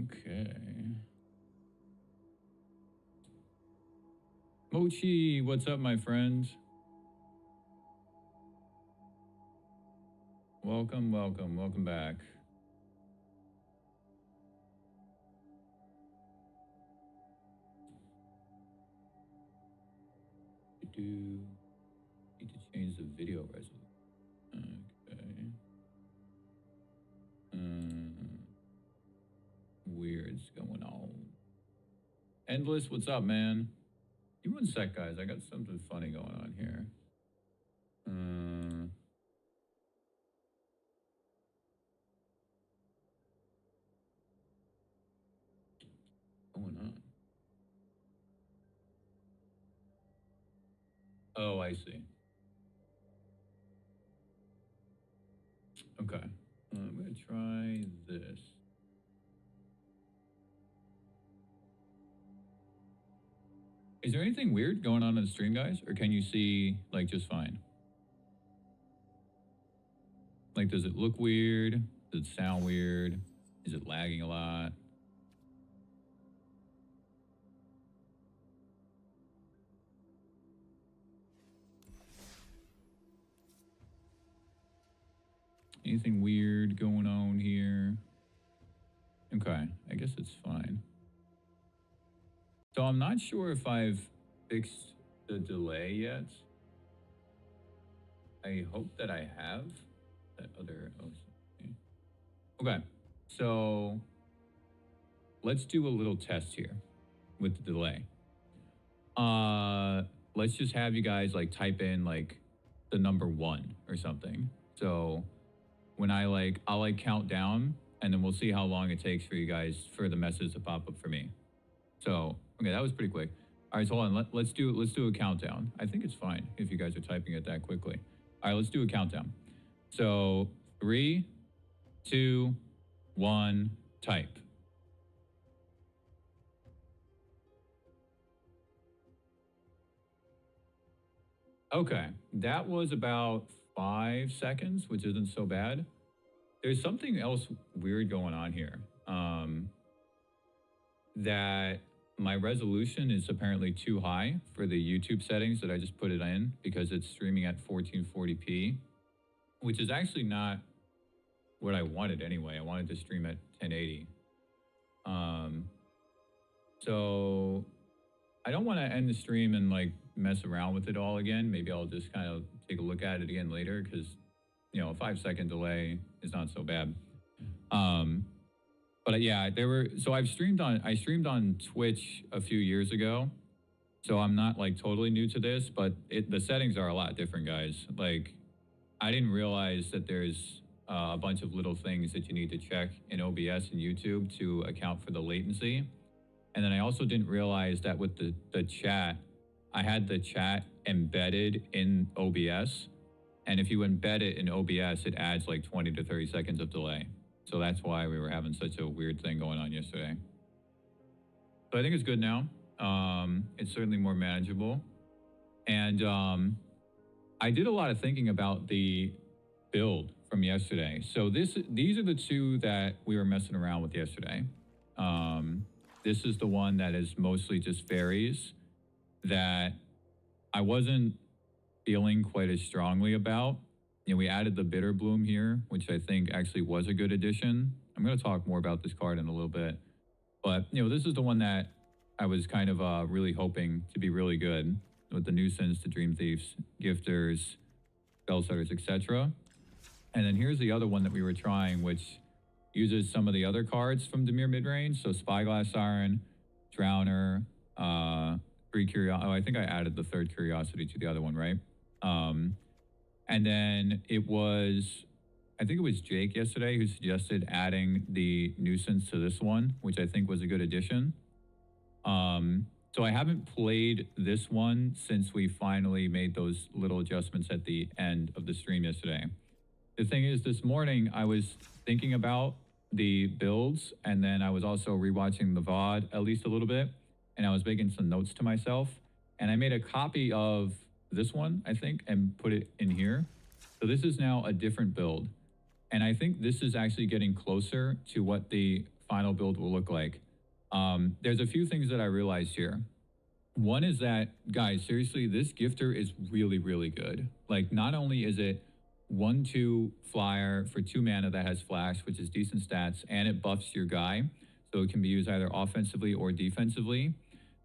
Okay. Mochi, what's up, my friend? Welcome, welcome, welcome back. Need to change the video resolution. Okay. Weird's going on. Endless, what's up, man? Give me one sec, guys. I got something funny going on here. What's going on? Oh, I see. Okay. I'm going to try this. Is there anything weird going on in the stream, guys? Or can you see, like, just fine? Like, does it look weird? Does it sound weird? Is it lagging a lot? Anything weird going on here? Okay, I guess it's fine. So I'm not sure if I've fixed the delay yet. I hope that I have. That other... Oh, okay, so let's do a little test here with the delay. Let's just have you guys like type in like the number 1 or something. So when I'll like count down and then we'll see how long it takes for you guys for the message to pop up for me. So, okay, that was pretty quick. All right, so hold on, let's do a countdown. I think it's fine if you guys are typing it that quickly. All right, let's do a countdown. So 3, 2, 1, type. Okay, that was about 5 seconds, which isn't so bad. There's something else weird going on here. That my resolution is apparently too high for the YouTube settings that I just put it in because it's streaming at 1440p, which is actually not what I wanted anyway. I wanted to stream at 1080. So I don't want to end the stream and like mess around with it all again. Maybe I'll just kind of take a look at it again later because, you know, a 5-second delay is not so bad. But yeah, I streamed on Twitch a few years ago. So I'm not like totally new to this, but the settings are a lot different, guys. Like I didn't realize that there's a bunch of little things that you need to check in OBS and YouTube to account for the latency. And then I also didn't realize that with the chat, I had the chat embedded in OBS. And if you embed it in OBS, it adds like 20 to 30 seconds of delay. So that's why we were having such a weird thing going on yesterday. So I think it's good now. It's certainly more manageable. And I did a lot of thinking about the build from yesterday. So these are the two that we were messing around with yesterday. This is the one that is mostly just fairies that I wasn't feeling quite as strongly about. You know, we added the Bitter Bloom here, which I think actually was a good addition. I'm going to talk more about this card in a little bit. But, you know, this is the one that I was kind of really hoping to be really good with the Nuisance, the Dream Thieves, Gifters, Spellsetters, etc. And then here's the other one that we were trying, which uses some of the other cards from Dimir Midrange. So Spyglass Siren, Drowner, 3 Curiosity. Oh, I think I added the 3rd Curiosity to the other one, right? And then it was, I think it was Jake yesterday who suggested adding the Nuisance to this one, which I think was a good addition. So I haven't played this one since we finally made those little adjustments at the end of the stream yesterday. The thing is, this morning I was thinking about the builds, and then I was also rewatching the VOD at least a little bit, and I was making some notes to myself, and I made a copy of this one, I think, and put it in here. So this is now a different build, and I think this is actually getting closer to what the final build will look like. There's a few things that I realized here. One is that, guys, seriously, this gifter is really, really good. Like, not only is it 1/2 flyer for 2 mana that has flash, which is decent stats, and it buffs your guy, so it can be used either offensively or defensively.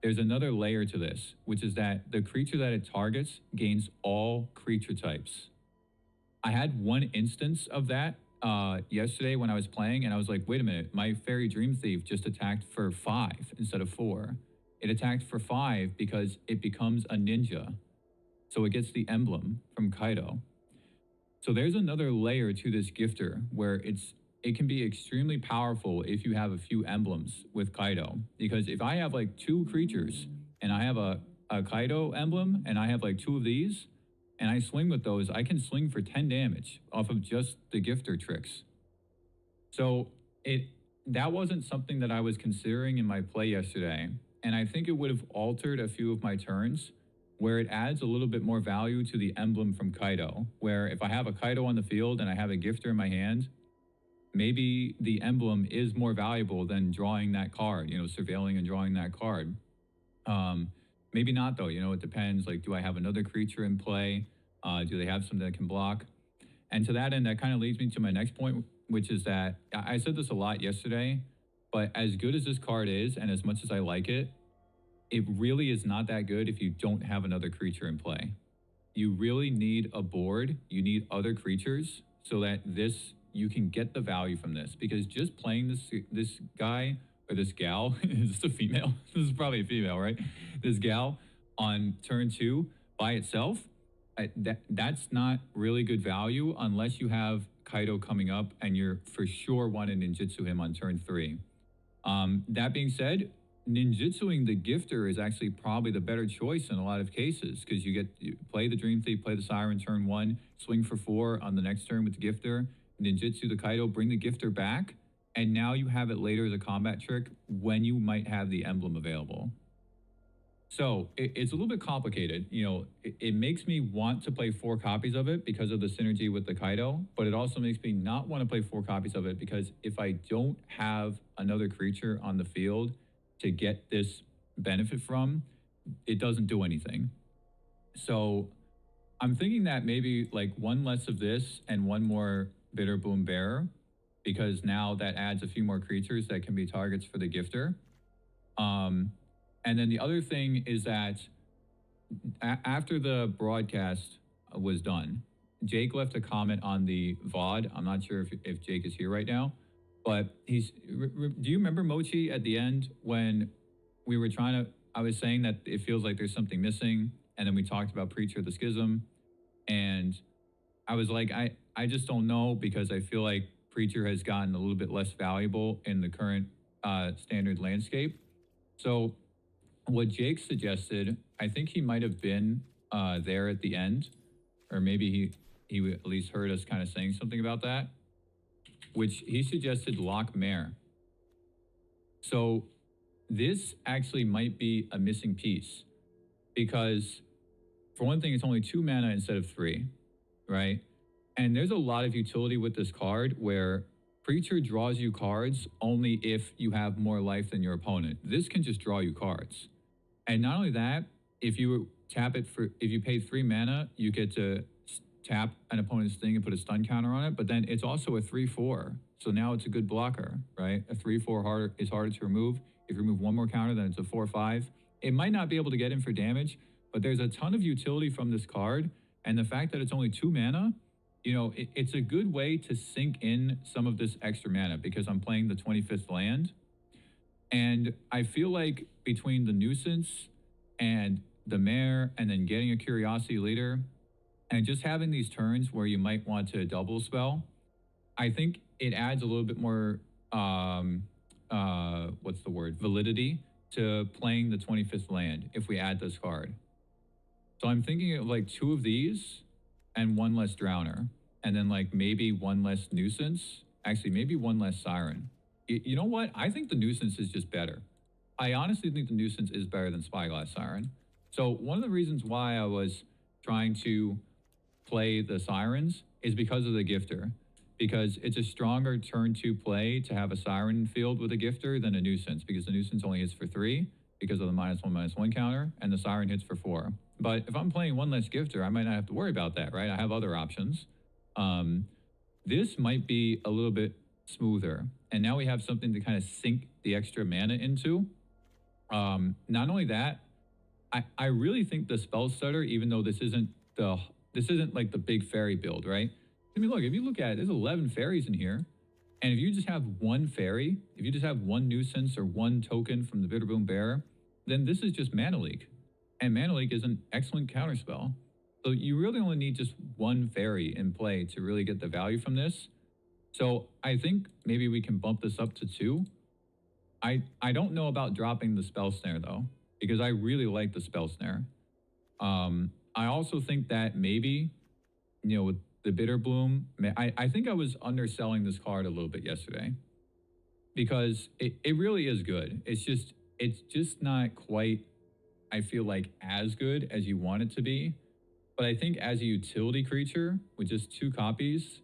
There's another layer to this, which is that the creature that it targets gains all creature types. I had one instance of that yesterday when I was playing, and I was like, wait a minute, my Fairy Dream Thief just attacked for 5 instead of 4. It attacked for 5 because it becomes a ninja. So it gets the emblem from Kaido. So there's another layer to this gifter where it can be extremely powerful if you have a few emblems with Kaido. Because if I have like 2 creatures and I have a Kaido emblem and I have like 2 of these and I swing with those, I can swing for 10 damage off of just the gifter tricks. So that wasn't something that I was considering in my play yesterday. And I think it would have altered a few of my turns where it adds a little bit more value to the emblem from Kaido, where if I have a Kaido on the field and I have a gifter in my hand, maybe the emblem is more valuable than drawing that card, you know, surveilling and drawing that card. Maybe not though, you know, it depends. Like, do I have another creature in play? Do they have something that can block? And to that end, that kind of leads me to my next point, which is that I said this a lot yesterday, but as good as this card is, and as much as I like it, it really is not that good if you don't have another creature in play. You really need a board. You need other creatures so that you can get the value from this. Because just playing this guy or this gal, is this a female? This is probably a female, right? This gal on turn 2 by itself, that's not really good value unless you have Kaido coming up and you're for sure want to ninjutsu him on turn 3. That being said, ninjutsuing the gifter is actually probably the better choice in a lot of cases because you play the Dream Thief, play the Siren turn 1, swing for 4 on the next turn with the gifter, ninjutsu the Kaido, bring the gifter back, and now you have it later as a combat trick when you might have the emblem available. So it's a little bit complicated. You know, it makes me want to play 4 copies of it because of the synergy with the Kaido, but it also makes me not want to play 4 copies of it because if I don't have another creature on the field to get this benefit from, it doesn't do anything. So I'm thinking that maybe like 1 less of this and 1 more Bitter Bloom Bearer, because now that adds a few more creatures that can be targets for the gifter. And then the other thing is that after the broadcast was done, Jake left a comment on the VOD. I'm not sure if Jake is here right now, but do you remember Mochi at the end when we were I was saying that it feels like there's something missing, and then we talked about Preacher of the Schism, and I was like, I just don't know because I feel like Preacher has gotten a little bit less valuable in the current standard landscape. So what Jake suggested, I think he might have been there at the end, or maybe he at least heard us kind of saying something about that, which he suggested Lock Mare. So this actually might be a missing piece because for one thing, it's only 2 mana instead of 3, right? And there's a lot of utility with this card where Preacher draws you cards only if you have more life than your opponent. This can just draw you cards. And not only that, if you tap it for, if you pay 3 mana, you get to tap an opponent's thing and put a stun counter on it, but then it's also a 3/4. So now it's a good blocker, right? A 3/4 is harder to remove. If you remove one more counter, then it's a 4/5. It might not be able to get in for damage, but there's a ton of utility from this card. And the fact that it's only 2 mana, you know, it's a good way to sink in some of this extra mana because I'm playing the 25th land. And I feel like between the Nuisance and the Mare and then getting a Curiosity Leader and just having these turns where you might want to double spell, I think it adds a little bit more, what's the word, validity to playing the 25th land if we add this card. So I'm thinking of like 2 of these and 1 less Drowner, and then like maybe 1 less Nuisance. Actually, maybe 1 less Siren. You know what? I think the Nuisance is just better. I honestly think the Nuisance is better than Spyglass Siren. So one of the reasons why I was trying to play the Sirens is because of the Gifter. Because it's a stronger turn 2 play to have a Siren field with a Gifter than a Nuisance, because the Nuisance only hits for 3 because of the -1/-1 counter, and the Siren hits for 4. But if I'm playing 1 less Gifter, I might not have to worry about that, right? I have other options. This might be a little bit smoother. And now we have something to kind of sink the extra mana into. Not only that, I really think the Spell Stutter, even though this isn't like the big fairy build, right? I mean, look, if you look at it, there's 11 fairies in here. And if you just have 1 fairy, if you just have 1 Nuisance or 1 token from the Bitterboom Bear, then this is just Mana Leak. And Mana Leak is an excellent counterspell. So you really only need just 1 fairy in play to really get the value from this. So I think maybe we can bump this up to 2. I don't know about dropping the Spell Snare though, because I really like the Spell Snare. I also think that maybe, you know, with the Bitterbloom, I think I was underselling this card a little bit yesterday because it really is good. It's just not quite, I feel like, as good as you want it to be. But I think as a utility creature with just 2 copies,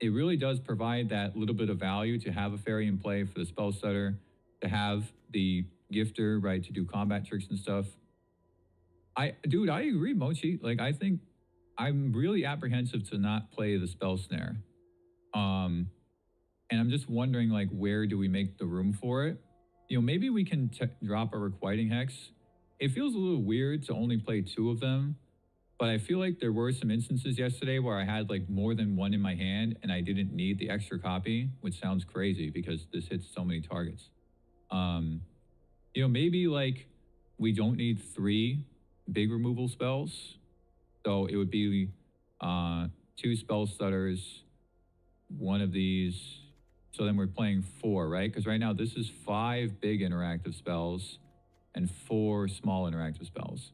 it really does provide that little bit of value to have a fairy in play for the Spell Stutter, to have the Gifter, right, to do combat tricks and stuff. Dude, I agree, Mochi. Like, I think I'm really apprehensive to not play the Spell Snare. And I'm just wondering, like, where do we make the room for it? You know, maybe we can drop a Requiting Hex. It feels a little weird to only play 2 of them, but I feel like there were some instances yesterday where I had like more than 1 in my hand and I didn't need the extra copy, which sounds crazy because this hits so many targets. You know, maybe like we don't need 3 big removal spells. So it would be 2 Spell Stutters, 1 of these. So then we're playing 4, right? Because right now this is 5 big interactive spells and 4 small interactive spells.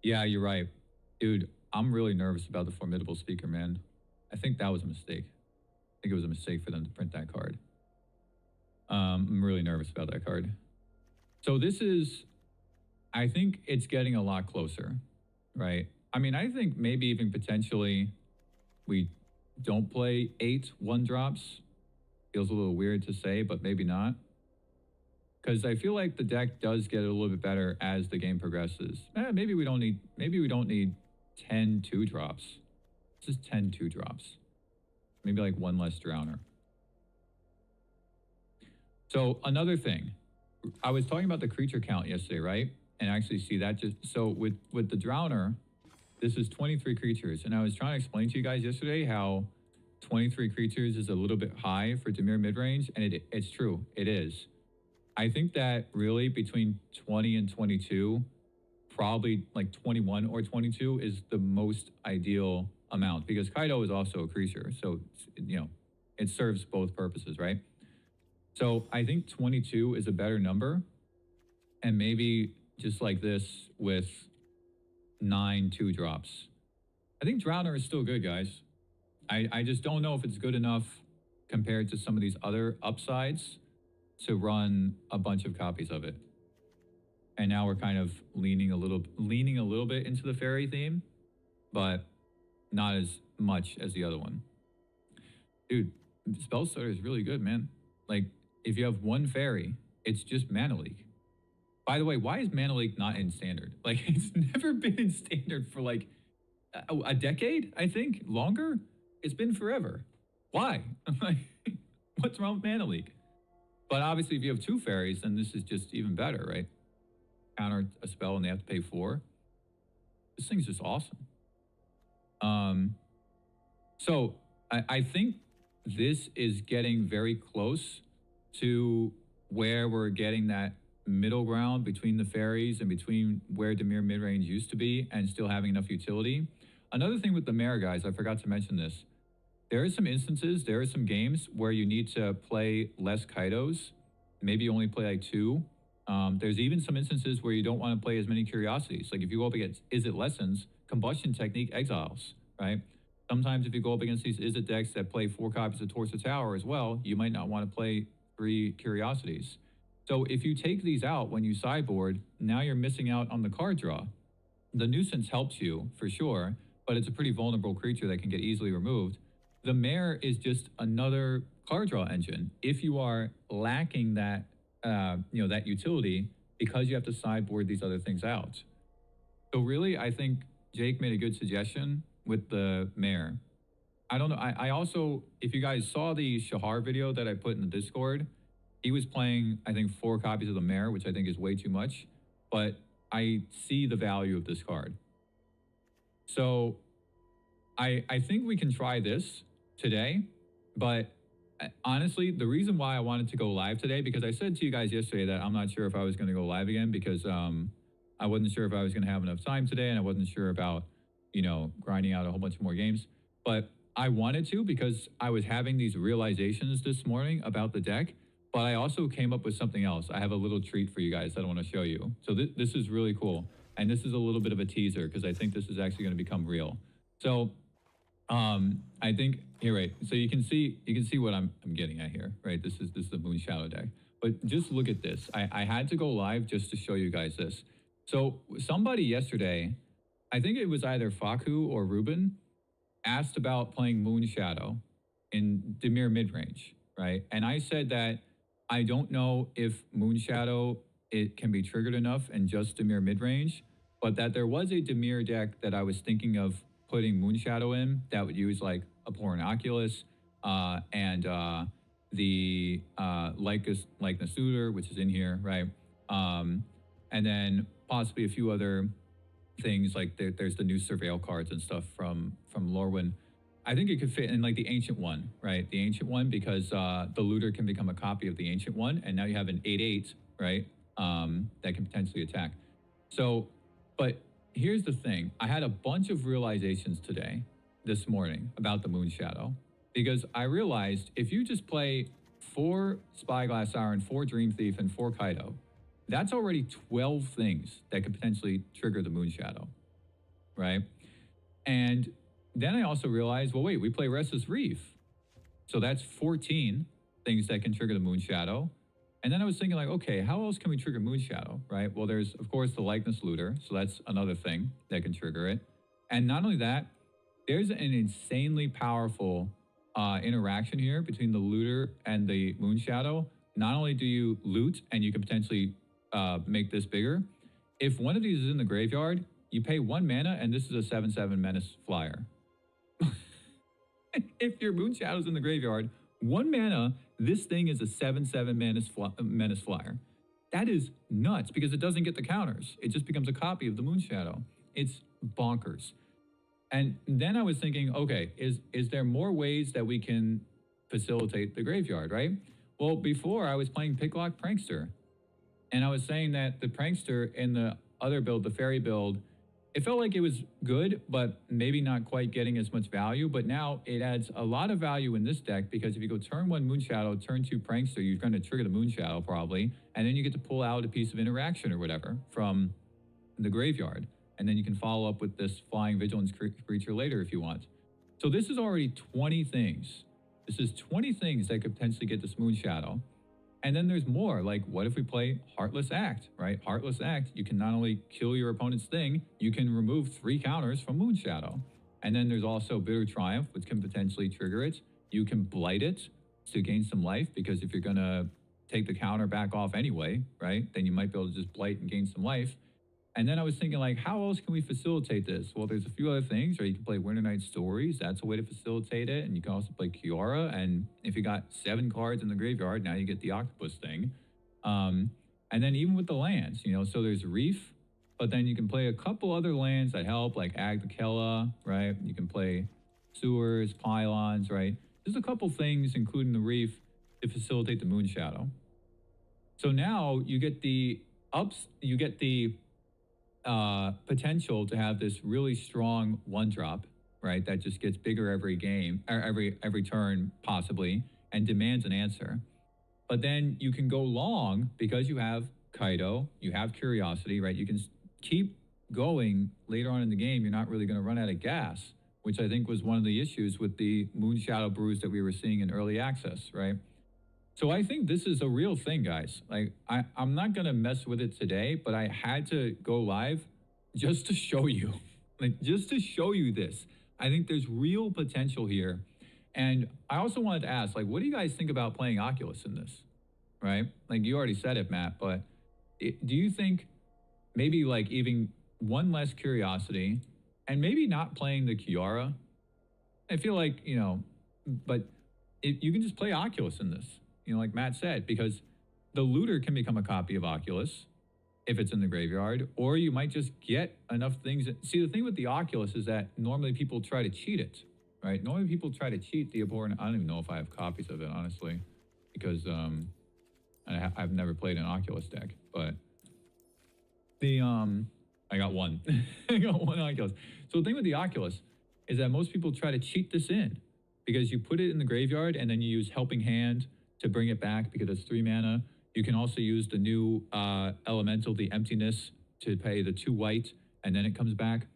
Yeah, you're right. Dude, I'm really nervous about the Formidable Speaker, man. I think that was a mistake. I think it was a mistake for them to print that card. I'm really nervous about that card. So this is, I think it's getting a lot closer, right? I mean, I think maybe even potentially we don't play 8 1-drops. Feels a little weird to say, but maybe not. Because I feel like the deck does get a little bit better as the game progresses. Maybe we don't need 10 2-drops. Just 10 2-drops. Maybe like 1 less Drowner. So another thing, I was talking about the creature count yesterday, right? And actually see that so with the Drowner, this is 23 creatures. And I was trying to explain to you guys yesterday how 23 creatures is a little bit high for Dimir midrange, and it's true, it is. I think that really between 20 and 22, probably like 21 or 22 is the most ideal amount, because Kaido is also a creature. So, you know, it serves both purposes, right? So I think 22 is a better number, and maybe just like this with 9 2-drops. I think Drowner is still good, guys. I just don't know if it's good enough compared to some of these other upsides to run a bunch of copies of it. And now we're kind of leaning a little bit into the fairy theme, but not as much as the other one. Dude, Spell Starter is really good, man. Like, if you have one fairy, it's just Mana Leak. By the way, why is Mana Leak not in Standard? Like, it's never been in Standard for like a decade, I think? Longer? It's been forever. Why? Like, what's wrong with Mana Leak? But obviously, if you have two fairies, then this is just even better, right? Counter a spell and they have to pay 4. This thing's just awesome. So I think this is getting very close to where we're getting that middle ground between the fairies and between where Dimir midrange used to be and still having enough utility. Another thing with the Mare, guys, I forgot to mention this. There are some instances, there are some games where you need to play less Kaidos, maybe only play like 2. There's even some instances where you don't want to play as many Curiosities. Like if you go up against Is It Lessons, Combustion Technique exiles, right? Sometimes if you go up against these Is It decks that play 4 copies of Torso Tower as well, you might not want to play 3 Curiosities. So if you take these out when you sideboard, now you're missing out on the card draw. The Nuisance helps you for sure, but it's a pretty vulnerable creature that can get easily removed. The Mare is just another card draw engine. If you are lacking that, that utility because you have to sideboard these other things out. So really, I think Jake made a good suggestion with the Mare. I don't know. I also, if you guys saw the Shahar video that I put in the Discord, he was playing, I think, 4 copies of the Mare, which I think is way too much, but I see the value of this card. So I think we can try this today, but honestly, the reason why I wanted to go live today, because I said to you guys yesterday that I'm not sure if I was going to go live again because I wasn't sure if I was going to have enough time today, and I wasn't sure about, grinding out a whole bunch more games. But I wanted to because I was having these realizations this morning about the deck, but I also came up with something else. I have a little treat for you guys that I want to show you. So this is really cool. And this is a little bit of a teaser because I think this is actually going to become real. So I think here, right. So you can see what I'm getting at here, right? This is the Moonshadow deck. But just look at this. I had to go live just to show you guys this. So somebody yesterday, I think it was either Faku or Ruben, asked about playing Moonshadow in Dimir midrange, right? And I said that I don't know if Moonshadow it can be triggered enough in just Dimir midrange, but that there was a Dimir deck that I was thinking of putting Moonshadow in that would use like a Poor Oculus and the Likeness Suitor, which is in here, right? And then possibly a few other things like there's the new Surveil cards and stuff from Lorwyn. I think it could fit in like the Ancient One, right? The Ancient One, because the Looter can become a copy of the Ancient One, and now you have an 8/8, right? That can potentially attack. So, but here's the thing. I had a bunch of realizations this morning, about the Moonshadow, because I realized if you just play 4 Spyglass Siren, 4 Dream Thief, and 4 Kaido, that's already 12 things that could potentially trigger the Moonshadow, right? And then I also realized, well, wait, we play Restless Reef. So that's 14 things that can trigger the Moonshadow. And then I was thinking like, okay, how else can we trigger Moonshadow, right? Well, there's, of course, the Likeness Looter. So that's another thing that can trigger it. And not only that, there's an insanely powerful interaction here between the Looter and the Moonshadow. Not only do you loot and you can potentially make this bigger, if one of these is in the graveyard, you pay 1 mana and this is a 7/7 Menace Flyer. If your Moonshadow's in the graveyard, 1 mana, this thing is a 7/7 Menace Flyer. That is nuts because it doesn't get the counters. It just becomes a copy of the Moonshadow. It's bonkers. And then I was thinking, okay, is there more ways that we can facilitate the graveyard, right? Well, before I was playing Picklock Prankster, and I was saying that the Prankster in the other build, the Fairy build, it felt like it was good, but maybe not quite getting as much value. But now it adds a lot of value in this deck because if you go turn 1 Moonshadow, turn 2 Prankster, you're going to trigger the Moonshadow probably, and then you get to pull out a piece of interaction or whatever from the graveyard. And then you can follow up with this Flying Vigilance creature later if you want. So this is already 20 things. This is 20 things that could potentially get this Moonshadow. And then there's more, like what if we play Heartless Act, right? Heartless Act, you can not only kill your opponent's thing, you can remove 3 counters from Moonshadow. And then there's also Bitter Triumph, which can potentially trigger it. You can blight it to gain some life, because if you're going to take the counter back off anyway, right, then you might be able to just blight and gain some life. And then I was thinking, like, how else can we facilitate this? Well, there's a few other things, right? You can play Winter Night Stories. That's a way to facilitate it. And you can also play Kiara. And if you got 7 cards in the graveyard, now you get the Octopus thing. And then even with the lands, you know, so there's Reef, but then you can play a couple other lands that help, like Agdakella, right? You can play Sewers, Pylons, right? There's a couple things, including the Reef, to facilitate the Moonshadow. So now you get the potential to have this really strong 1-drop, right? That just gets bigger every game, or every turn possibly, and demands an answer. But then you can go long because you have Kaido, you have Curiosity, right? You can keep going later on in the game. You're not really going to run out of gas, which I think was one of the issues with the Moonshadow brews that we were seeing in early access, right? So I think this is a real thing, guys. Like, I'm not going to mess with it today, but I had to go live just to show you, like, just to show you this. I think there's real potential here. And I also wanted to ask, like, what do you guys think about playing Oculus in this, right? Like, you already said it, Matt, but do you think maybe, like, even one less Curiosity and maybe not playing the Kiara? I feel like, you know, but you can just play Oculus in this, you know, like Matt said, because the Looter can become a copy of Oculus if it's in the graveyard, or you might just get enough things. See, the thing with the Oculus is that normally people try to cheat it, right? Normally people try to cheat the abhorrent. I don't even know if I have copies of it, honestly, because I've never played an Oculus deck, but I got one. I got one Oculus. So the thing with the Oculus is that most people try to cheat this in, because you put it in the graveyard and then you use Helping Hand to bring it back because it's 3 mana. You can also use the new elemental, the Emptiness, to pay the 2 white, and then it comes back.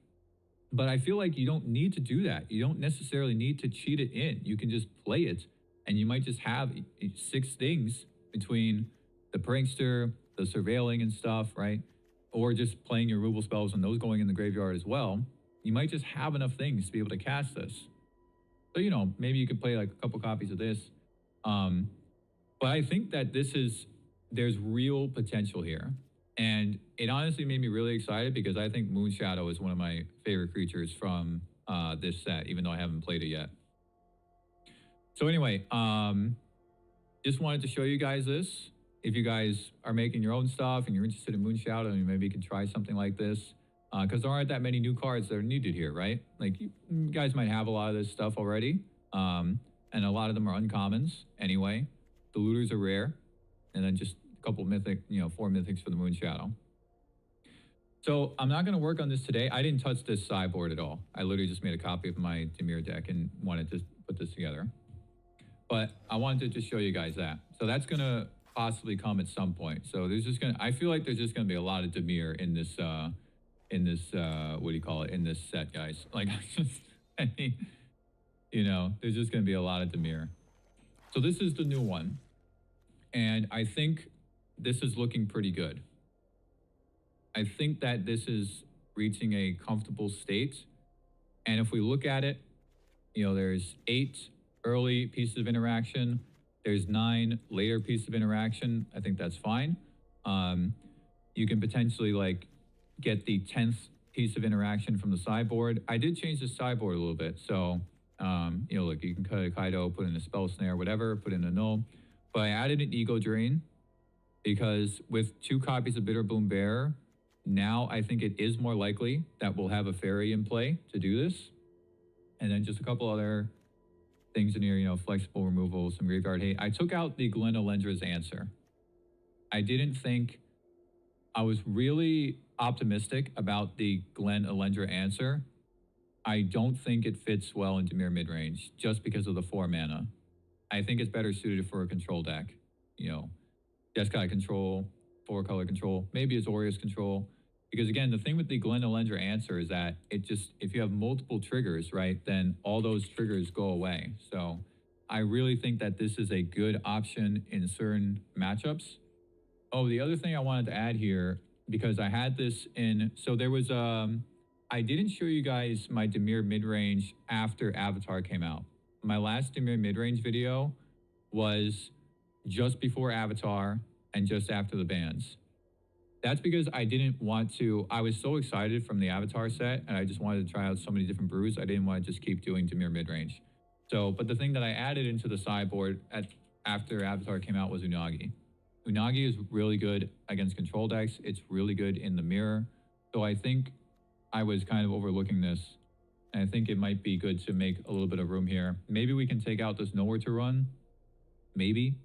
But I feel like you don't need to do that. You don't necessarily need to cheat it in. You can just play it, and you might just have 6 things between the Prankster, the Surveilling and stuff, right? Or just playing your removal spells and those going in the graveyard as well. You might just have enough things to be able to cast this. So, you know, maybe you could play like a couple copies of this. But I think that there's real potential here. And it honestly made me really excited, because I think Moonshadow is one of my favorite creatures from this set, even though I haven't played it yet. So anyway, just wanted to show you guys this. If you guys are making your own stuff and you're interested in Moonshadow, and maybe you can try something like this, because there aren't that many new cards that are needed here, right? Like, you guys might have a lot of this stuff already, and a lot of them are uncommons anyway. The Looters are rare, and then just a couple mythic, 4 mythics for the Moonshadow. So I'm not going to work on this today. I didn't touch this sideboard at all. I literally just made a copy of my Dimir deck and wanted to put this together. But I wanted to just show you guys that. So that's going to possibly come at some point. So there's just I feel like there's just going to be a lot of Dimir in this what do you call it, in this set, guys. Like, I mean, there's just going to be a lot of Dimir. So this is the new one. And I think this is looking pretty good. I think that this is reaching a comfortable state. And if we look at it, there's 8 early pieces of interaction. There's 9 later pieces of interaction. I think that's fine. You can potentially get the 10th piece of interaction from the sideboard. I did change the sideboard a little bit. So, look, you can cut a Kaido, put in a Spell Snare, whatever, put in a Null. But I added an Ego Drain because with 2 copies of Bitter Bloom Bear, now I think it is more likely that we'll have a Fairy in play to do this. And then just a couple other things in here, flexible removal, some graveyard hate. I took out the Glen Elendra's Answer. I didn't think, I was really optimistic about the Glen Elendra Answer. I don't think it fits well in Dimir midrange just because of the 4 mana. I think it's better suited for a control deck. Jeskai control, 4-color control, maybe Azorius control. Because again, the thing with the Glen Elendra Answer is that if you have multiple triggers, right, then all those triggers go away. So I really think that this is a good option in certain matchups. Oh, the other thing I wanted to add here, because I had this in, so there was I didn't show you guys my Dimir midrange after Avatar came out. My last Dimir midrange video was just before Avatar and just after the bans. That's because I didn't want to, I was so excited from the Avatar set and I just wanted to try out so many different brews. I didn't want to just keep doing Dimir midrange. So, but the thing that I added into the sideboard after Avatar came out was Unagi. Unagi is really good against control decks. It's really good in the mirror. So I think I was kind of overlooking this. And I think it might be good to make a little bit of room here. Maybe we can take out this Nowhere to Run. Maybe.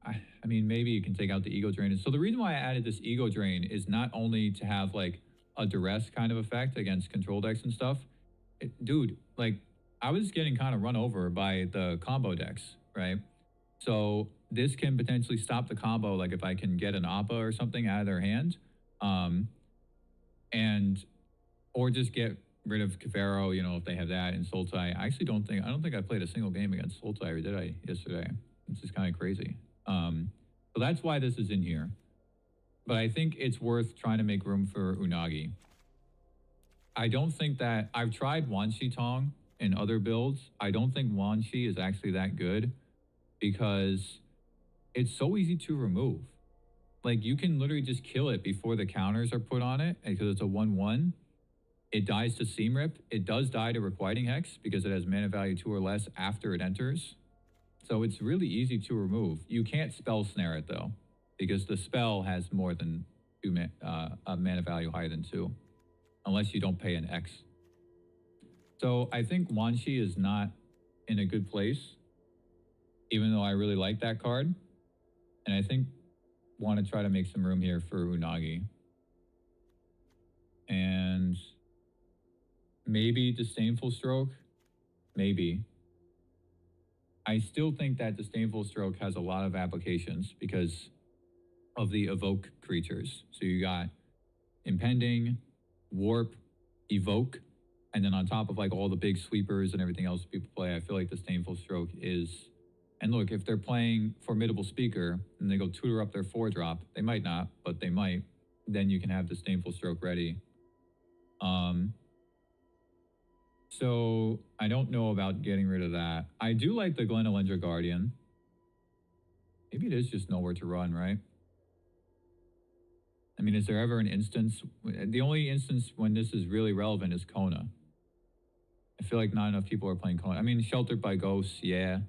I mean, maybe you can take out the Ego Drain. So the reason why I added this Ego Drain is not only to have like a duress kind of effect against control decks and stuff. Dude, like I was getting kind of run over by the combo decks, right? So this can potentially stop the combo, like if I can get an Appa or something out of their hand. Or just get rid of Kefaro, you know, if they have that in Sultai. I don't think I played a single game against Sultai, or did I yesterday? This is kind of crazy. So that's why this is in here. But I think it's worth trying to make room for Unagi. I don't think that, I've tried Wanshi Tong in other builds. I don't think Wanshi is actually that good because it's so easy to remove. Like you can literally just kill it before the counters are put on it because it's a 1/1. It dies to Seam Rip. It does die to Requiting Hex because it has mana value 2 or less after it enters. So it's really easy to remove. You can't spell snare it though, because the spell has more than a mana value higher than 2, unless you don't pay an X. So I think Wanshi is not in a good place, even though I really like that card. And I think want to try to make some room here for Unagi. And maybe Disdainful Stroke. Maybe. I still think that Disdainful Stroke has a lot of applications because of the evoke creatures. So you got Impending, Warp, Evoke, and then on top of like all the big sweepers and everything else people play, I feel like Disdainful Stroke is... And look, if they're playing Formidable Speaker and they go tutor up their 4-drop, they might not, but they might, then you can have Disdainful Stroke ready. So I don't know about getting rid of that. I do like the Glenelendra Guardian. Maybe it is just Nowhere to Run, right? I mean, is there ever an instance? The only instance when this is really relevant is Kona. I feel like not enough people are playing Kona. I mean, Sheltered by Ghosts, yeah.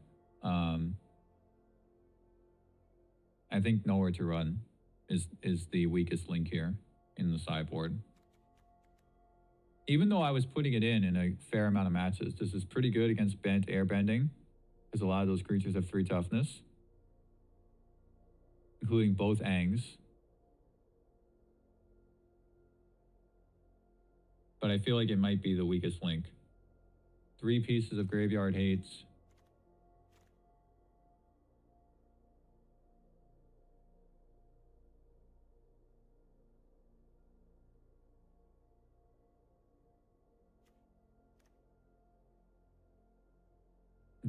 I think Nowhere to Run is the weakest link here in the sideboard. Even though I was putting it in a fair amount of matches, this is pretty good against Bant Airbending, because a lot of those creatures have 3 toughness, including both Angs. But I feel like it might be the weakest link. 3 pieces of Graveyard Hates.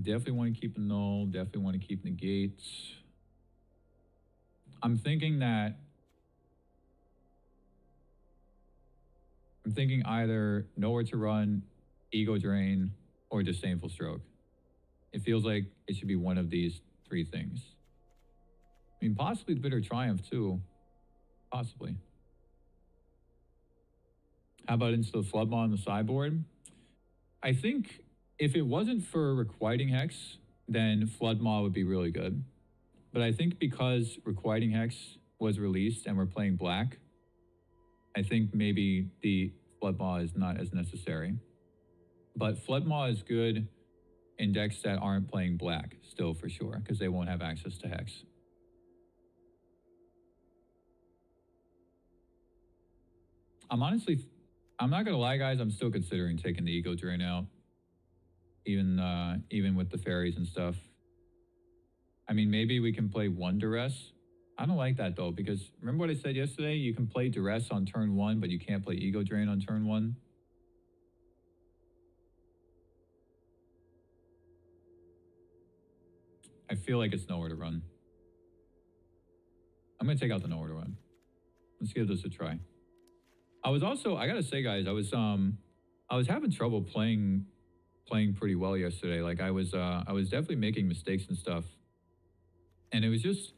Definitely want to keep a null. Definitely want to keep negates. I'm thinking either Nowhere to Run, Ego Drain, or Disdainful Stroke. It feels like it should be one of these 3 things. I mean, possibly the Bitter Triumph too. Possibly. How about into the Floodmaw on the sideboard? I think if it wasn't for Requiting Hex, then Floodmaw would be really good. But I think because Requiting Hex was released and we're playing black, I think maybe the Floodmaw is not as necessary. But Floodmaw is good in decks that aren't playing black still for sure, because they won't have access to Hex. I'm not gonna lie, guys, I'm still considering taking the Ego Drain out. Even with the fairies and stuff. I mean, maybe we can play 1 Duress. I don't like that though, because remember what I said yesterday? You can play Duress on turn 1, but you can't play Ego Drain on turn 1. I feel like it's Nowhere to Run. I'm gonna take out the Nowhere to Run. Let's give this a try. I was also, I gotta say, guys, I was having trouble playing pretty well yesterday. Like I was definitely making mistakes and stuff, and it was just,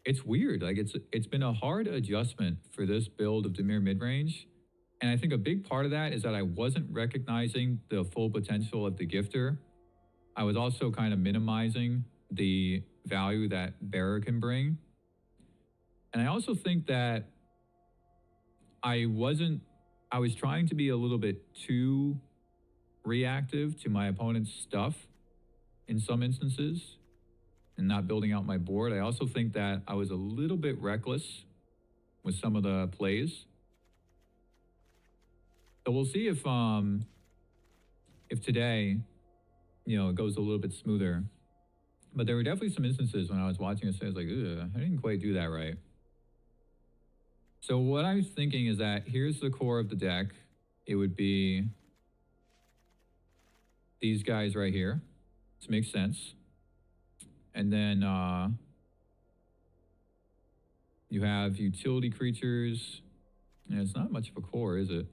it's weird. Like it's been a hard adjustment for this build of Dimir midrange, and I think a big part of that is that I wasn't recognizing the full potential of the gifter. I was also kind of minimizing the value that Bearer can bring, and I also think that I was trying to be a little bit too reactive to my opponent's stuff in some instances and not building out my board. I also think that I was a little bit reckless with some of the plays. So we'll see if today, you know, it goes a little bit smoother. But there were definitely some instances when I was watching it, I was like, ugh, I didn't quite do that right. So what I was thinking is that here's the core of the deck. It would be these guys right here. This makes sense. And then you have utility creatures. And it's not much of a core, is it?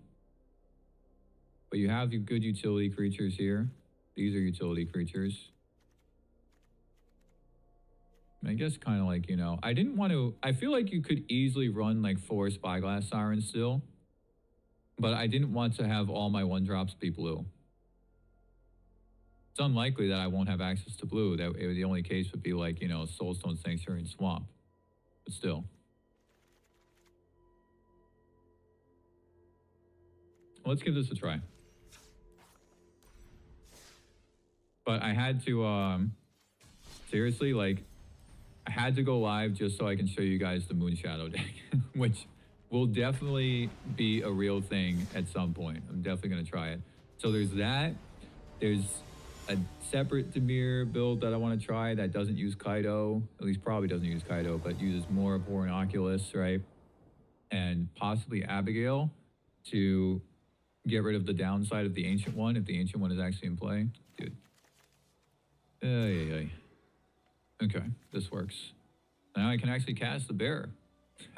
But you have your good utility creatures here. These are utility creatures. I guess kind of like, you know, I didn't want to, I feel like you could easily run like 4 Spyglass Sirens still, but I didn't want to have all my 1-drops be blue. It's unlikely that I won't have access to blue. That the only case would be like, you know, Soulstone Sanctuary and Swamp, but still. Let's give this a try. But I had to, seriously, like, I had to go live just so I can show you guys the Moonshadow deck, which will definitely be a real thing at some point. I'm definitely going to try it. So there's that. There's a separate Dimir build that I want to try that doesn't use Kaido. At least probably doesn't use Kaido, but uses more Abhorrent Oculus, right? And possibly Abigail to get rid of the downside of the Ancient One, if the Ancient One is actually in play. Dude. Okay, this works. Now I can actually cast the bear.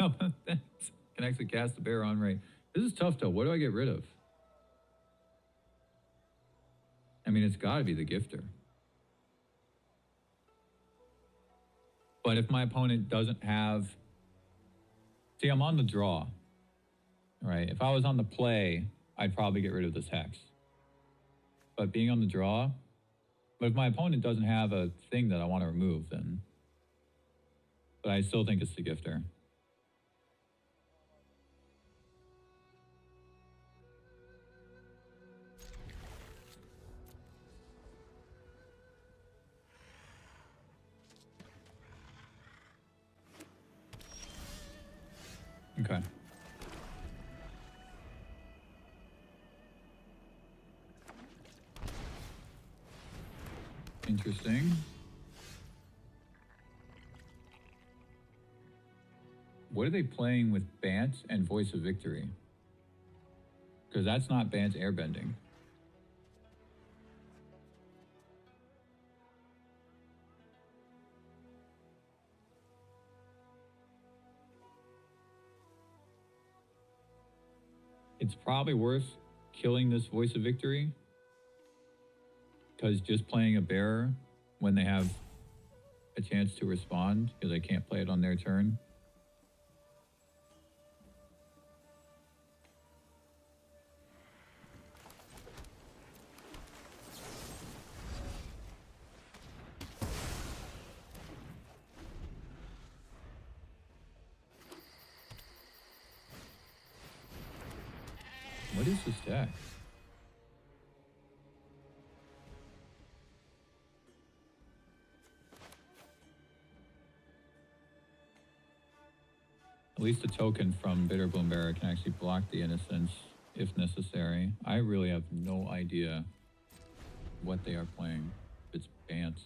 How about that? I can actually cast the bear on right. This is tough though. What do I get rid of? I mean, it's got to be the gifter. But if my opponent doesn't have... See, I'm on the draw. Right? If I was on the play, I'd probably get rid of this hex. But being on the draw... But if my opponent doesn't have a thing that I want to remove, then... But I still think it's the gifter. Okay. Interesting. What are they playing with Bant and Voice of Victory? Because that's not Bant airbending. It's probably worth killing this Voice of Victory. Because just playing a bearer when they have a chance to respond, because I can't play it on their turn. What is this deck? At least a token from Bitterbloom Bearer can actually block the Innocence if necessary. I really have no idea what they are playing. It's Bant.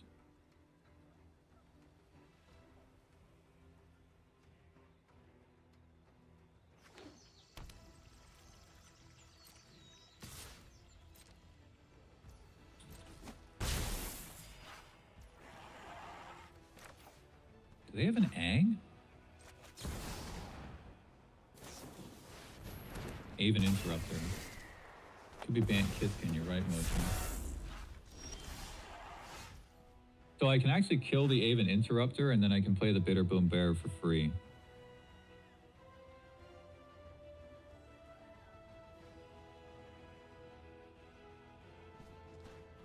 Do they have an Aang? Aven Interrupter. Could be Bant Kithkin, you're right, Motion. So I can actually kill the Aven Interrupter, and then I can play the Bitter Boom Bear for free.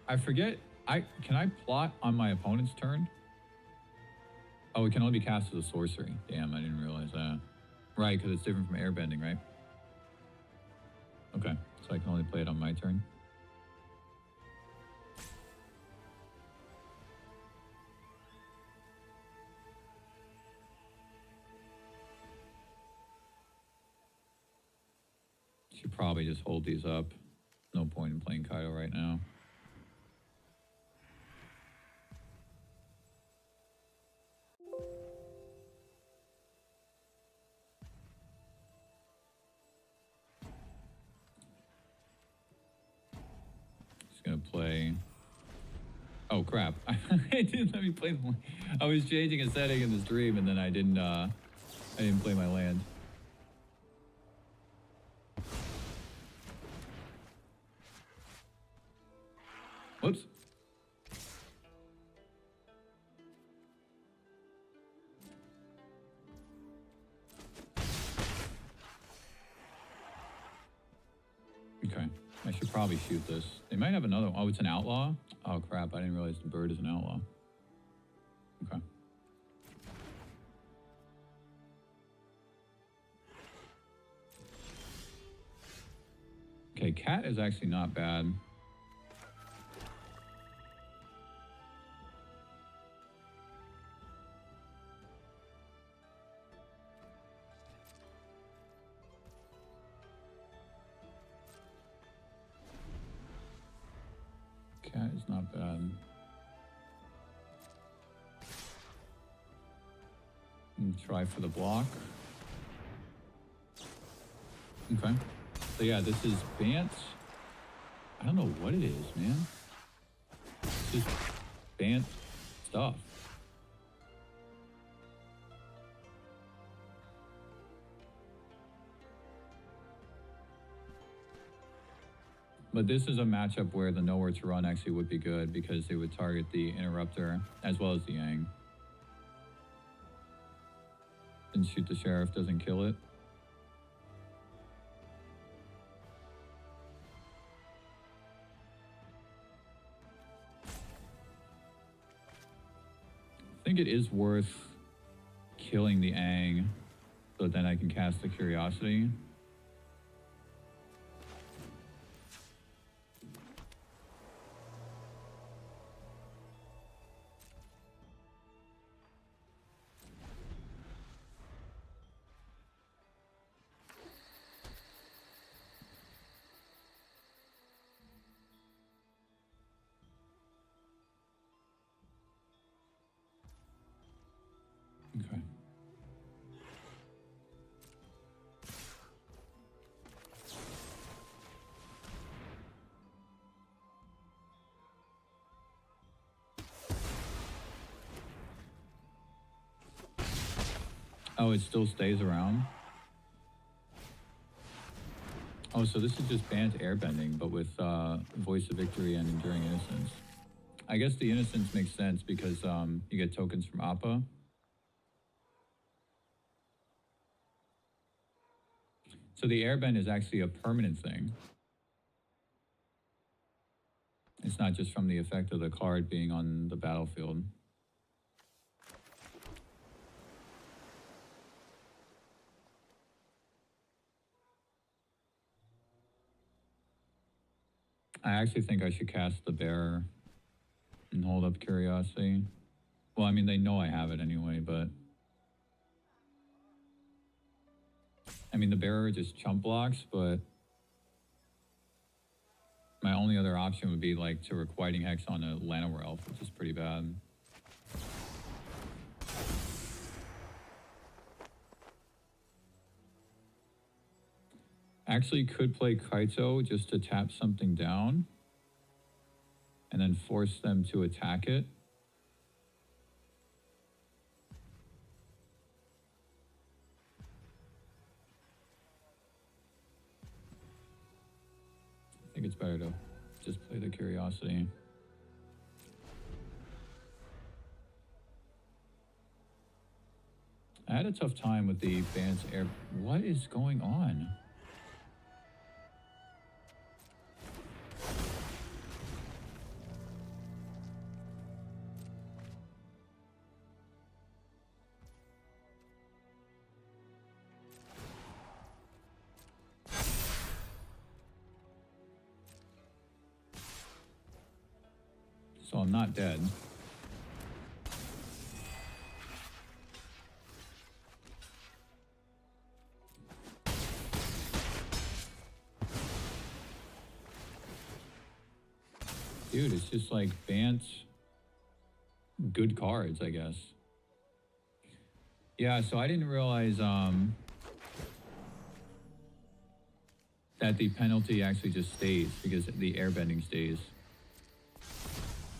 I forget, can I plot on my opponent's turn? Oh, it can only be cast as a sorcery. Damn, I didn't realize that. Right, because it's different from airbending, right? Okay, so I can only play it on my turn. Should probably just hold these up. No point in playing Kaido right now. Just gonna play. Oh crap! It didn't let me play the. I was changing a setting in the stream, and then I didn't play my land. Whoops. Okay, I should probably shoot this. They might have another one. Oh, it's an outlaw? Oh crap, I didn't realize the bird is an outlaw. Okay. Okay, cat is actually not bad. Cat is not bad. And try for the block. Okay. So yeah, this is Bant. I don't know what it is, man. It's just Bant stuff. But this is a matchup where the Nowhere to Run actually would be good because they would target the Interrupter as well as the Yang. And shoot the Sheriff doesn't kill it. I think it is worth killing the Ang so then I can cast the Curiosity. Okay. Oh, it still stays around? Oh, so this is just Bant airbending, but with Voice of Victory and Enduring Innocence. I guess the Innocence makes sense because you get tokens from Appa. So the airbend is actually a permanent thing. It's not just from the effect of the card being on the battlefield. I actually think I should cast the Bearer and hold up Curiosity. Well, I mean, they know I have it anyway, but... I mean, the Bearer just chump blocks, but... my only other option would be, like, to Requiting Hex on a Llanowar Elf, which is pretty bad. Actually could play Kaito just to tap something down and then force them to attack it. think it's better to just play the Curiosity. I had a tough time with the Bant's air. What is going on? So I'm not dead. Dude, it's just like Bant, good cards, I guess. Yeah, so I didn't realize that the penalty actually just stays because the airbending stays.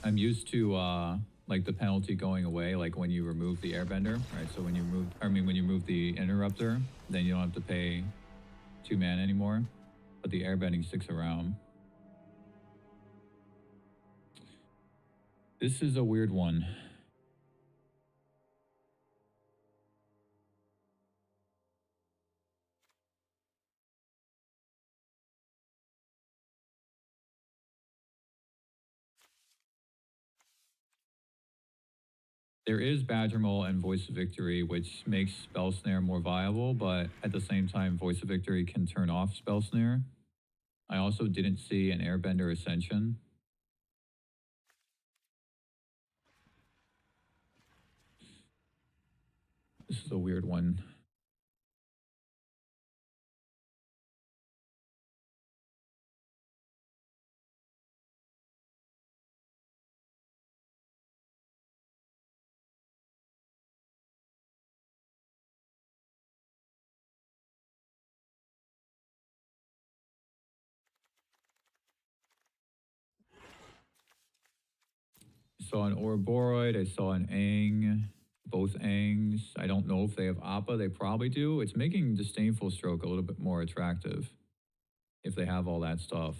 I'm used to like the penalty going away, like when you remove the airbender, right? So when you move, when you move the interrupter, then you don't have to pay 2 mana anymore, but the airbending sticks around. This is a weird one. There is Badger Mole and Voice of Victory, which makes Spell Snare more viable, but at the same time, Voice of Victory can turn off Spell Snare. I also didn't see an Airbender Ascension. This is a weird one. I saw an Ouroboros, I saw an Aang, both Aangs. I don't know if they have Appa, they probably do. It's making Disdainful Stroke a little bit more attractive if they have all that stuff.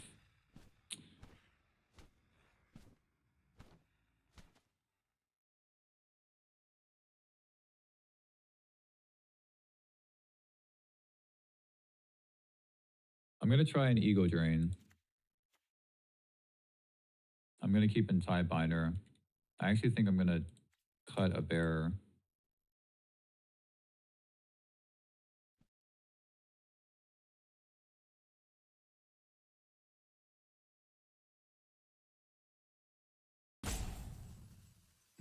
I'm going to try an Ego Drain. I'm going to keep in Tidebinder. I actually think I'm going to cut a Bearer.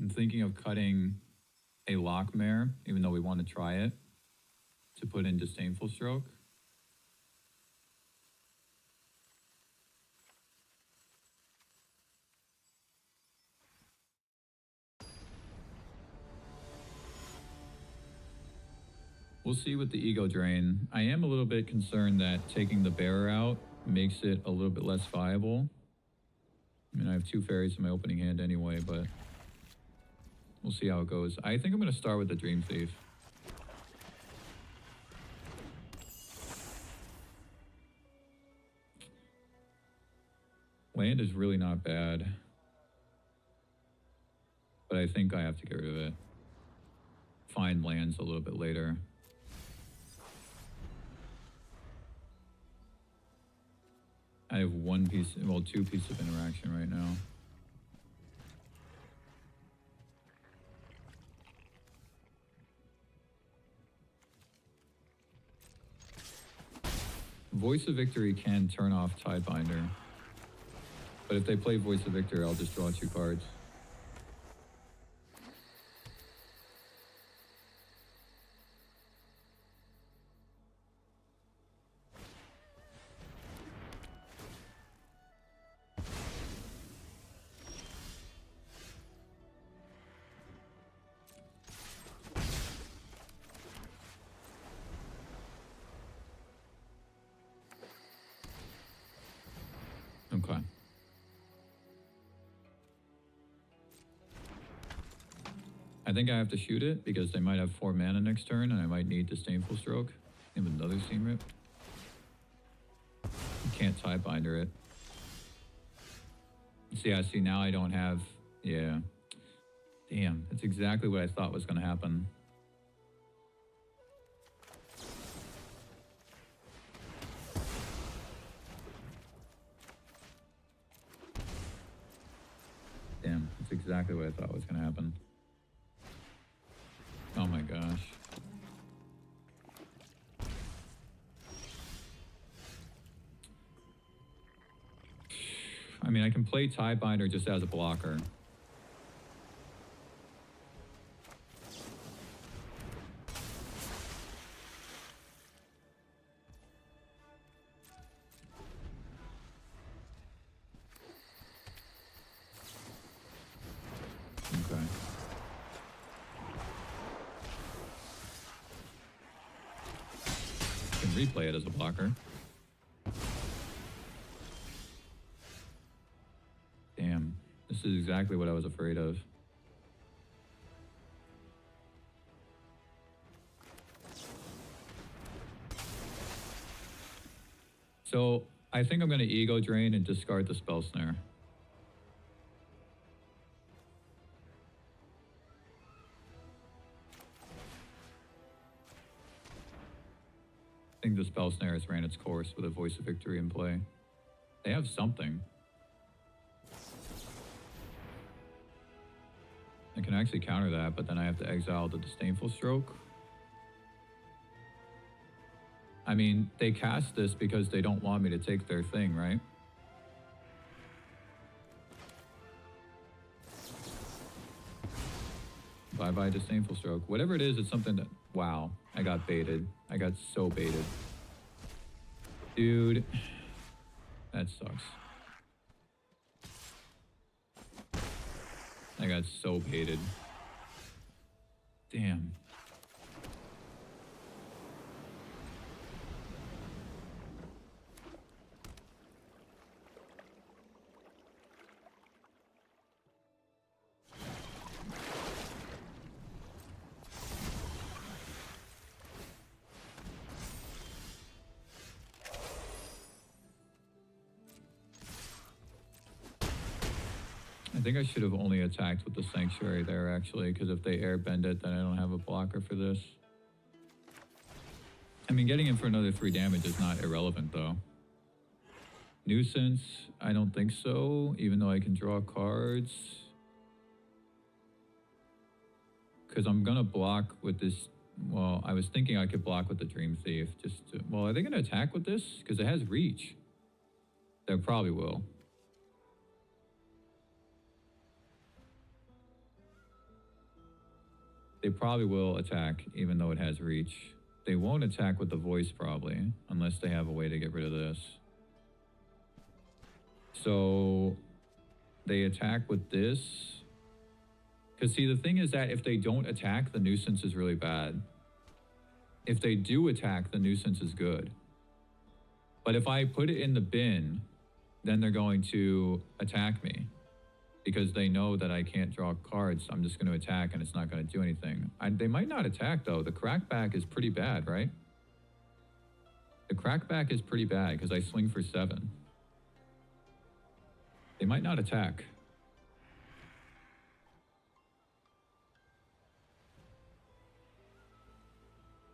I'm thinking of cutting a Lockmare, even though we want to try it, to put in Disdainful Stroke. We'll see with the Ego Drain. I am a little bit concerned that taking the Bearer out makes it a little bit less viable. I mean, I have 2 fairies in my opening hand anyway, but we'll see how it goes. I think I'm going to start with the Dream Thief. Land is really not bad, but I think I have to get rid of it. Find lands a little bit later. I have 1 piece, well, 2 pieces of interaction right now. Voice of Victory can turn off Tidebinder, but if they play Voice of Victory, I'll just draw 2 cards. Okay. I think I have to shoot it because they might have 4 mana next turn and I might need Disdainful Stroke and another Seam Rip. You can't Tidebinder it. So yeah, see, now I don't have... Yeah. Damn, that's exactly what I thought was going to happen. Damn, that's exactly what I thought was going to happen. Oh my gosh. I mean, I can play Tidebinder just as a blocker. Okay. I can replay it as a blocker. Damn, this is exactly what I was afraid of. So I think I'm going to ego drain and discard the spell snare. I think the spell snare has ran its course with a Voice of Victory in play. They have something. I can actually counter that, but then I have to exile the Disdainful Stroke. I mean, they cast this because they don't want me to take their thing, right? Bye-bye Disdainful Stroke. Whatever it is, it's something that... Wow, I got baited. I got so baited. Dude, that sucks. I got so baited. Damn. I think I should have only attacked with the Sanctuary there, actually, because if they airbend it, then I don't have a blocker for this. I mean, getting in for another 3 damage is not irrelevant, though. Nuisance, I don't think so, even though I can draw cards. Because I'm going to block with this... Well, I was thinking I could block with the Dream Thief. Just to, well, are they going to attack with this? Because it has reach. They probably will. They probably will attack, even though it has reach. They won't attack with the voice, probably, unless they have a way to get rid of this. So, they attack with this. Because, see, the thing is that if they don't attack, the nuisance is really bad. If they do attack, the nuisance is good. But if I put it in the bin, then they're going to attack me. Because they know that I can't draw cards, I'm just going to attack and it's not going to do anything. They might not attack, though. The crackback is pretty bad, right? The crackback is pretty bad because I swing for 7. They might not attack.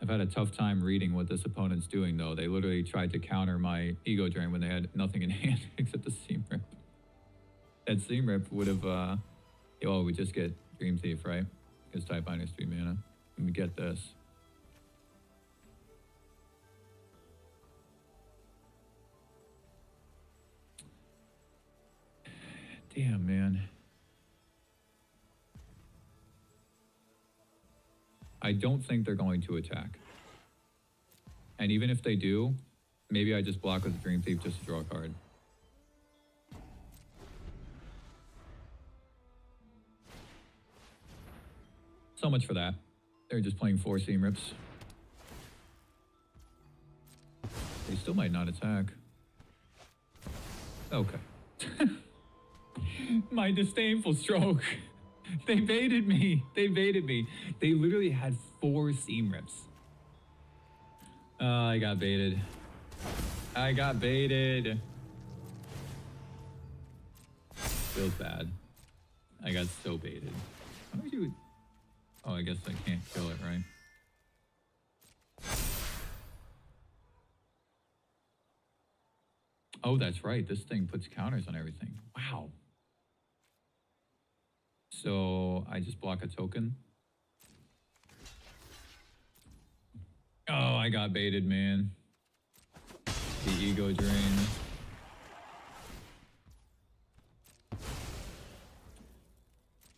I've had a tough time reading what this opponent's doing, though. They literally tried to counter my ego drain when they had nothing in hand except the Seam Rip. That Seam Rip would have, oh, we just get Dream Thief, right? Because Tidebinder's 3 mana. And we get this. Damn, man. I don't think they're going to attack. And even if they do, maybe I just block with the Dream Thief just to draw a card. So much for that. They're just playing 4 Seam Rips. They still might not attack. Okay. My Disdainful Stroke. They baited me. They baited me. They literally had 4 Seam Rips. I got baited. I got baited. Feels bad. I got so baited. How would you... Oh, I guess I can't kill it, right? Oh, that's right. This thing puts counters on everything. Wow. So I just block a token. Oh, I got baited, man. The ego drain.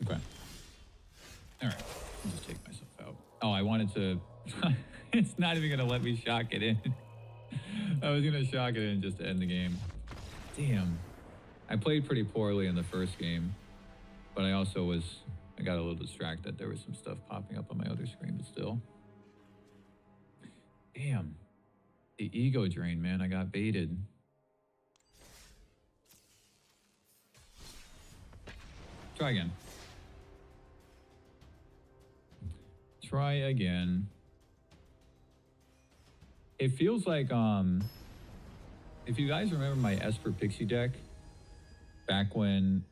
Okay. All right. I'll just take myself out. Oh, I wanted to... It's not even going to let me shock it in. I was going to shock it in just to end the game. Damn. I played pretty poorly in the first game, but I also was... I got a little distracted. There was some stuff popping up on my other screen, but still. Damn. The ego drain, man. I got baited. Try again. Try again. It feels like, if you guys remember my Esper Pixie deck, back when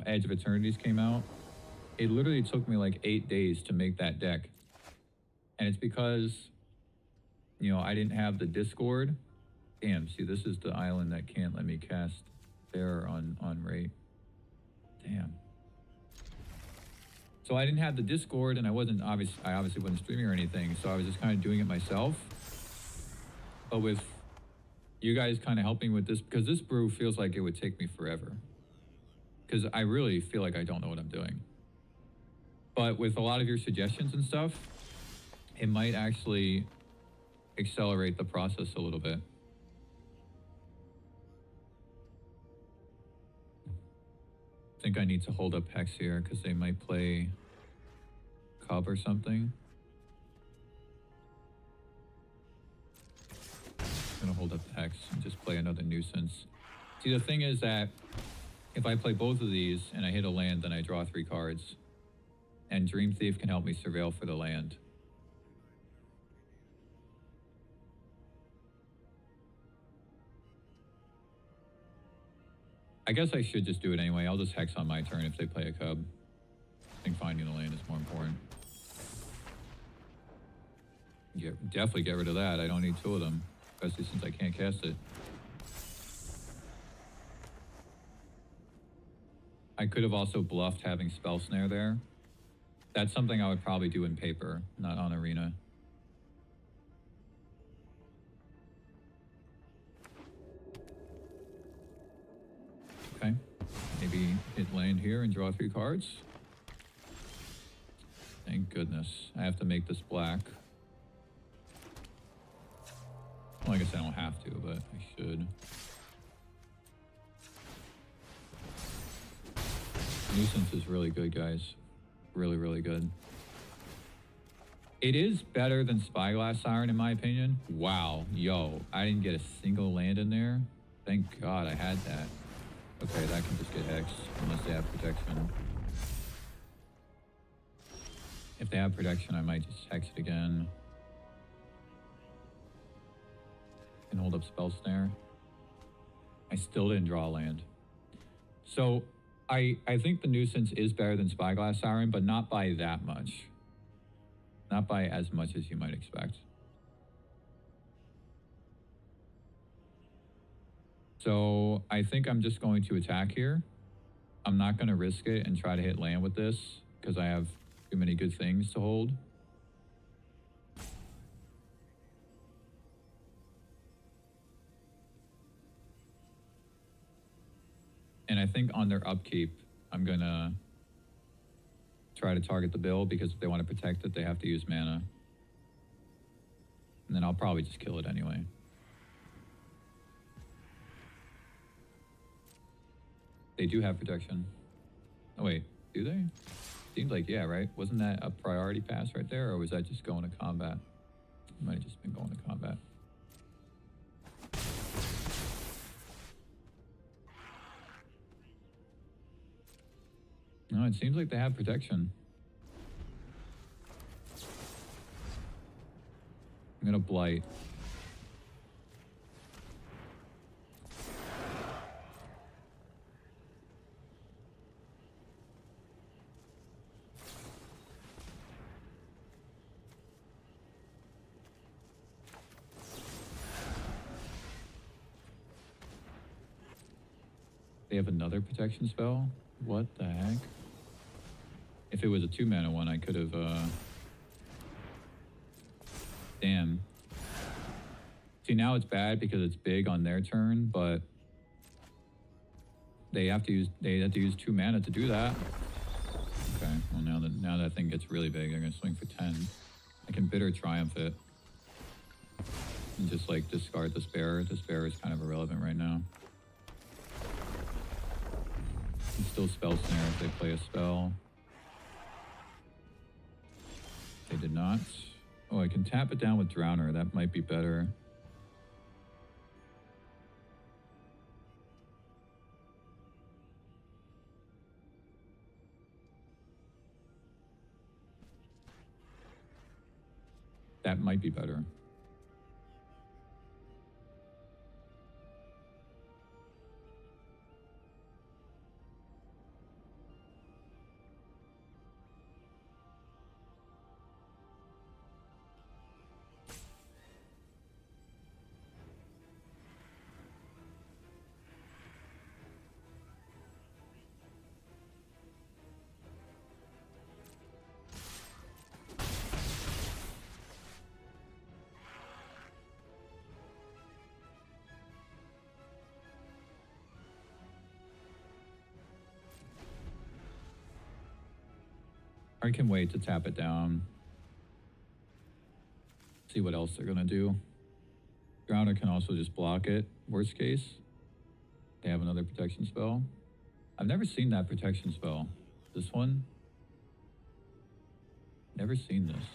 Edge of Eternities came out, it literally took me like 8 days to make that deck. And it's because, you know, I didn't have the Discord. Damn, see, this is the island that can't let me cast there on rate. Damn. So I didn't have the Discord, and I obviously wasn't streaming or anything, so I was just kind of doing it myself. But with you guys kind of helping with this, because this brew feels like it would take me forever. Because I really feel like I don't know what I'm doing. But with a lot of your suggestions and stuff, it might actually accelerate the process a little bit. I think I need to hold up Hex here because they might play Cub or something. I'm gonna hold up the Hex and just play another Nuisance. See, the thing is that if I play both of these and I hit a land, then I draw 3 cards. And Dream Thief can help me surveil for the land. I guess I should just do it anyway. I'll just Hex on my turn if they play a Cub. I think finding the land is more important. Definitely get rid of that. I don't need 2 of them, especially since I can't cast it. I could have also bluffed having Spell Snare there. That's something I would probably do in paper, not on Arena. Okay, maybe hit land here and draw 3 cards. Thank goodness. I have to make this black. Well, I guess I don't have to, but I should. Nuisance is really good, guys. Really, really good. It is better than Spyglass Siren, in my opinion. Wow, yo, I didn't get a single land in there. Thank God I had that. Okay, that can just get hexed, unless they have protection. If they have protection, I might just hex it again. And hold up Spell Snare. I still didn't draw a land. So, I think the Nuisance is better than Spyglass Siren, but not by that much. Not by as much as you might expect. So I think I'm just going to attack here. I'm not going to risk it and try to hit land with this because I have too many good things to hold. And I think on their upkeep, I'm going to try to target the bill because if they want to protect it, they have to use mana. And then I'll probably just kill it anyway. They do have protection. Oh wait, do they? Seems like, yeah, right? Wasn't that a priority pass right there, or was that just going to combat? It might have just been going to combat. No, it seems like they have protection. I'm gonna blight. They have another protection spell? What the heck? If it was a 2-mana one, I could have, damn. See, now it's bad because it's big on their turn, but they have to use 2 mana to do that. Okay, well now that thing gets really big, they're gonna swing for 10. I can Bitter Triumph it. And just like discard the Spare. The Spare is kind of irrelevant right now. And still Spell Snare if they play a spell. They did not. Oh, I can tap it down with Drowner. That might be better. That might be better. I can wait to tap it down. See what else they're gonna do. Drowner can also just block it, worst case. They have another protection spell. I've never seen that protection spell. This one? Never seen this.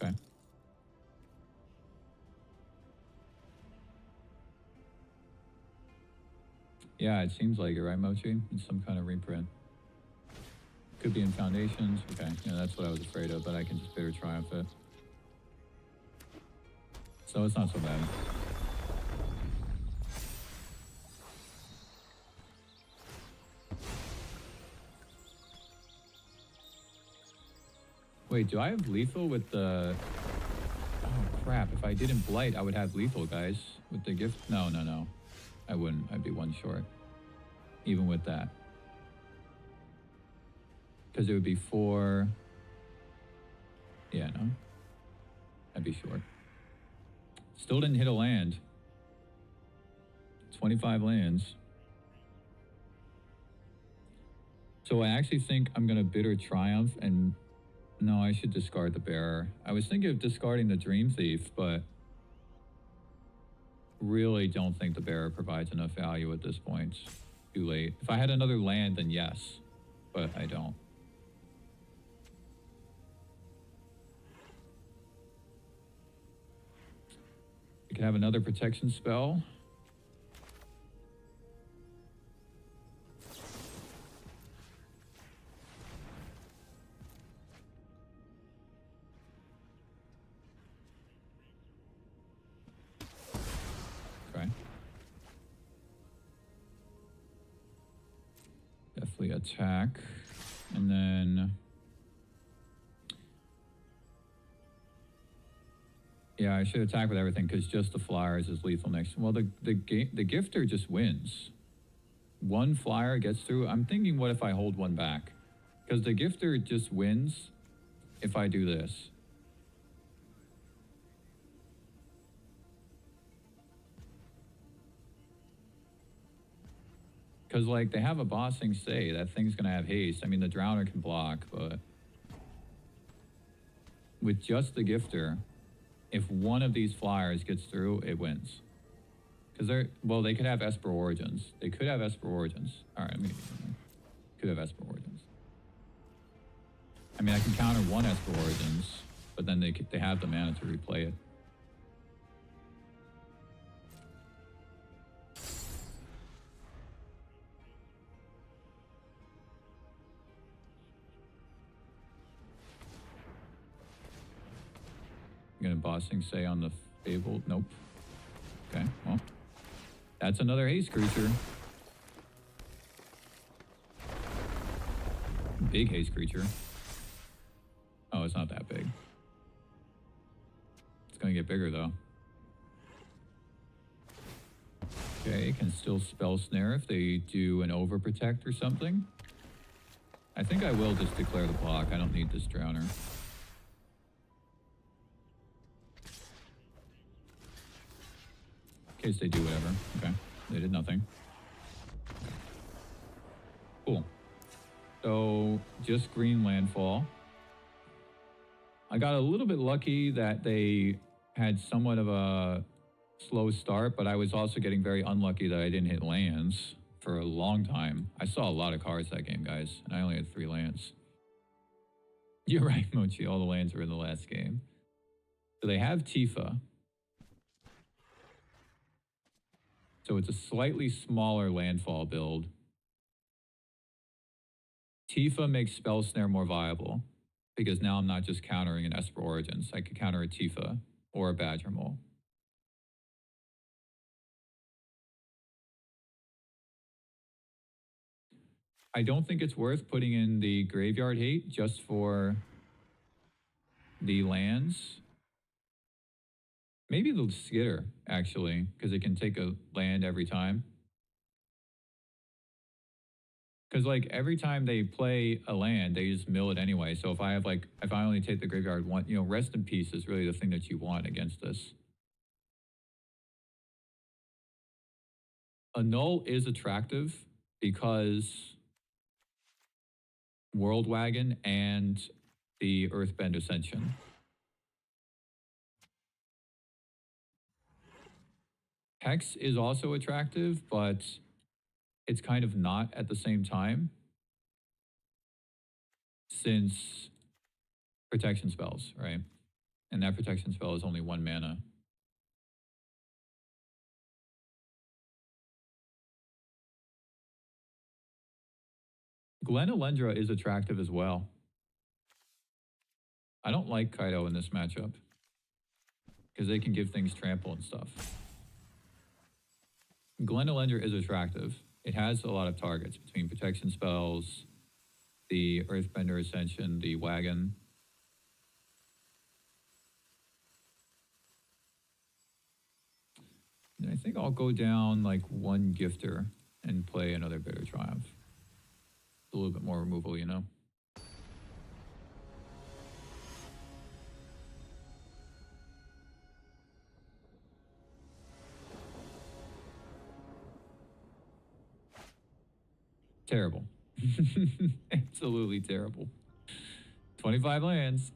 Okay. Yeah, it seems like it, right, Mochi? It's some kind of reprint. Could be in Foundations. Okay, yeah, that's what I was afraid of, but I can just Bitter Triumph it. So it's not so bad. Wait, do I have lethal with the... Oh, crap. If I didn't Blight, I would have lethal, guys. With the gift... No. I wouldn't. I'd be 1 short. Even with that. Because it would be 4... Yeah, no. I'd be short. Still didn't hit a land. 25 lands. So I actually think I'm going to Bitter Triumph and... No, I should discard the Bearer. I was thinking of discarding the Dream Thief, but really don't think the Bearer provides enough value at this point. Too late. If I had another land, then yes, but I don't. You can have another protection spell. Definitely attack. And then... Yeah, I should attack with everything because just the flyers is lethal next. Well, the gifter just wins. 1 flyer gets through. I'm thinking, what if I hold 1 back? Because the gifter just wins if I do this. Because, like, they have a bossing say. That thing's going to have haste. I mean, the Drowner can block, but... With just the gifter, if 1 of these flyers gets through, it wins. Because they're... Well, they could have Esper Origins. They could have Esper Origins. Alright, I'm going to give them. Could have Esper Origins. I mean, I can counter 1 Esper Origins, but then they have the mana to replay it. Gonna bossing say on the Fable? Nope. Okay, well. That's another haste creature. Big haste creature. Oh, it's not that big. It's gonna get bigger though. Okay, can still spell snare if they do an overprotect or something. I think I will just declare the block. I don't need this drowner. In case they do whatever. Okay, they did nothing. Cool. So just green landfall. I got a little bit lucky that they had somewhat of a slow start, but I was also getting very unlucky that I didn't hit lands for a long time. I saw a lot of cards that game, guys, and I only had 3 lands. You're right, Mochi. All the lands were in the last game. So they have Tifa. So it's a slightly smaller landfall build. Tifa makes Spell Snare more viable because now I'm not just countering an Esper Origins. I could counter a Tifa or a Badger Mole. I don't think it's worth putting in the Graveyard Hate just for the lands. Maybe the Skitter, actually, because it can take a land every time. Because, like, every time they play a land, they just mill it anyway. So if I have, like, if I only take the Graveyard one, you know, Rest in Peace is really the thing that you want against this. A Null is attractive because World Wagon and the Earthbend Ascension. Hex is also attractive, but it's kind of not at the same time since protection spells, right? And that protection spell is only 1 mana. Glen Elendra is attractive as well. I don't like Kaido in this matchup because they can give things trample and stuff. Glen Elendra is attractive. It has a lot of targets between protection spells, the Earthbender Ascension, the Wagon. And I think I'll go down like 1 Gifter and play another Bitter Triumph. A little bit more removal, you know? Terrible. Absolutely terrible. 25 lands.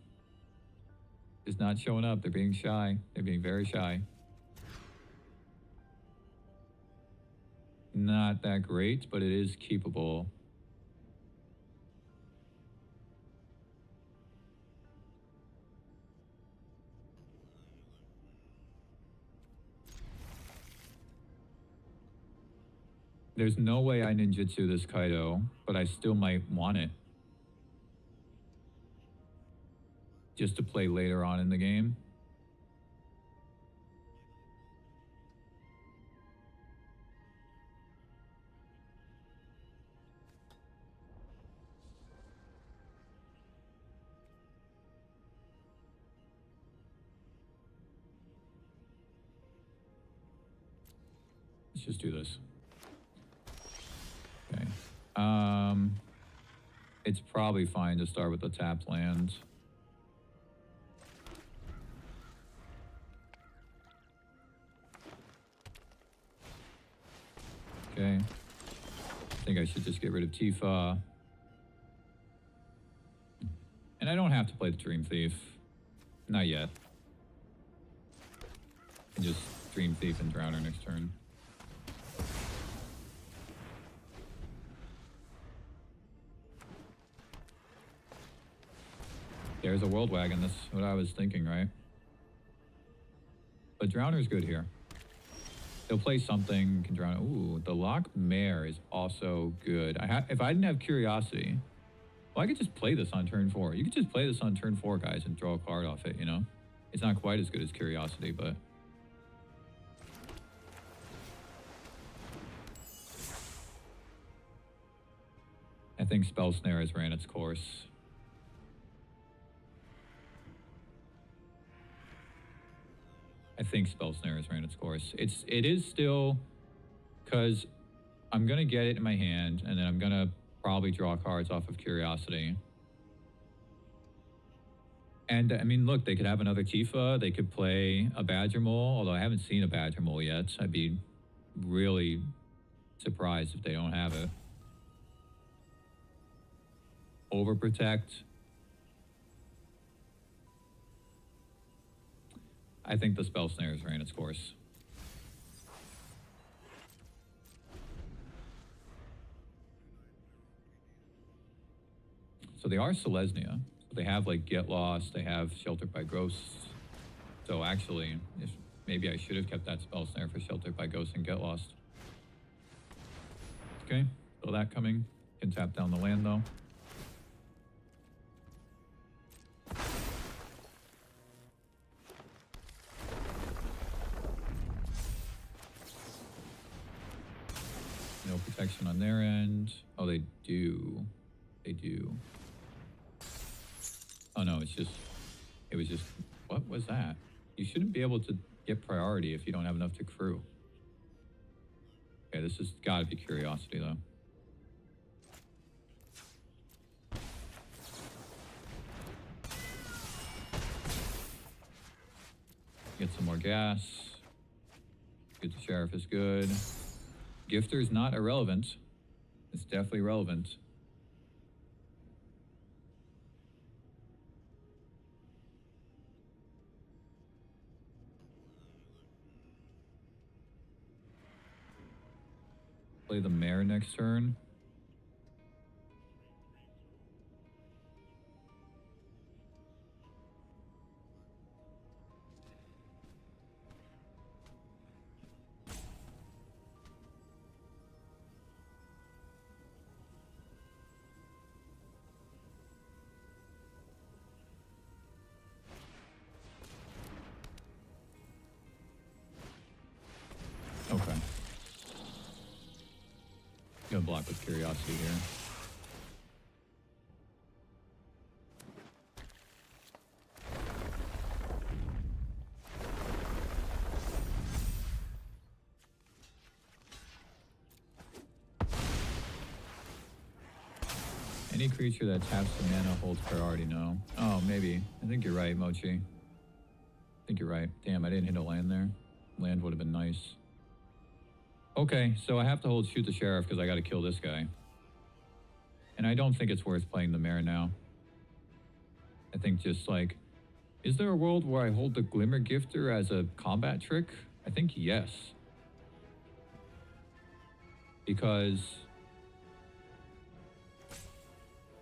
Just not showing up. They're being shy. They're being very shy. Not that great, but it is keepable. There's no way I ninjutsu this Kaido, but I still might want it. Just to play later on in the game. Let's just do this. Okay. It's probably fine to start with the tapped land. Okay. I think I should just get rid of Tifa. And I don't have to play the Dream Thief. Not yet. I can just Dream Thief and Drowner next turn. There's a World Wagon. That's what I was thinking, right? But Drowner's good here. They'll play something, can drown. Ooh, the Lock Mare is also good. If I didn't have Curiosity, well, I could just play this on turn 4. You could just play this on turn 4, guys, and draw a card off it, you know? It's not quite as good as Curiosity, but... think Spell Snare has ran its course. I think Spell Snare has ran its course. It is still, because I'm gonna get it in my hand, and then I'm gonna probably draw cards off of Curiosity. And I mean, look, they could have another Tifa. They could play a Badger Mole, although I haven't seen a Badger Mole yet. I'd be really surprised if they don't have it. Overprotect. I think the Spell Snare has ran its course. So they are Selesnya. So they have like Get Lost, they have Sheltered by Ghosts. So actually, if maybe I should have kept that Spell Snare for Sheltered by Ghosts and Get Lost. Okay, feel that coming. Can tap down the land though. No protection on their end. Oh, they do. They do. Oh no, it was just, what was that? You shouldn't be able to get priority if you don't have enough to crew. Okay, this has gotta be Curiosity though. Get some more gas. Get the Sheriff is good. Gifter's not irrelevant. It's definitely relevant. Play the Mare next turn. Okay. Gonna block with Curiosity here. Any creature that taps the mana holds priority, no. Oh, maybe. I think you're right, Mochi. I think you're right. Damn, I didn't hit a land there. Land would have been nice. Okay, so I have to hold Shoot the Sheriff because I got to kill this guy. And I don't think it's worth playing the Mare now. I think just like, is there a world where I hold the Glimmer Gifter as a combat trick? I think yes. Because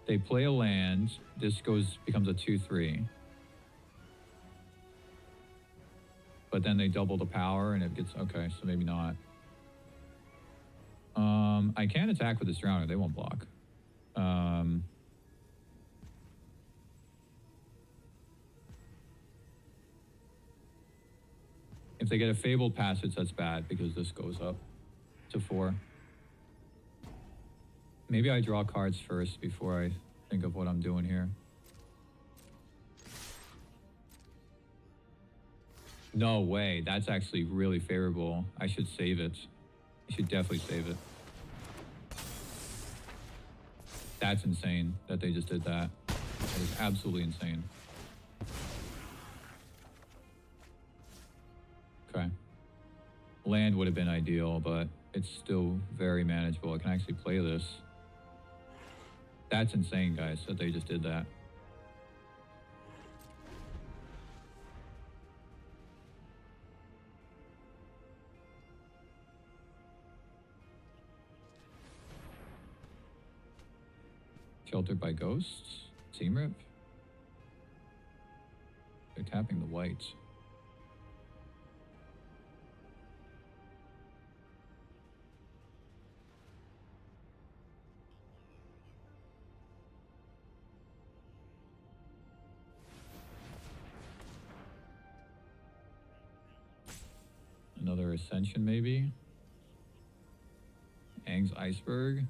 they play a land, this becomes a 2/3. But then they double the power and it gets, okay, so maybe not. I can attack with this Drowner, they won't block. If they get a Fabled Passage, that's bad because this goes up to 4. Maybe I draw cards first before I think of what I'm doing here. No way, that's actually really favorable. I should save it. I should definitely save it. That's insane that they just did that. That is absolutely insane. Okay. Land would have been ideal, but it's still very manageable. I can actually play this. That's insane, guys, that they just did that. Sheltered by Ghosts? Team Rip? They're tapping the white. Another Ascension, maybe? Aang's Iceberg?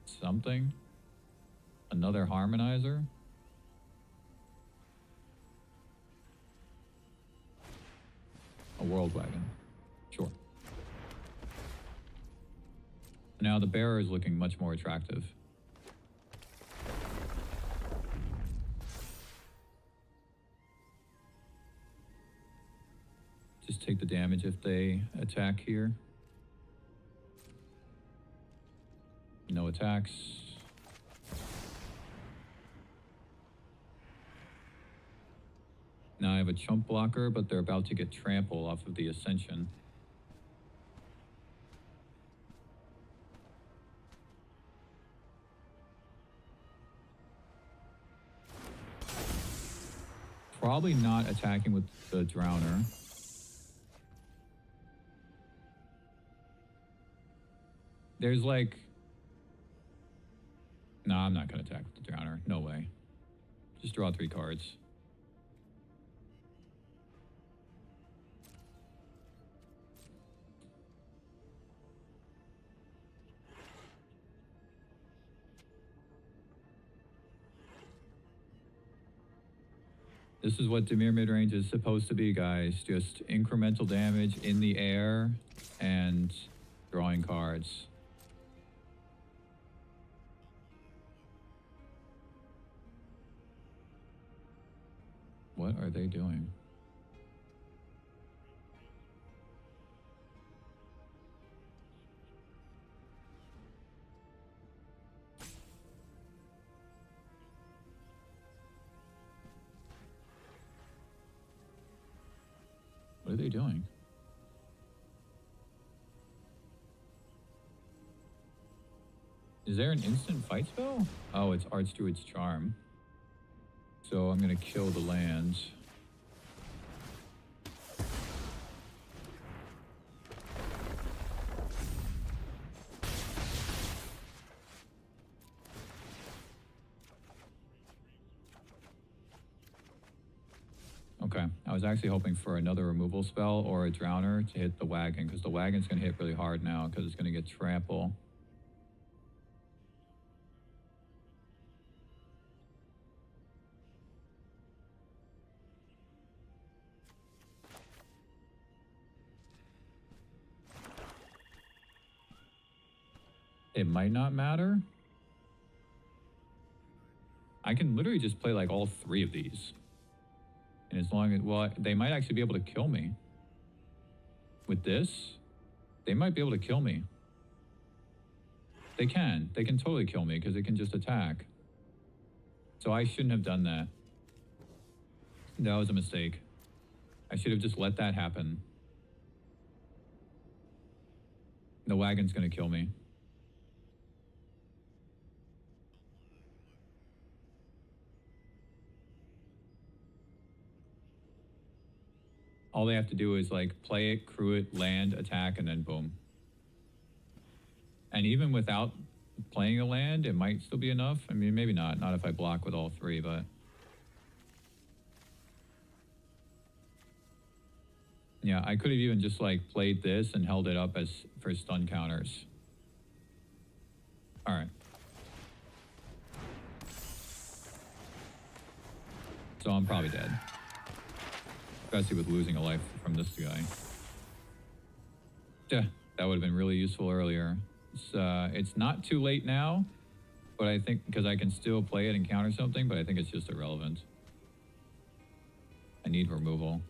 Something? Another harmonizer? A world wagon. Sure. Now the bearer is looking much more attractive. Just take the damage if they attack here. No attacks. Now I have a chump blocker, but they're about to get trample off of the Ascension. Probably not attacking with the Drowner. There's like... No, I'm not going to attack with the Drowner. No way. Just draw 3 cards. This is what Dimir midrange is supposed to be, guys. Just incremental damage in the air and drawing cards. What are they doing? What are they doing? Is there an instant fight spell? Oh, it's Archdruid's Charm. So I'm going to kill the land. Okay, I was actually hoping for another removal spell or a Drowner to hit the wagon, because the wagon's going to hit really hard now because it's going to get trample. It might not matter. I can literally just play like all 3 of these. And as long as, well, they might actually be able to kill me. With this, they might be able to kill me. They can totally kill me because it can just attack. So I shouldn't have done that. That was a mistake. I should have just let that happen. The wagon's gonna kill me. All they have to do is like play it, crew it, land, attack, and then boom. And even without playing a land, it might still be enough. I mean, maybe not. Not if I block with all 3, but... Yeah, I could have even just like played this and held it up as for stun counters. All right. So I'm probably dead. Especially with losing a life from this guy. Yeah, that would have been really useful earlier. It's not too late now, but I think because I can still play it and counter something, but I think it's just irrelevant. I need removal.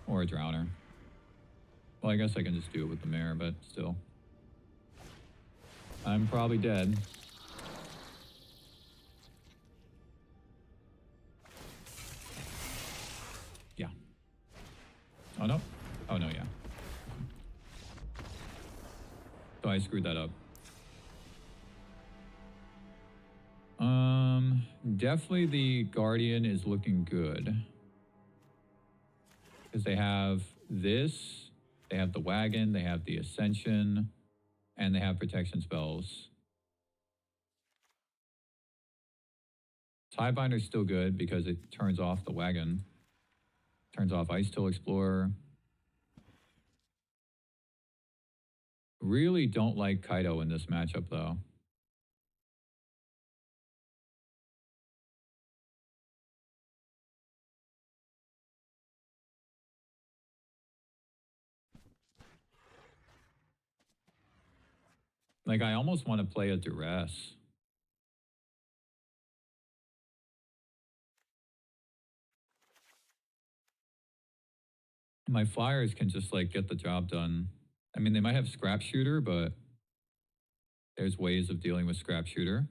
Or a Drowner. Well, I guess I can just do it with the Mare, but still. I'm probably dead. Yeah. Oh, no. Oh, no, yeah. So I screwed that up. Definitely the Guardian is looking good. Because they have this, they have the wagon, they have the Ascension, and they have protection spells. Tiebinder's still good because it turns off the wagon. Turns off Ice Till Explorer. Really don't like Kaido in this matchup, though. Like, I almost want to play a duress. My flyers can just, like, get the job done. I mean, they might have scrap shooter, but there's ways of dealing with scrap shooter.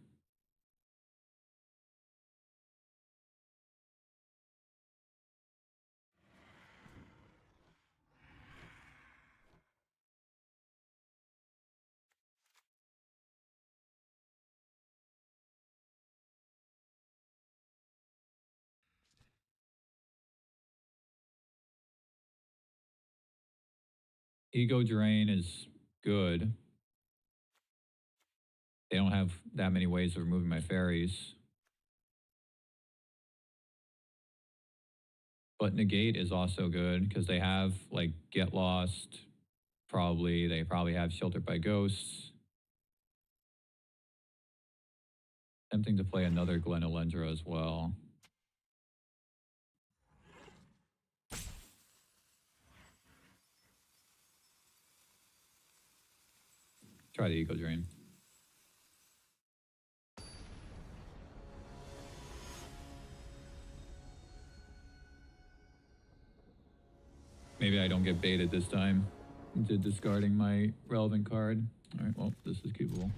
Ego drain is good. They don't have that many ways of removing my fairies. But negate is also good because they have like get lost. They probably have sheltered by ghosts. Tempting to play another Glen Elendra as well. Try the Ego Drain. Maybe I don't get baited this time into discarding my relevant card. All right, well, this is keepable.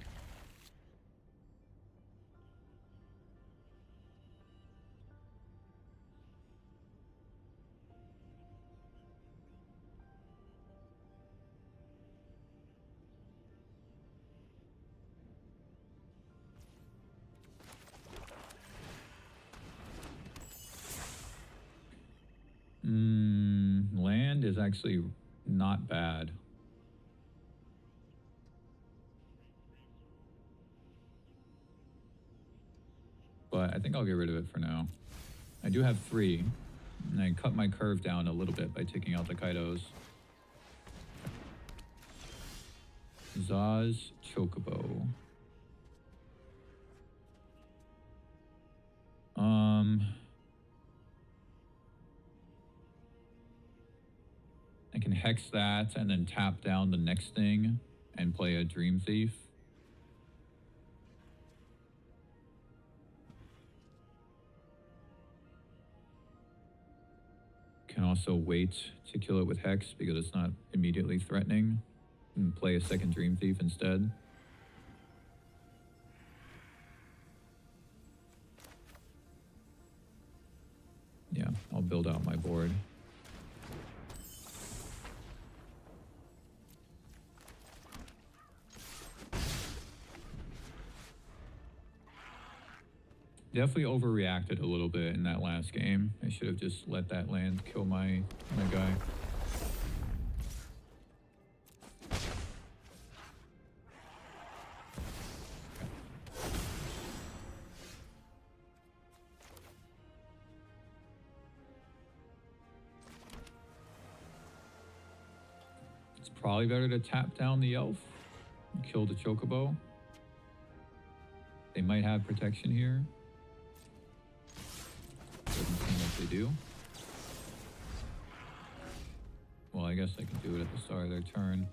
Land is actually not bad. But I think I'll get rid of it for now. I do have 3, and I cut my curve down a little bit by taking out the Kaidos. Zaz Chocobo. I can hex that and then tap down the next thing and play a Dream Thief. Can also wait to kill it with Hex because it's not immediately threatening, and play a second Dream Thief instead. Yeah, I'll build out my board. Definitely overreacted a little bit in that last game. I should have just let that land kill my guy. It's probably better to tap down the elf and kill the chocobo. They might have protection here. Doesn't seem like they do. Well, I guess I can do it at the start of their turn.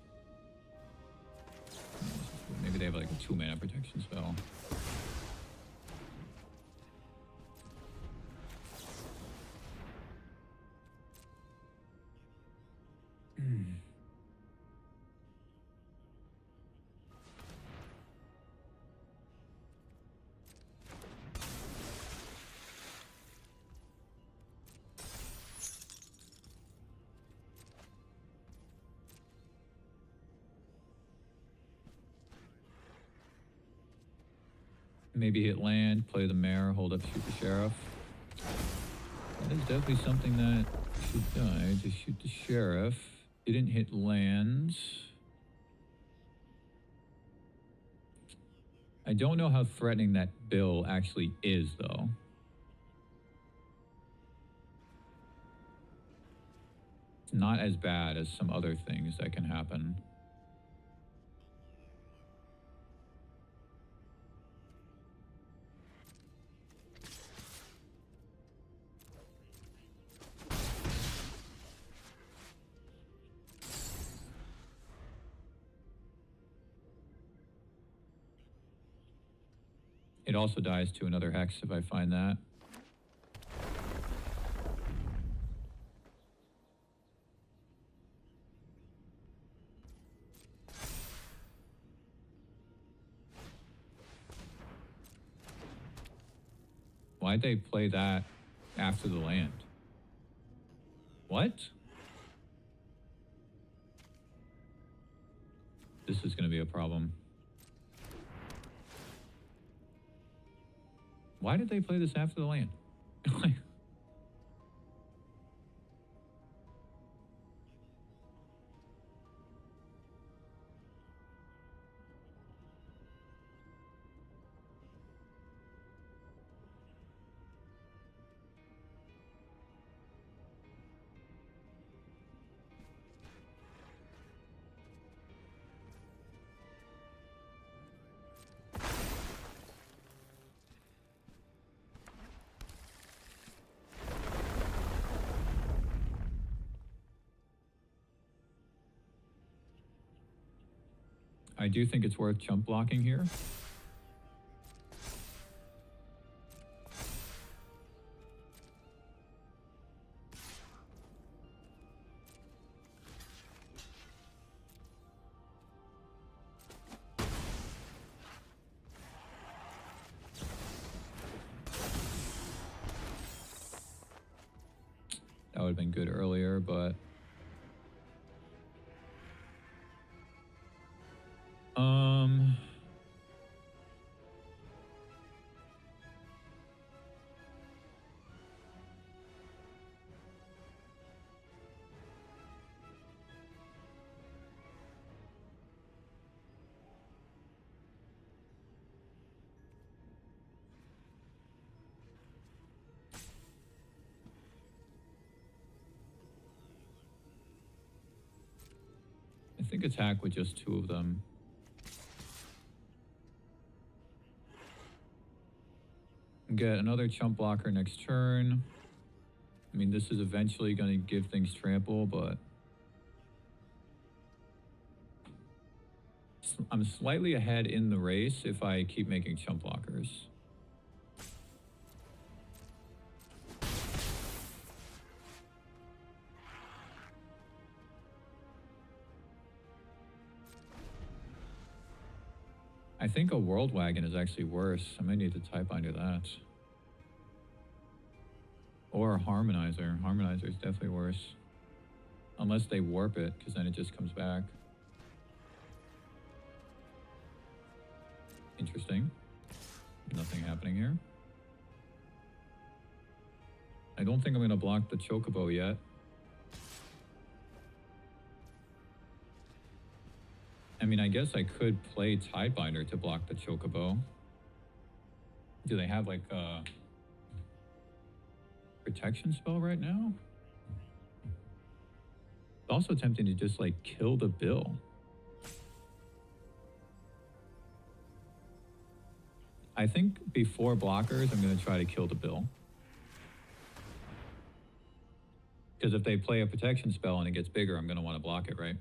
Maybe they have like a 2-mana protection spell. Maybe hit land, play the mayor, hold up, shoot the sheriff. That is definitely something that should die. Just shoot the sheriff. Didn't hit lands. I don't know how threatening that bill actually is, though. It's not as bad as some other things that can happen. It also dies to another hex if I find that. Why'd they play that after the land? What? This is going to be a problem. Why did they play this after the land? I do think it's worth chump blocking here. That would have been good earlier, but I think attack with just 2 of them. Get another chump blocker next turn. I mean, this is eventually going to give things trample, but I'm slightly ahead in the race if I keep making chump blockers. I think a World Wagon is actually worse. I might need to type under that. Or a Harmonizer. Harmonizer is definitely worse. Unless they warp it, because then it just comes back. Interesting. Nothing happening here. I don't think I'm going to block the Chocobo yet. I mean, I guess I could play Tidebinder to block the Chocobo. Do they have like a protection spell right now? It's also tempting to just like kill the bill. I think before blockers, I'm going to try to kill the bill. Because if they play a protection spell and it gets bigger, I'm going to want to block it, right?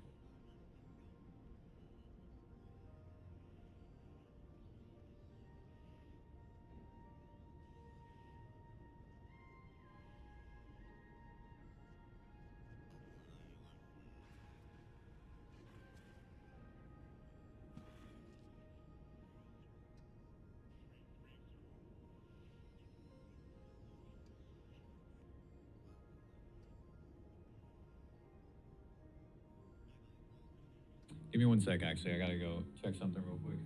Give me 1 sec, actually. I gotta go check something real quick.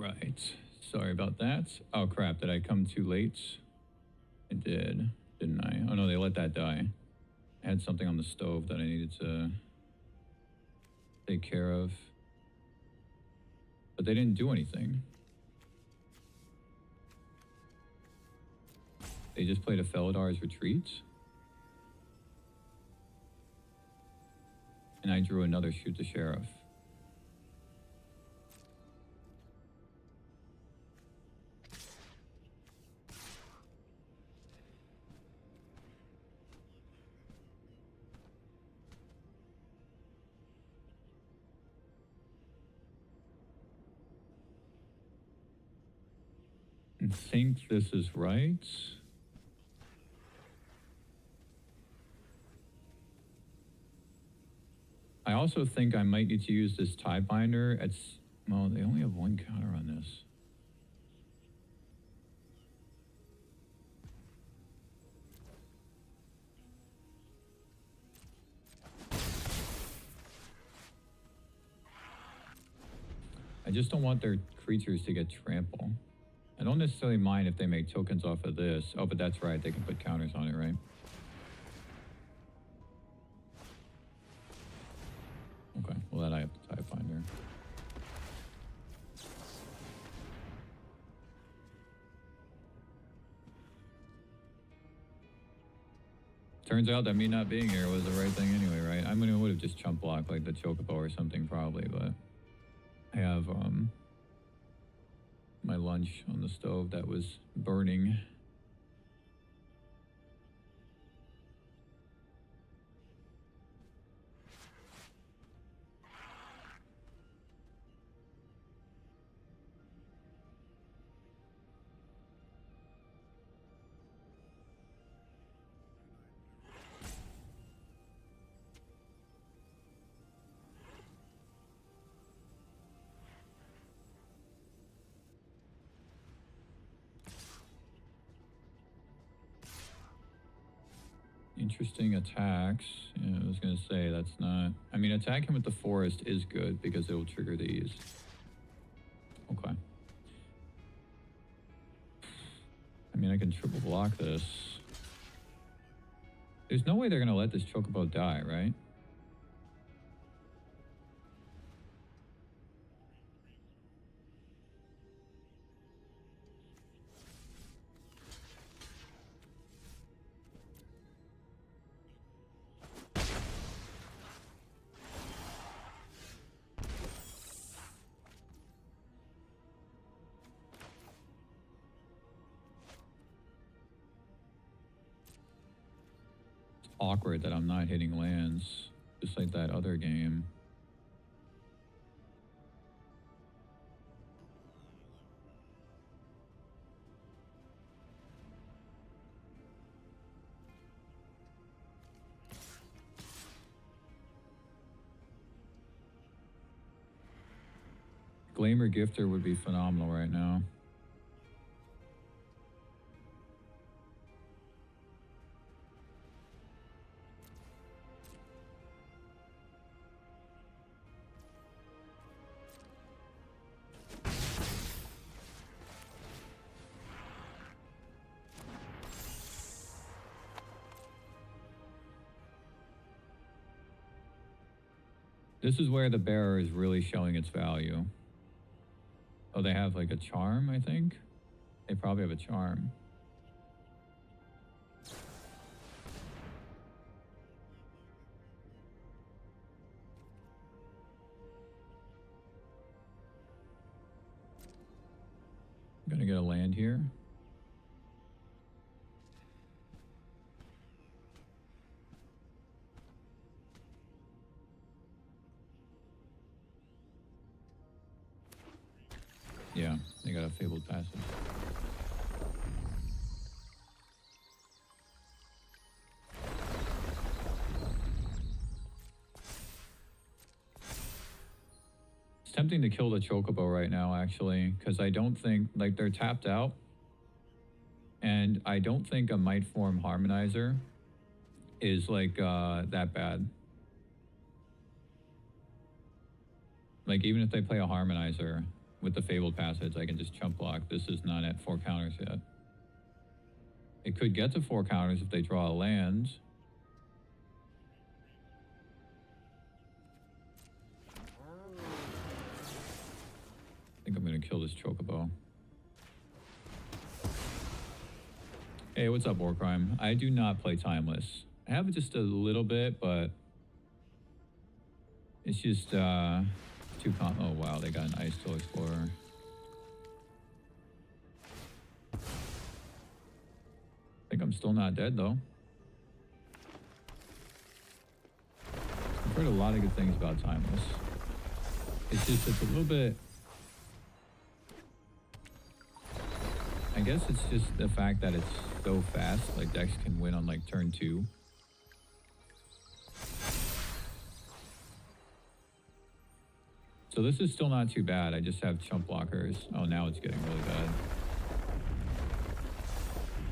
right. Sorry about that. Oh, crap. Did I come too late? I did, didn't I? Oh, no, they let that die. I had something on the stove that I needed to take care of. But they didn't do anything. They just played a Feladar's Retreat. And I drew another Shoot the Sheriff. I think this is right. I also think I might need to use this tie binder. Well, they only have one counter on this. I just don't want their creatures to get trample. I don't necessarily mind if they make tokens off of this. Oh, but that's right. They can put counters on it, right? Okay, well, that I have to tie binder. Turns out that me not being here was the right thing anyway, right? I mean, I would have just chump blocked like the Chocobo or something probably, but I have my lunch on the stove that was burning. Interesting attacks. Yeah, I was going to say that's not... I mean, attacking with the forest is good because it will trigger these. Okay. I mean, I can triple block this. There's no way they're going to let this Chocobo die, right? Awkward that I'm not hitting lands, just like that other game. Glamour Gifter would be phenomenal right now. This is where the bearer is really showing its value. Oh, they have like a charm, I think? They probably have a charm. I'm gonna get a land here. Yeah, they got a Fabled Passage. It's tempting to kill the Chocobo right now, actually, because I don't think, like, they're tapped out. And I don't think a Might Form Harmonizer is, like, that bad. Like, even if they play a Harmonizer, with the Fabled Passage, I can just chump block. This is not at 4 counters yet. It could get to 4 counters if they draw a land. I think I'm going to kill this Chocobo. Hey, what's up, Warcrime? I do not play Timeless. I have just a little bit, but it's just too oh wow, they got an Ice Soul Explorer. I think I'm still not dead though. I've heard a lot of good things about Timeless. It's just, it's a little bit, I guess it's just the fact that it's so fast, like decks can win on like turn 2. So this is still not too bad. I just have chump blockers. Oh, now it's getting really bad.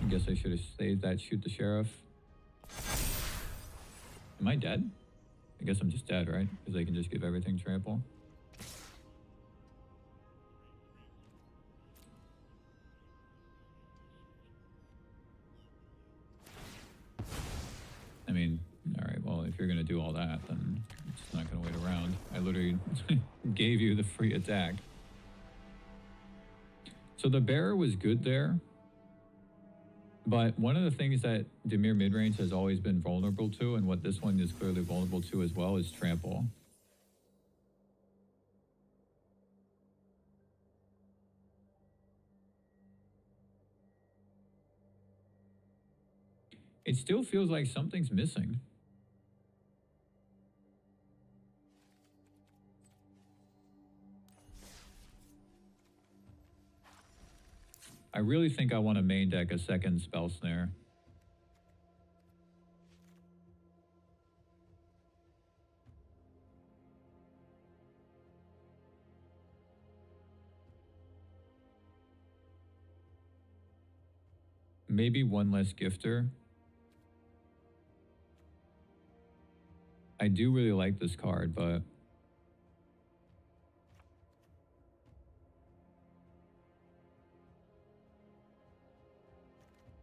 I guess I should have saved that shoot the sheriff. Am I dead? I guess I'm just dead, right? Because they can just give everything trample. I mean, all right, well, if you're going to do all that, then it's not going to wait around. I literally gave you the free attack. So the bearer was good there. But one of the things that Dimir midrange has always been vulnerable to, and what this one is clearly vulnerable to as well, is trample. It still feels like something's missing. I really think I want to main deck a second Spell Snare. Maybe one less Gifter. I do really like this card, but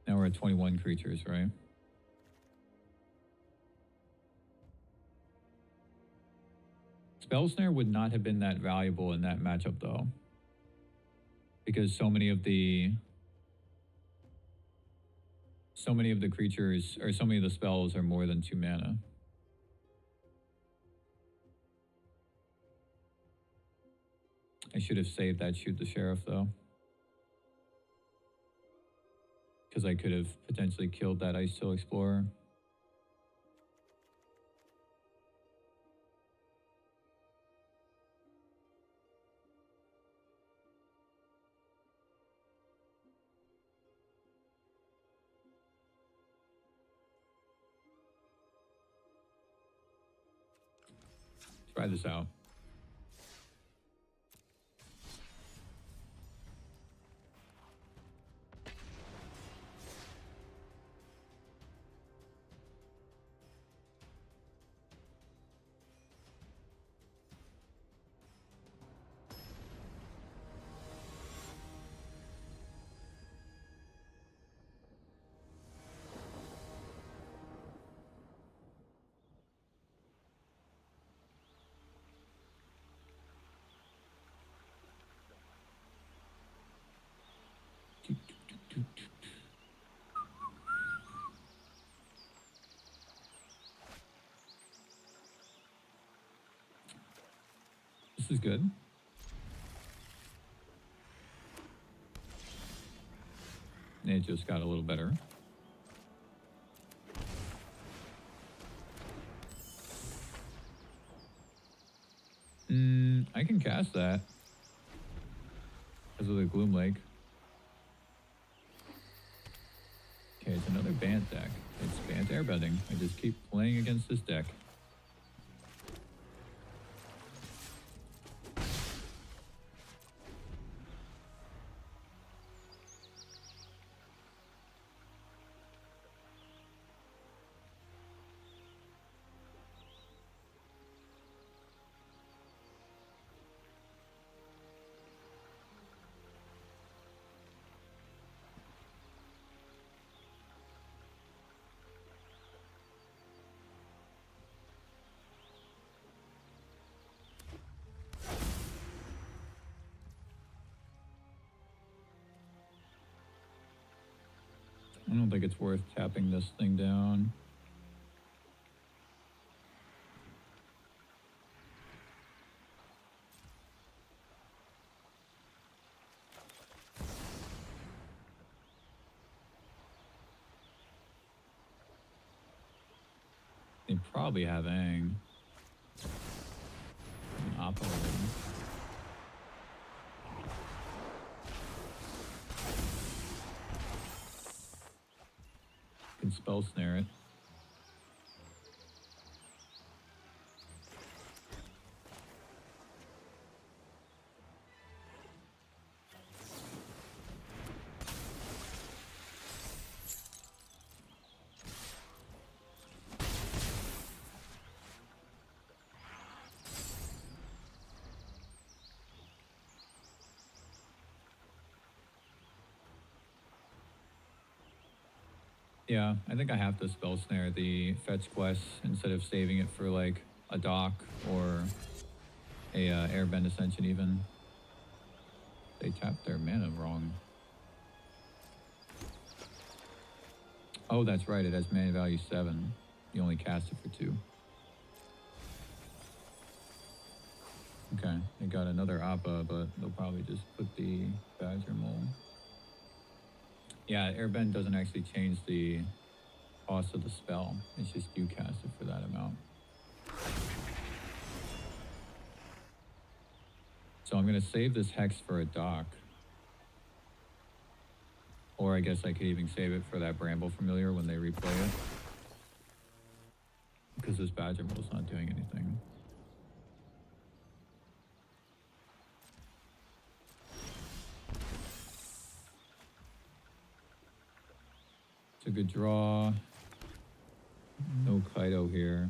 now we're at 21 creatures, right? Spell Snare would not have been that valuable in that matchup, though, because so many of the creatures, or so many of the spells, are more than 2 mana. I should have saved that shoot the sheriff, though, because I could have potentially killed that Ice Soul Explorer. Try this out. This is good. It just got a little better. I can cast that because of the Gloom Lake. Okay, it's another Bant deck. It's Bant Airbending. I just keep playing against this deck. I don't think it's worth tapping this thing down. They probably have Ang. Oppo. Can spell snare it. Yeah, I think I have to spell snare the fetch quest instead of saving it for like a dock or a airbend ascension even. They tapped their mana wrong. Oh, that's right, it has mana value 7. You only cast it for 2. Okay, they got another Appa, but they'll probably just put the Badger Mole. Yeah, airbend doesn't actually change the cost of the spell. It's just you cast it for that amount. So I'm going to save this Hex for a dock. Or I guess I could even save it for that Bramble Familiar when they replay it. Because this Badger Mole's not doing anything. It's a good draw. No Kaido here.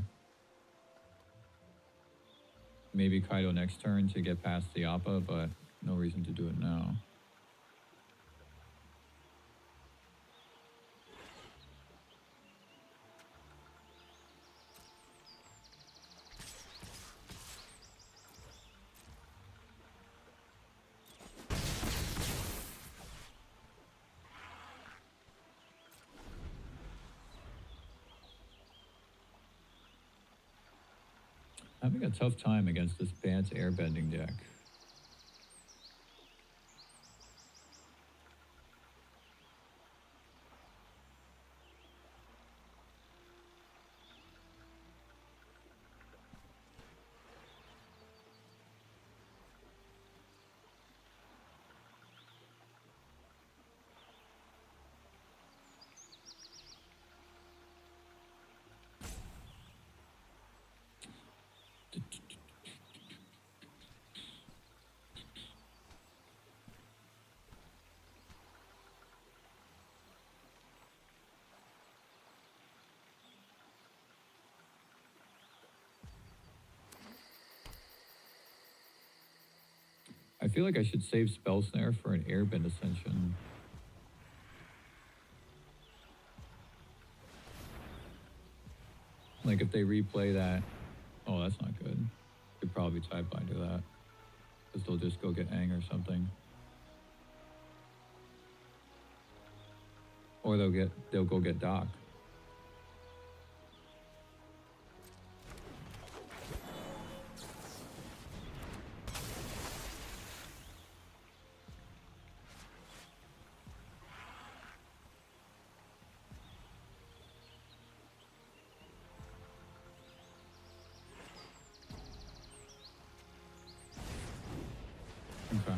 Maybe Kaido next turn to get past the Appa, but no reason to do it now. Having a tough time against this Bant airbending deck. I feel like I should save Spell Snare for an Airbend Ascension. Like if they replay that, oh, that's not good. Could probably Tidebind to that. Because they'll just go get Aang or something. Or they'll go get Doc. Okay.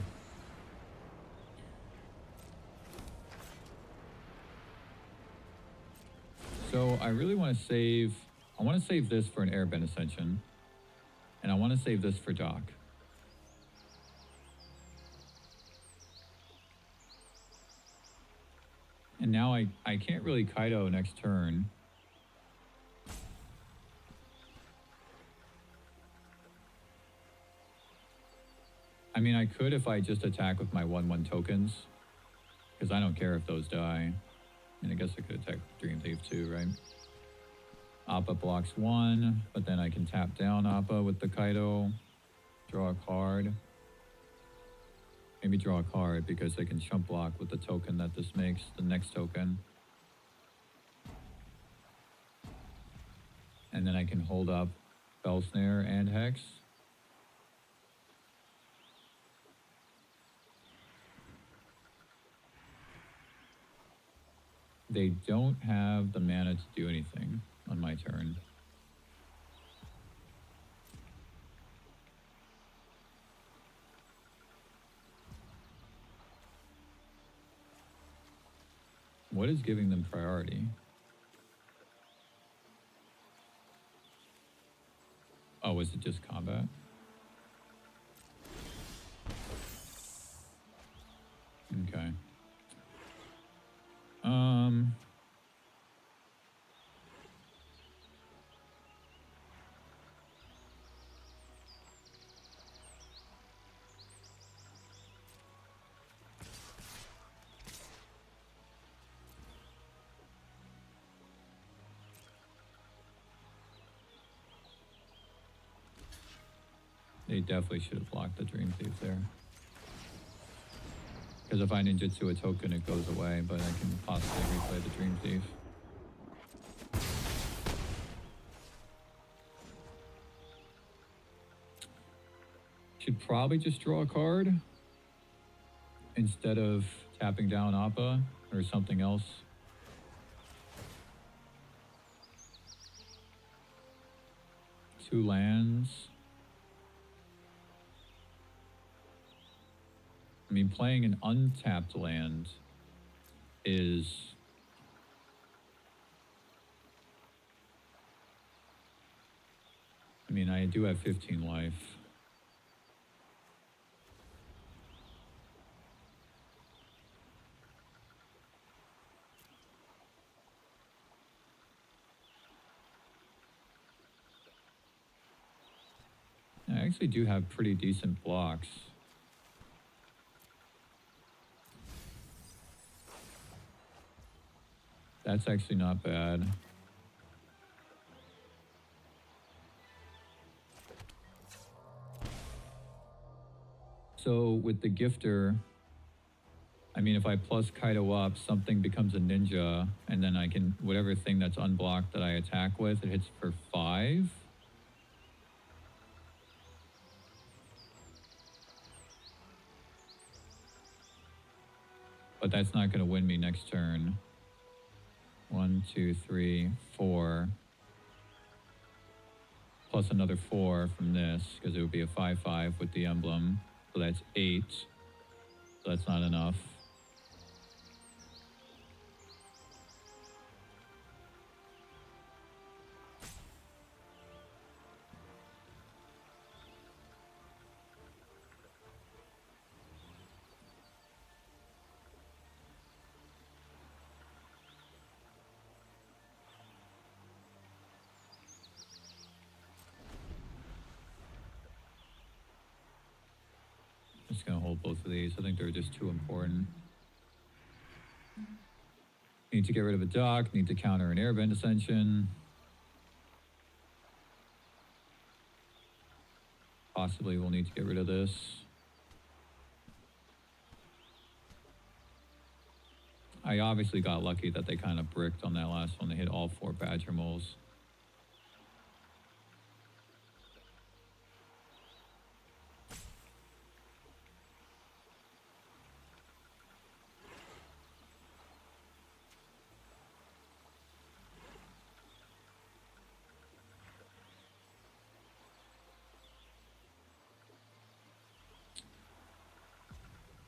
So I really want to save, I want to save this for an Airbend Ascension. And I want to save this for Doc. And now I can't really Kaido next turn. I mean, I could if I just attack with my 1/1 tokens. Because I don't care if those die. And I guess I could attack Dream Thief too, right? Appa blocks 1, but then I can tap down Appa with the Kaido. Draw a card. Maybe draw a card because I can chump block with the token that this makes, the next token. And then I can hold up Spell Snare and Hex. They don't have the mana to do anything on my turn. What is giving them priority? Oh, is it just combat? Okay. They definitely should have blocked the Dream Thief there. Because if I ninjutsu a token, it goes away, but I can possibly replay the Dream Thief. Should probably just draw a card instead of tapping down Appa or something else. Two lands. I mean, playing an untapped land is... I mean, I do have 15 life. I actually do have pretty decent blocks. That's actually not bad. So with the Gifter, I mean, if I plus Kaido up, something becomes a ninja, and then I can, whatever thing that's unblocked that I attack with, it hits for 5. But that's not going to win me next turn. 1, 2, 3, 4. Plus another 4 from this, because it would be a 5/5 with the emblem. So that's 8. So that's not enough. Just gonna hold both of these. I think they're just too important. Need to get rid of a dock, need to counter an Airbend Ascension. Possibly we'll need to get rid of this. I obviously got lucky that they kind of bricked on that last one. They hit all 4 Badger Moles.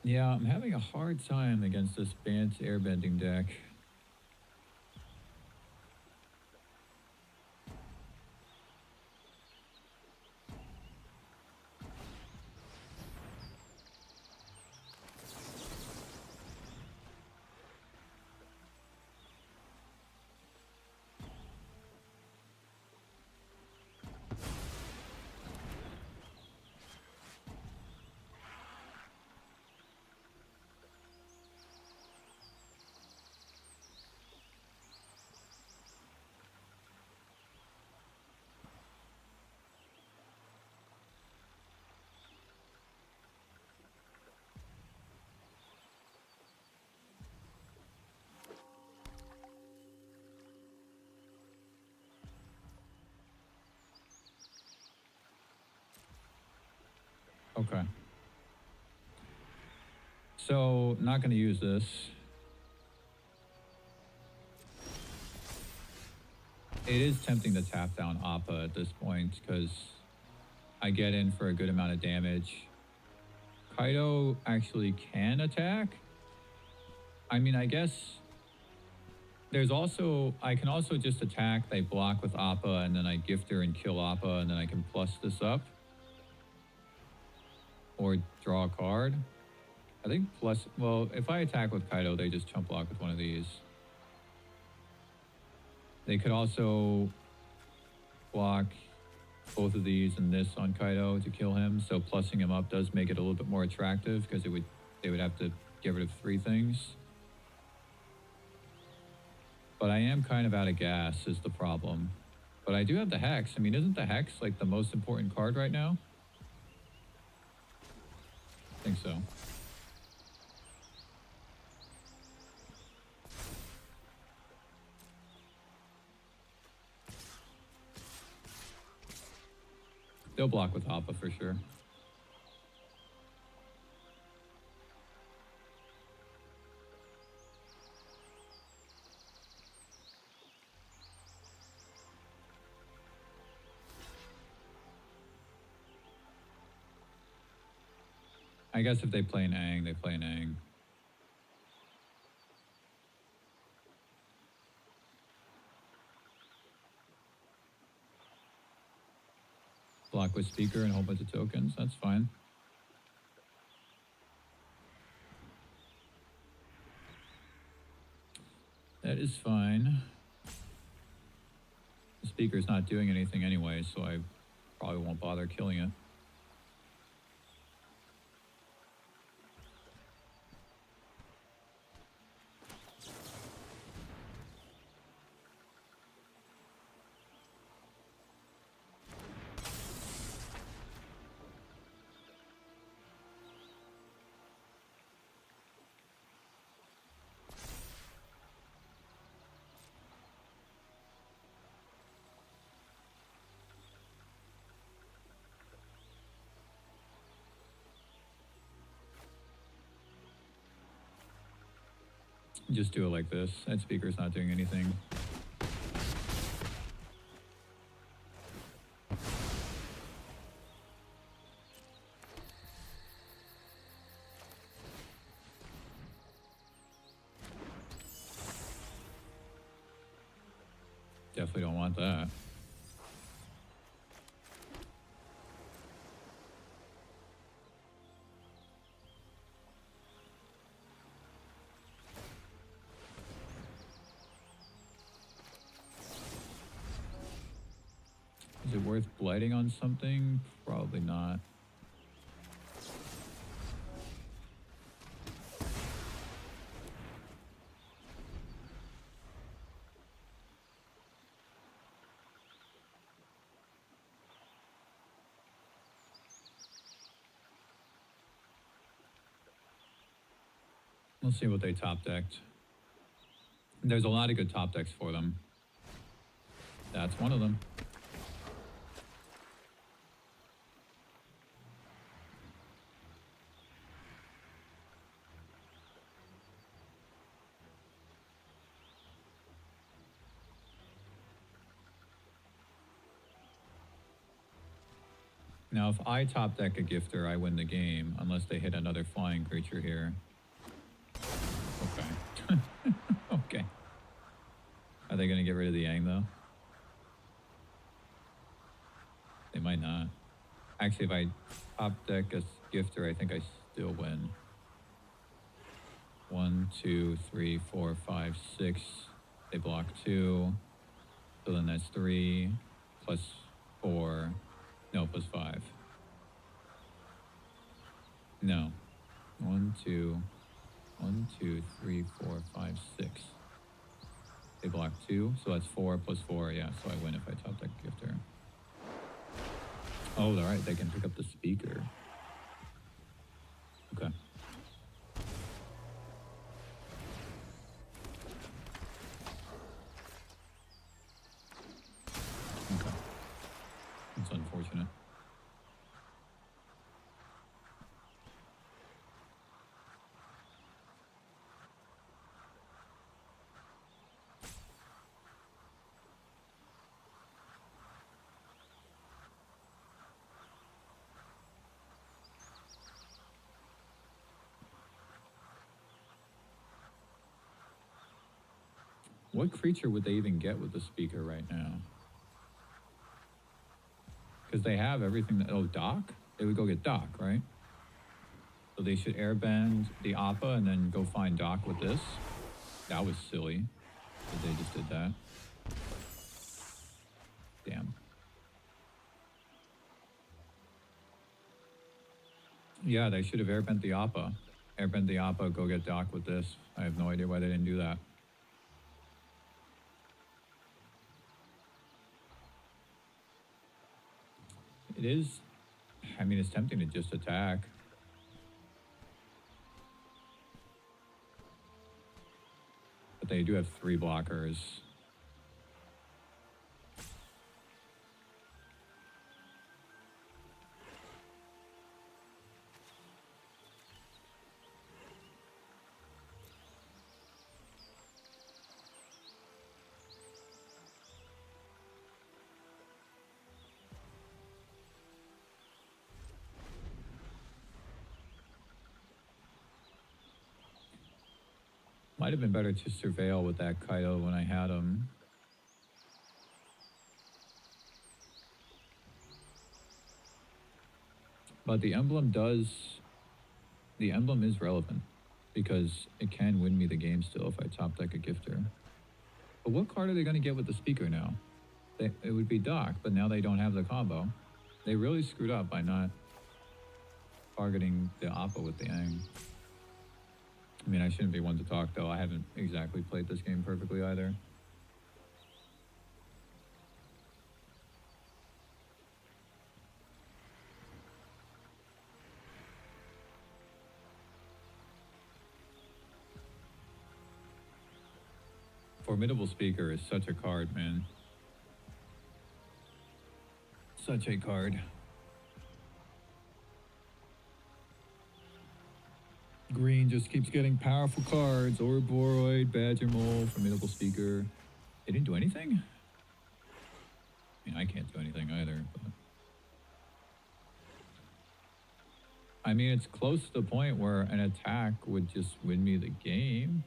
Yeah, I'm having a hard time against this Bant airbending deck. Okay. So, not going to use this. It is tempting to tap down Appa at this point because I get in for a good amount of damage. Kaido actually can attack. I mean, I guess there's also, I can also just attack, I block with Appa, and then I gifter and kill Appa, and then I can plus this up. Or draw a card. I think plus, well, if I attack with Kaido, they just chump block with one of these. They could also block both of these and this on Kaido to kill him. So plussing him up does make it a little bit more attractive because they would have to get rid of 3 things. But I am kind of out of gas is the problem. But I do have the Hex. I mean, isn't the Hex like the most important card right now? I think so. They'll block with Appa for sure. I guess if they play an Aang, they play an Aang. Block with speaker and a whole bunch of tokens, that's fine. That is fine. The speaker's not doing anything anyway, so I probably won't bother killing it. Just do it like this. That speaker's not doing anything. Definitely don't want that. Is it worth blighting on something? Probably not. We'll see what they top decked. There's a lot of good top decks for them. That's one of them. Now, if I top deck a gifter, I win the game, unless they hit another flying creature here. Okay. Okay. Are they going to get rid of the Yang, though? They might not. Actually, if I top deck a gifter, I think I still win. 1, 2, 3, 4, 5, 6. They block 2. So then that's 3 plus 4. No, plus 5. No. 1, 2, 1, 2, 3, 4, 5, 6. They block 2, so that's 4 plus 4. Yeah, so I win if I top deck gifter. Oh, all right, they can pick up the speaker. Okay. Okay. That's unfortunate. What creature would they even get with the speaker right now? Because they have everything that... Oh, Dock? They would go get Dock, right? So they should airbend the Appa and then go find Dock with this. That was silly that they just did that. Damn. Yeah, they should have airbent the Appa. Airbend the Appa, go get Dock with this. I have no idea why they didn't do that. It is... I mean, it's tempting to just attack. But they do have 3 blockers. Might have been better to surveil with that Kaido when I had him. But the emblem is relevant because it can win me the game still if I top deck a Gifter. But what card are they going to get with the speaker now? It would be Dock, but now they don't have the combo. They really screwed up by not targeting the Appa with the Aang. I mean, I shouldn't be one to talk, though. I haven't exactly played this game perfectly either. Formidable Speaker is such a card, man. Such a card. Green just keeps getting powerful cards. Ouroboros, Badger Mole, Formidable Speaker. They didn't do anything? I mean, I can't do anything either. But... I mean, it's close to the point where an attack would just win me the game.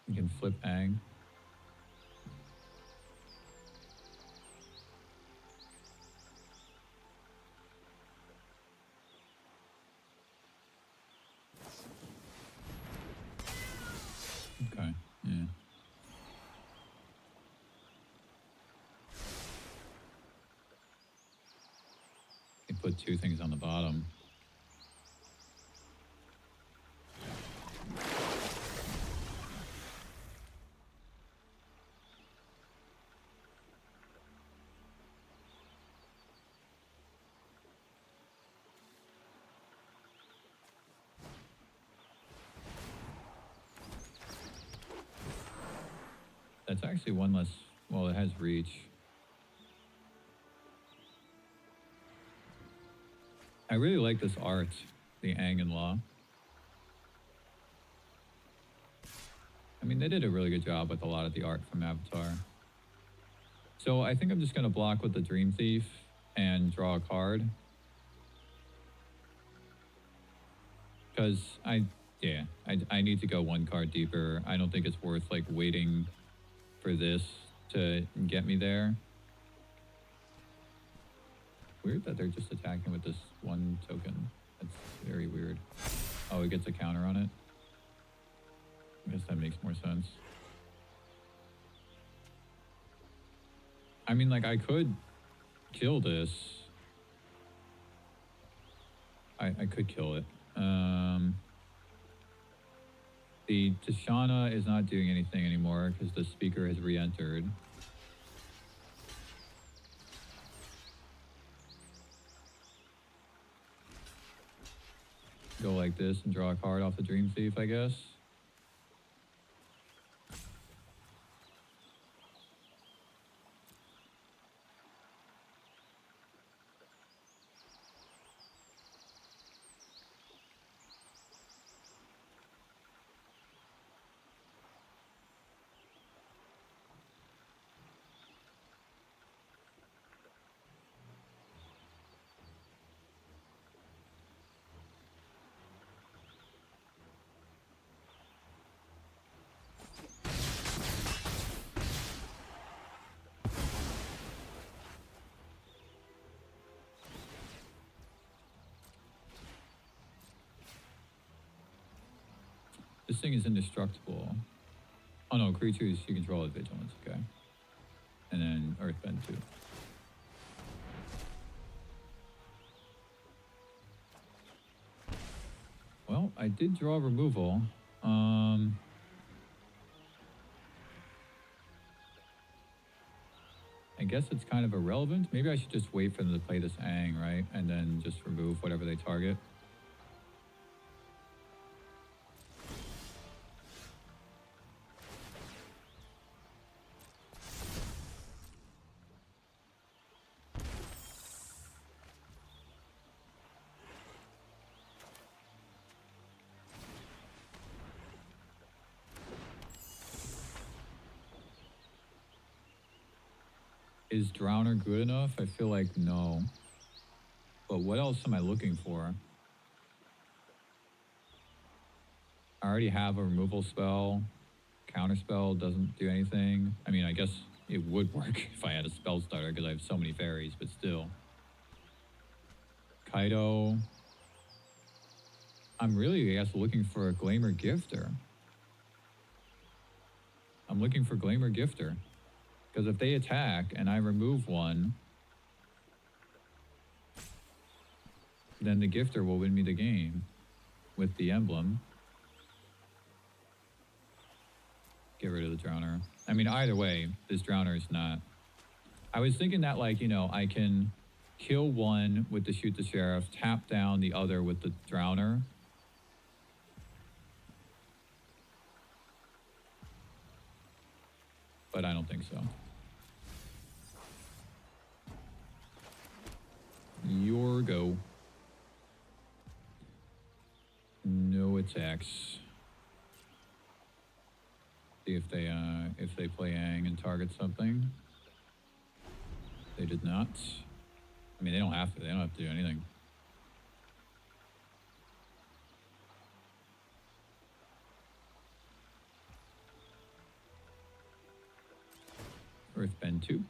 You can flip Aang. Okay, yeah. You put 2 things on the bottom. That's actually one less... Well, it has reach. I really like this art, the Aang and Law. I mean, they did a really good job with a lot of the art from Avatar. So I think I'm just going to block with the Dream Thief and draw a card. Because I need to go 1 card deeper. I don't think it's worth like waiting for this to get me there. Weird that they're just attacking with this 1 token. That's very weird. Oh, it gets a counter on it? I guess that makes more sense. I mean, like, I could kill this. I could kill it. The Tashana is not doing anything anymore because the speaker has re-entered. Go like this and draw a card off the Dream Thief, I guess. This thing is indestructible. Oh no, creatures you control at vigilance, okay. And then Earthbend too. Well, I did draw removal. I guess it's kind of irrelevant. Maybe I should just wait for them to play this Aang, right? And then just remove whatever they target. Is Drowner good enough? I feel like no. But what else am I looking for? I already have a removal spell. Counter spell doesn't do anything. I mean, I guess it would work if I had a spell starter because I have so many fairies, but still. Kaido. I'm really, I guess, looking for a Glamour Gifter. I'm looking for Glamour Gifter. Because if they attack and I remove one, then the Gifter will win me the game with the emblem. Get rid of the Drowner. I mean, either way, this Drowner is not. I was thinking that, like, you know, I can kill one with the Shoot the Sheriff, tap down the other with the Drowner. But I don't think so. Your go. No attacks. See if they play Aang and target something. They did not. I mean, they don't have to. They don't have to do anything. Earthbend 2.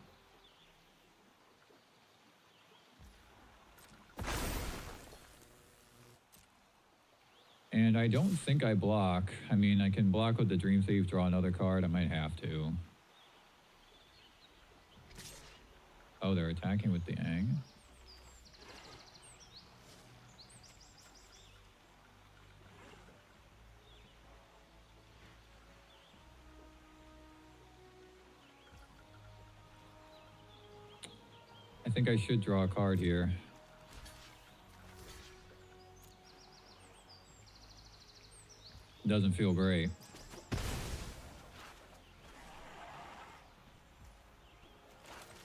And I don't think I block. I mean, I can block with the Dream Thief, draw another card. I might have to. Oh, they're attacking with the Aang. I think I should draw a card here. Doesn't feel great.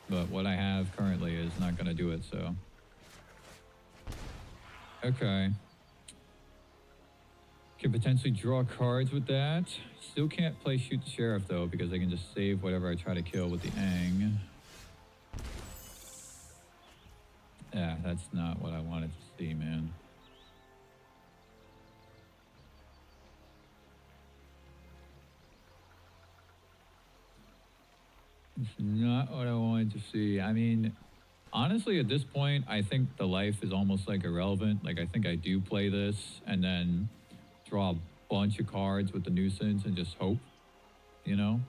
But what I have currently is not going to do it, so. Okay. Can potentially draw cards with that. Still can't play Shoot the Sheriff, though, because I can just save whatever I try to kill with the Aang. Yeah, that's not what I wanted to see, man. It's not what I wanted to see. I mean, honestly, at this point, I think the life is almost like irrelevant. Like, I think I do play this and then draw a bunch of cards with the nuisance and just hope, you know?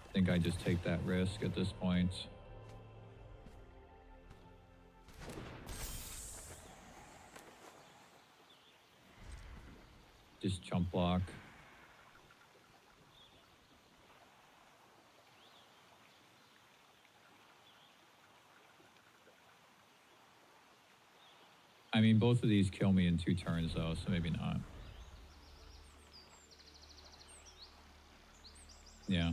I think I just take that risk at this point. Just chump block. I mean, both of these kill me in 2 turns, though, so maybe not. Yeah.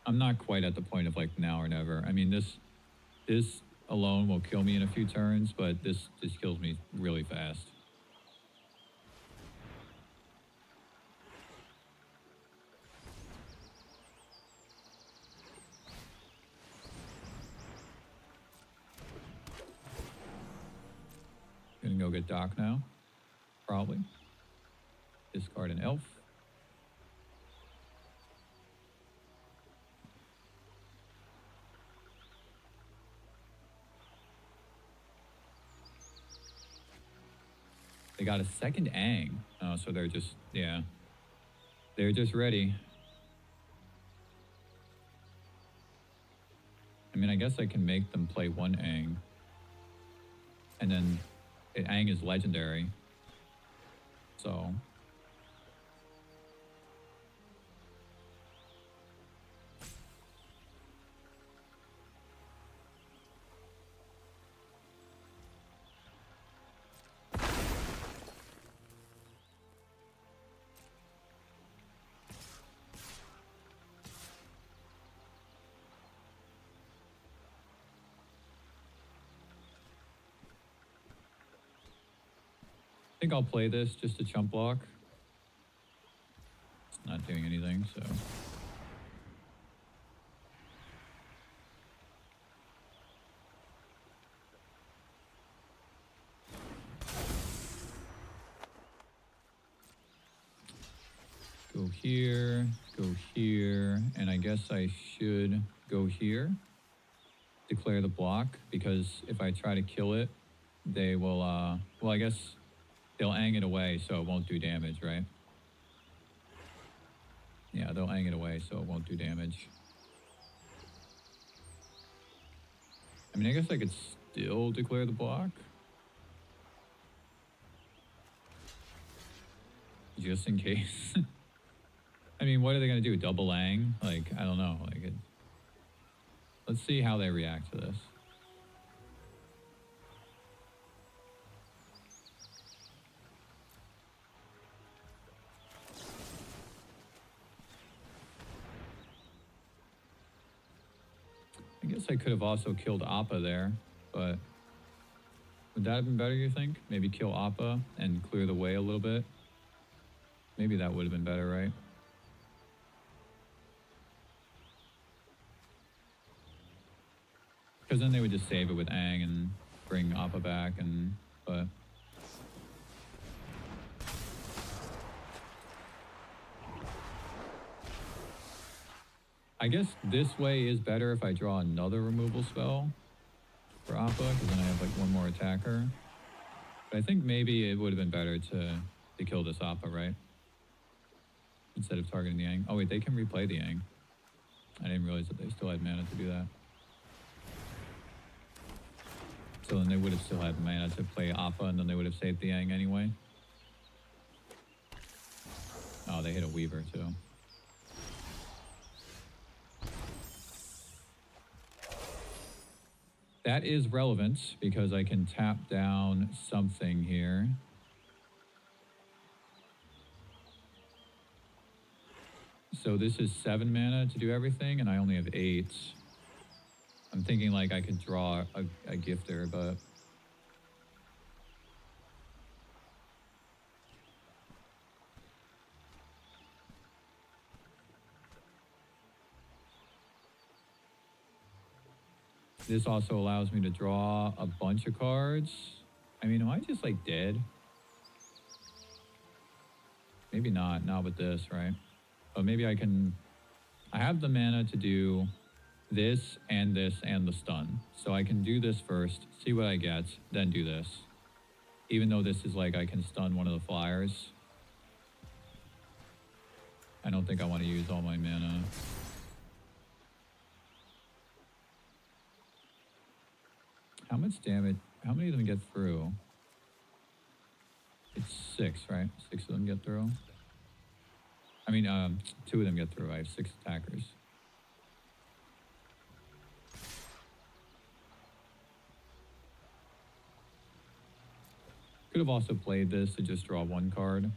I'm not quite at the point of, like, now or never. I mean, this alone will kill me in a few turns, but this just kills me really fast. Gonna go get Doc now. Probably. Discard an elf. They got a second Ang. Oh, so they're just, yeah. They're just ready. I mean, I guess I can make them play one Ang. And then Ang is legendary. So... I think I'll play this just to chump block. It's not doing anything, so... Go here, and I guess I should go here. Declare the block, because if I try to kill it, they will, well, I guess they'll ang it away so it won't do damage, right? Yeah, they'll ang it away so it won't do damage. I mean, I guess I could still declare the block. Just in case. I mean, what are they going to do? Double ang? Like, I don't know. Like, let's see how they react to this. I guess I could have also killed Appa there, but would that have been better, you think? Maybe kill Appa and clear the way a little bit? Maybe that would have been better, right? Because then they would just save it with Ang and bring Appa back, and but I guess this way is better if I draw another removal spell for Appa, because then I have like one more attacker. But I think maybe it would have been better to kill this Appa, right? Instead of targeting the Ang. Oh wait, they can replay the Ang. I didn't realize that they still had mana to do that. So then they would have still had mana to play Appa, and then they would have saved the Yang anyway. Oh, they hit a Weaver too. That is relevant because I can tap down something here. So this is 7 mana to do everything, and I only have 8. I'm thinking like I could draw a gifter, but... This also allows me to draw a bunch of cards. I mean, am I just like dead? Maybe not with this, right? But maybe I can... I have the mana to do this and the stun. So I can do this first, see what I get, then do this. Even though this is like I can stun one of the flyers. I don't think I want to use all my mana. How much damage? How many of them get through? It's 6, right? 6 of them get through. I mean, 2 of them get through. I have 6 attackers. Could have also played this to just draw 1 card.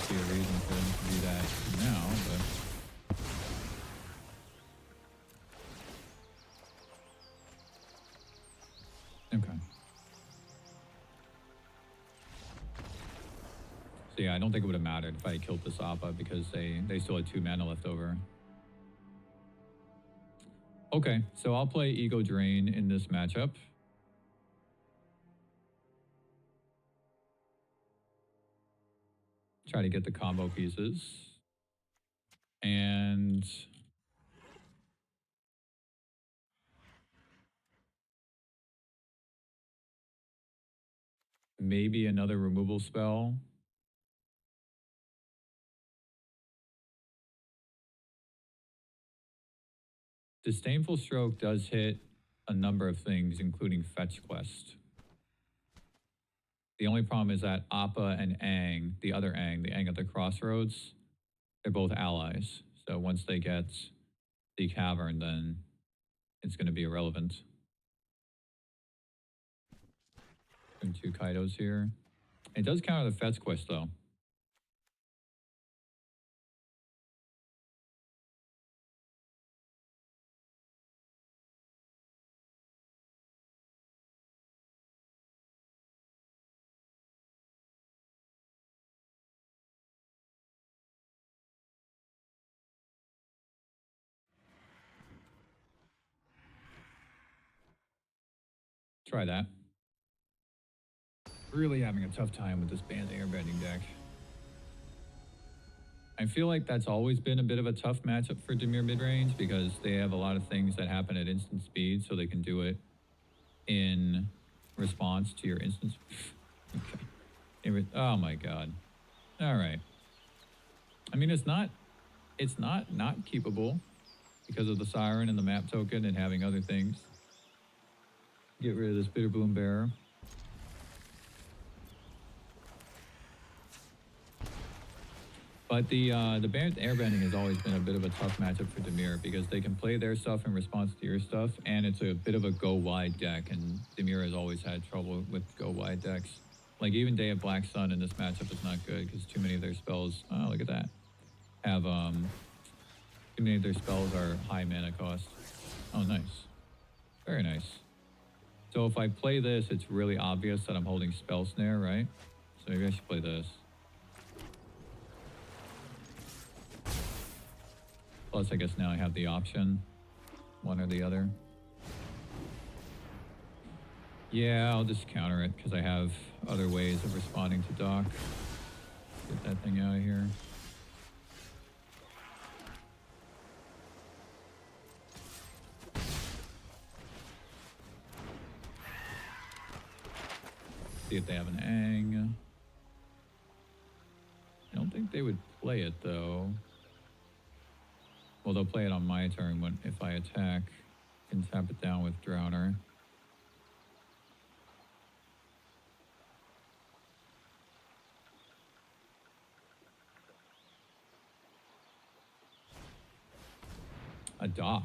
A reason for them to do that now, but okay. yeah, I don't think it would have mattered if I killed this Appa because they still had 2 mana left over. Okay, so I'll play Ego Drain in this matchup. Try to get the combo pieces. And maybe another removal spell. Disdainful Stroke does hit a number of things, including Fetch Quest. The only problem is that Appa and Aang, the other Aang, the Aang at the Crossroads, they're both allies. So once they get the Cavern, then it's going to be irrelevant. And 2 Kaidos here. It does counter the Fetch Quest, though. Try that. Really having a tough time with this Bant airbending deck. I feel like that's always been a bit of a tough matchup for Dimir midrange because they have a lot of things that happen at instant speed, so they can do it in response to your instant. Okay. Oh my god. All right. I mean, it's not keepable because of the Siren and the map token and having other things. Get rid of this Bitter Bloom Bearer. But the Bant airbending has always been a bit of a tough matchup for Dimir because they can play their stuff in response to your stuff, and it's a bit of a go-wide deck, and Dimir has always had trouble with go-wide decks. Like, even Day of Black Sun in this matchup is not good because too many of their spells, oh, look at that, have, too many of their spells are high mana cost. Oh, nice. Very nice. So if I play this, it's really obvious that I'm holding Spell Snare, right? So maybe I should play this. Plus, I guess now I have the option, one or the other. Yeah, I'll just counter it because I have other ways of responding to Doc. Get that thing out of here. See if they have an Aang. I don't think they would play it though. Well, they'll play it on my turn when if I attack and tap it down with Drowner. A Doc.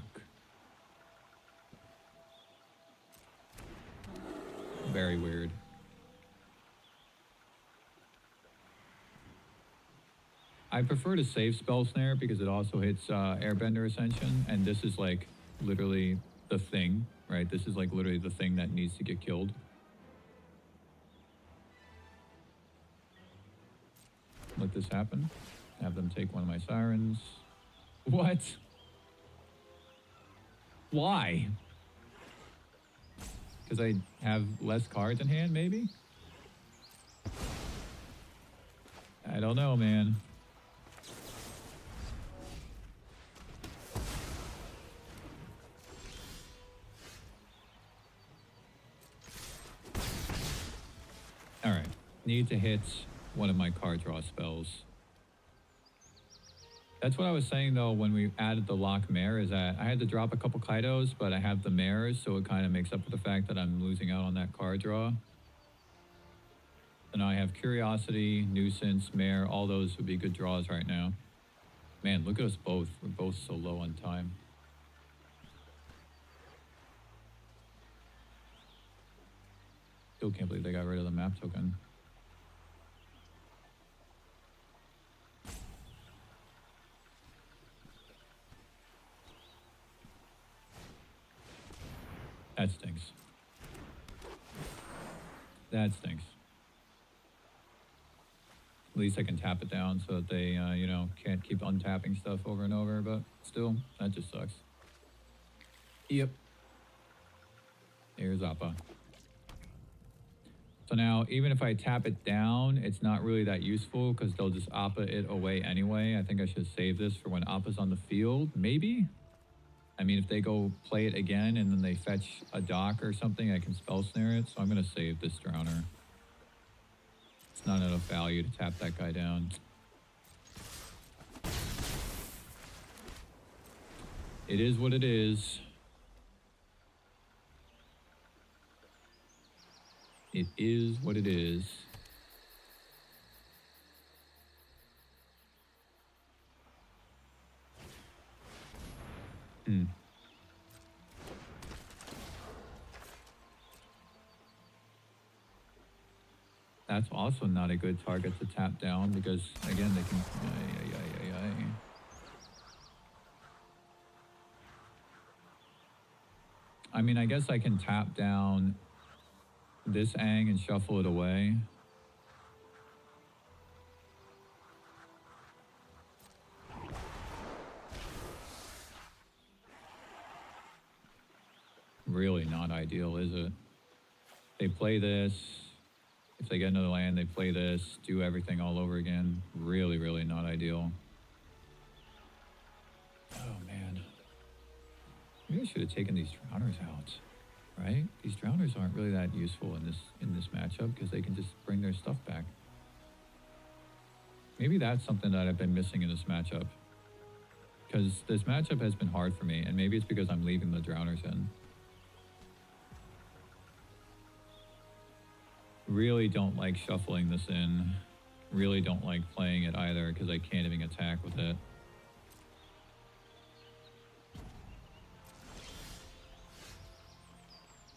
Very weird. I prefer to save Spell Snare because it also hits Airbender Ascension, and this is like literally the thing, right? This is like literally the thing that needs to get killed. Let this happen. Have them take one of my Sirens. What? Why? Because I have less cards in hand, maybe? I don't know, man. Alright, need to hit one of my card draw spells. That's what I was saying though when we added the Lock Mare, is that I had to drop a couple Kaidos, but I have the Mares, so it kind of makes up for the fact that I'm losing out on that card draw. So now I have Curiosity, Nuisance, Mare, all those would be good draws right now. Man, look at us both. We're both so low on time. Still can't believe they got rid of the map token. That stinks. That stinks. At least I can tap it down so that they, you know, can't keep untapping stuff over and over, but still, that just sucks. Yep. There's Appa. So now, even if I tap it down, it's not really that useful because they'll just Appa it away anyway. I think I should save this for when Appa's on the field, maybe? I mean, if they go play it again and then they fetch a dock or something, I can spell snare it. So I'm going to save this Drowner. It's not enough value to tap that guy down. It is what it is. It is what it is. That's also not a good target to tap down because, again, they can... I mean, I guess I can tap down this Ang and shuffle it away. Really not ideal, is it? They play this. If they get another land, they play this, do everything all over again. Really, really not ideal. Oh, man. Maybe I should have taken these Drowners out, right? These Drowners aren't really that useful in this matchup because they can just bring their stuff back. Maybe that's something that I've been missing in this matchup. Because this matchup has been hard for me, and maybe it's because I'm leaving the Drowners in. Really don't like shuffling this in. Really don't like playing it either because I can't even attack with it.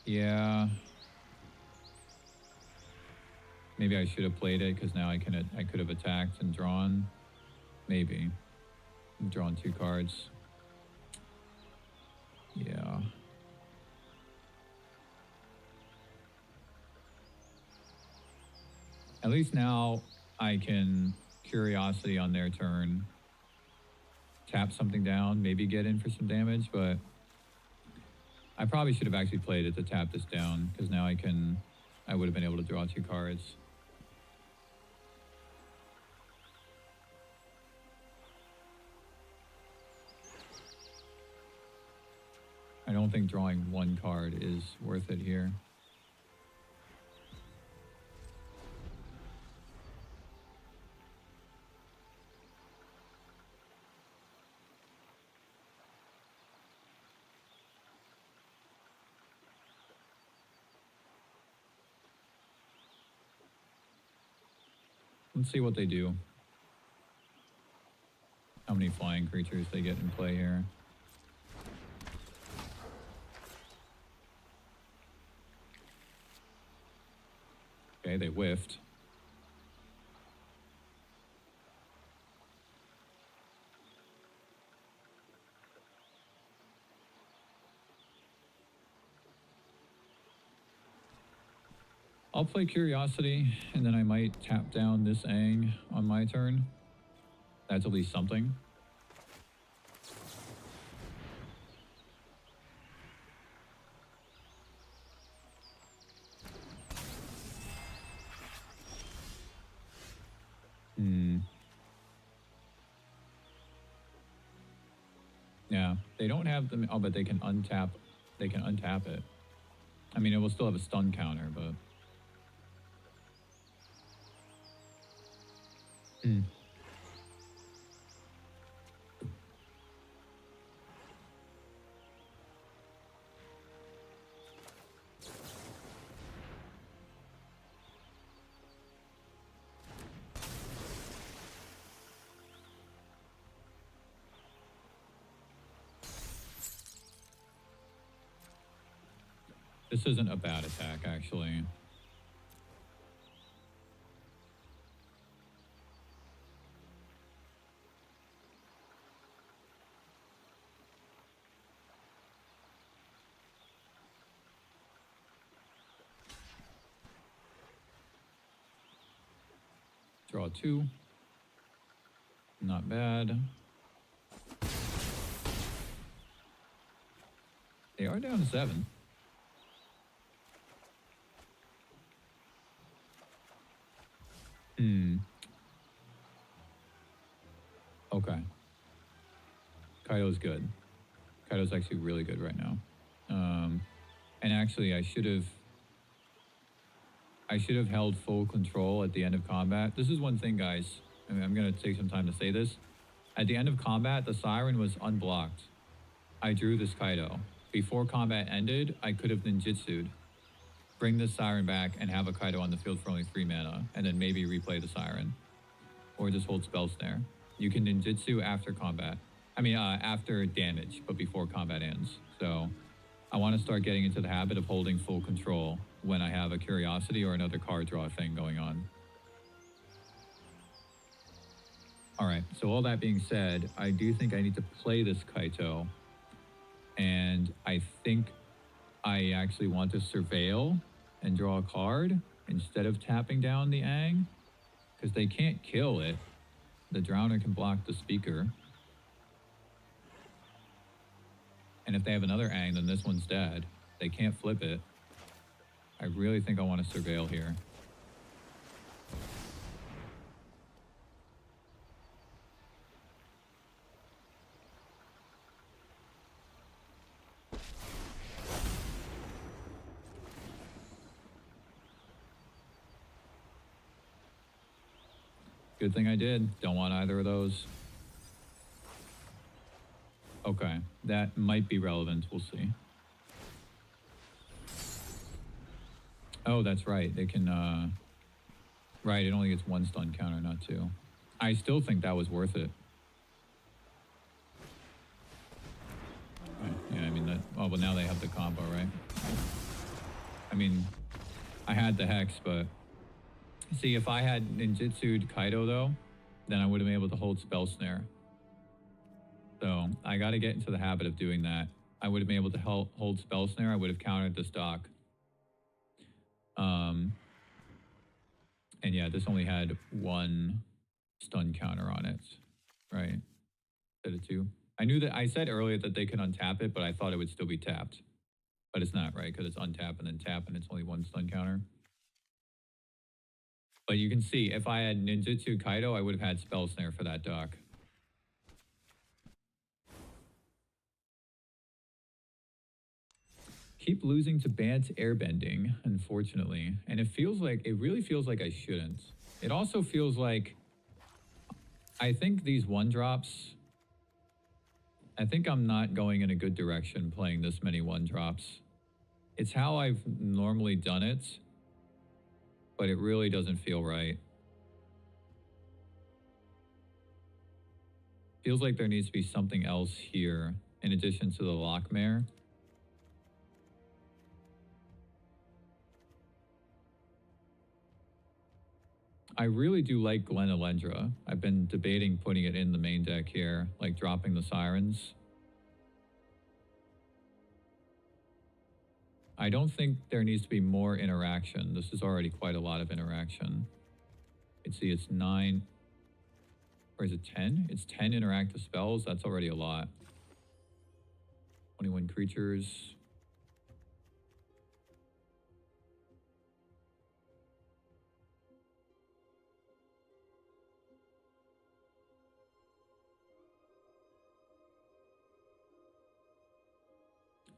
Yeah. Maybe I should have played it because now I could have attacked and drawn. Maybe. I've drawn 2 cards. Yeah. At least now I can Curiosity on their turn, tap something down, maybe get in for some damage, but I probably should have actually played it to tap this down because now I would have been able to draw 2 cards. I don't think drawing 1 card is worth it here. Let's see what they do. How many flying creatures they get in play here. Okay, they whiffed. I'll play Curiosity, and then I might tap down this Aang on my turn. That's at least something. Yeah, they don't have them. Oh, but they can untap. They can untap it. I mean, it will still have a stun counter, but. This isn't a bad attack, actually. Draw 2. Not bad. They are down to 7. Okay. Kaido's good. Kaido's actually really good right now. And actually, I should have held full control at the end of combat. This is one thing, guys. I mean, I'm going to take some time to say this. At the end of combat, the Siren was unblocked. I drew this Kaido. Before combat ended, I could have ninjutsu'd, bring the Siren back, and have a Kaido on the field for only 3 mana, and then maybe replay the Siren. Or just hold Spell Snare. You can ninjutsu after combat. I mean, after damage, but before combat ends. So I want to start getting into the habit of holding full control when I have a Curiosity or another card draw thing going on. All right, so all that being said, I do think I need to play this Kaito. And I think I actually want to surveil and draw a card instead of tapping down the Aang, because they can't kill it. The Drowner can block the Speaker. And if they have another Aang, then this one's dead. They can't flip it. I really think I want to surveil here. Good thing I did. Don't want either of those. Okay, that might be relevant. We'll see. Oh, that's right. They can, right, it only gets 1 stun counter, not 2. I still think that was worth it. Okay, yeah, I mean, that... Oh, well, now they have the combo, right? I mean, I had the Hex, but... See, if I had ninjutsu'd Kaido, though, then I would have been able to hold Spell Snare. So I got to get into the habit of doing that. I would have been able to hold Spell Snare. I would have countered the stock. And yeah, this only had 1 stun counter on it, right? Instead of 2. I knew that I said earlier that they could untap it, but I thought it would still be tapped. But it's not, right? Because it's untap and then tap, and it's only 1 stun counter. But you can see, if I had ninjutsu Kaido, I would have had Spell Snare for that dock. Keep losing to Bant airbending, unfortunately. And it really feels like I shouldn't. It also feels like, I think these 1-drops, I think I'm not going in a good direction playing this many 1-drops. It's how I've normally done it, but it really doesn't feel right. Feels like there needs to be something else here in addition to the Lockmare. I really do like Glen Elendra. I've been debating putting it in the main deck here, like dropping the Sirens. I don't think there needs to be more interaction. This is already quite a lot of interaction. You can see it's 9, or is it 10? It's 10 interactive spells. That's already a lot. 21 creatures.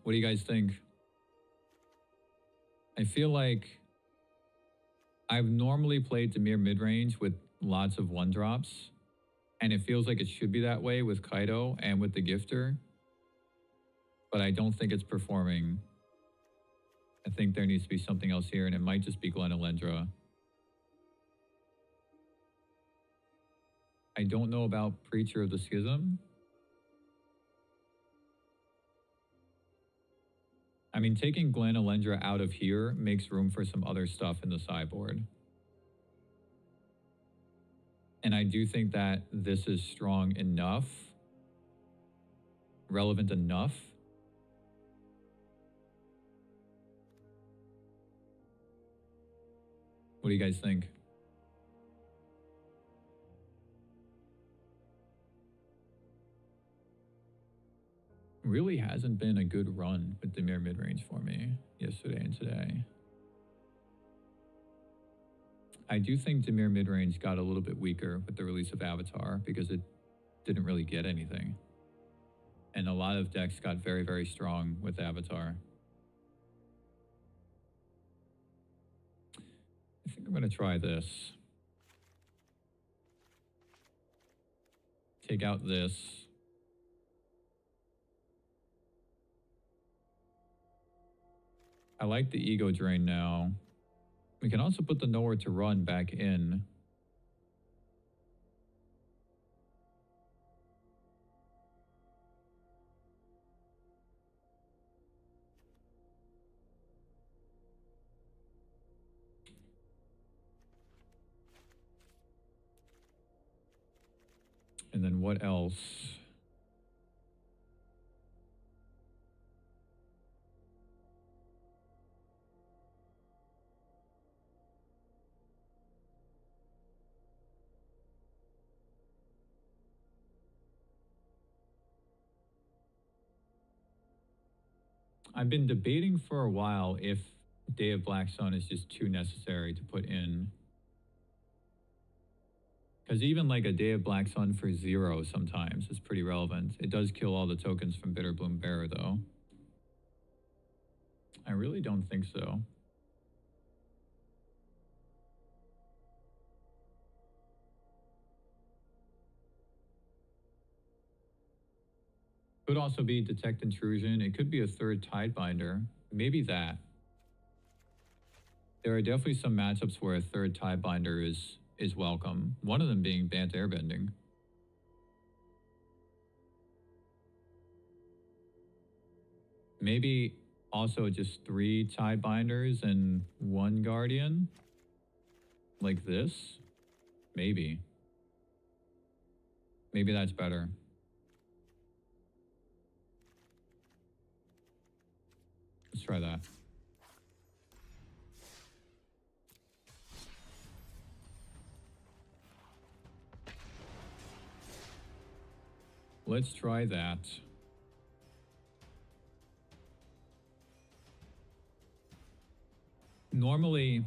What do you guys think? I feel like I've normally played Dimir midrange with lots of 1-drops, and it feels like it should be that way with Kaido and with the Gifter, but I don't think it's performing. I think there needs to be something else here, and it might just be Glen Elendra. I don't know about Preacher of the Schism. I mean, taking Glen Elendra out of here makes room for some other stuff in the sideboard. And I do think that this is strong enough, relevant enough. What do you guys think? really hasn't been a good run with Dimir midrange for me yesterday and today. I do think Dimir midrange got a little bit weaker with the release of Avatar because it didn't really get anything. And a lot of decks got very, very strong with Avatar. I think I'm going to try this. Take out this. I like the ego drain now. We can also put the nowhere to run back in. And then what else? I've been debating for a while if Day of Black Sun is just too necessary to put in. Because even like a Day of Black Sun for 0 sometimes is pretty relevant. It does kill all the tokens from Bitterbloom Bearer though. I really don't think so. Could also be Detect Intrusion. It could be a third Tidebinder. Maybe that. There are definitely some matchups where a third Tidebinder is welcome. One of them being Bant Airbending. Maybe also just 3 Tidebinders and 1 Guardian. Like this. Maybe. Maybe that's better. Let's try that. Let's try that. Normally,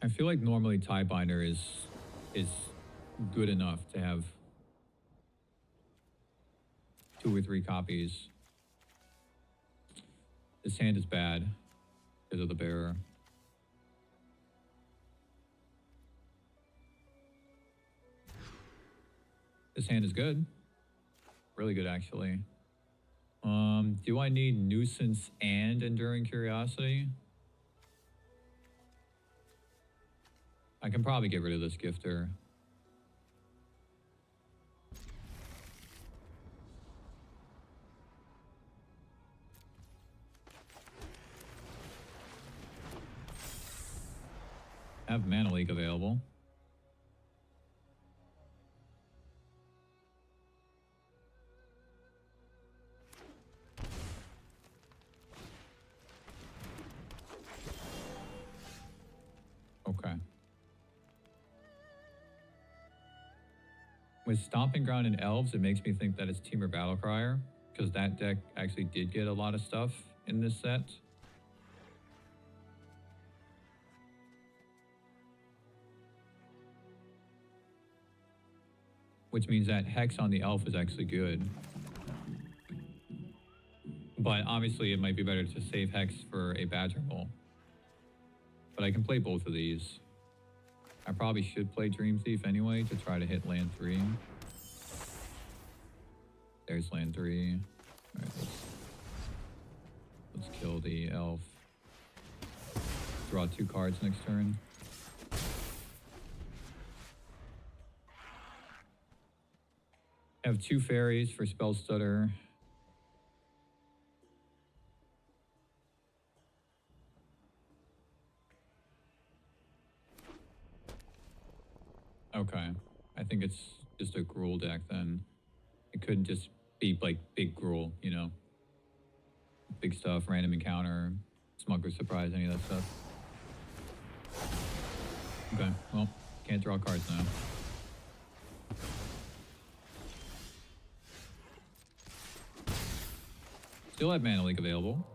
I feel like normally Tiebinder is good enough to have 2 or 3 copies. This hand is bad because of the bearer. This hand is good. Really good, actually. Do I need Nuisance and Enduring Curiosity? I can probably get rid of this Gifter. I have Mana Leak available. Okay. With Stomping Ground and Elves, it makes me think that it's Temur Battlecrier, because that deck actually did get a lot of stuff in this set. Which means that Hex on the Elf is actually good. But obviously it might be better to save Hex for a Badger Bowl. But I can play both of these. I probably should play Dream Thief anyway to try to hit land 3. There's land 3. Alright, let's kill the elf. Draw 2 cards next turn. I have 2 fairies for Spell Stutter. Okay, I think it's just a Gruul deck then. It couldn't just be like big Gruul, you know? Big stuff, random encounter, Smuggler's Surprise, any of that stuff. Okay, well, can't draw cards now. Still have Mana Leak available.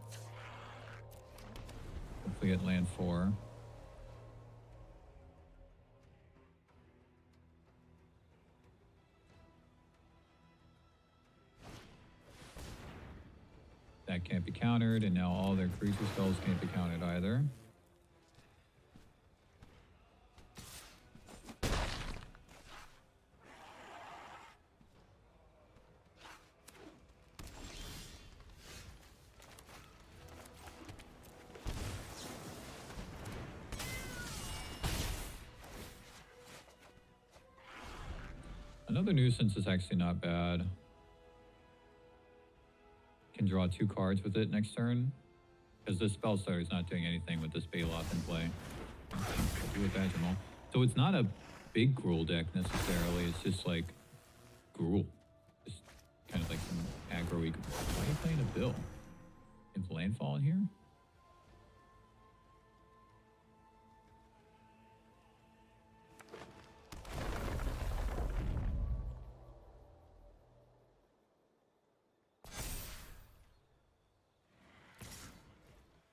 Hopefully get land 4. That can't be countered, and now all their creature spells can't be countered either. Another nuisance is actually not bad. Can draw 2 cards with it next turn. Because this spell starter is not doing anything with this Baloth in play. Do it Badgermaul. So it's not a big Gruul deck necessarily, it's just like Gruul. Just kind of like some aggro-y. Why are you playing a Bill? Is landfall in here?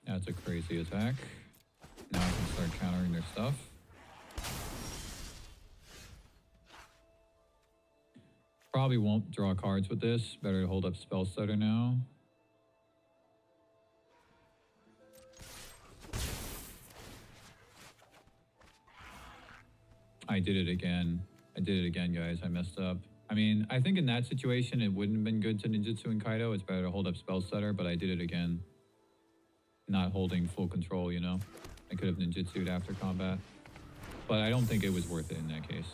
That's a crazy attack. Now I can start countering their stuff. Probably won't draw cards with this. Better to hold up Spell Stutter now. I did it again. I did it again, guys. I messed up. I mean, I think in that situation, it wouldn't have been good to Ninjutsu and Kaido. It's better to hold up Spell Stutter, but I did it again. Not holding full control, you know? I could have ninjutsu'd after combat. But I don't think it was worth it in that case.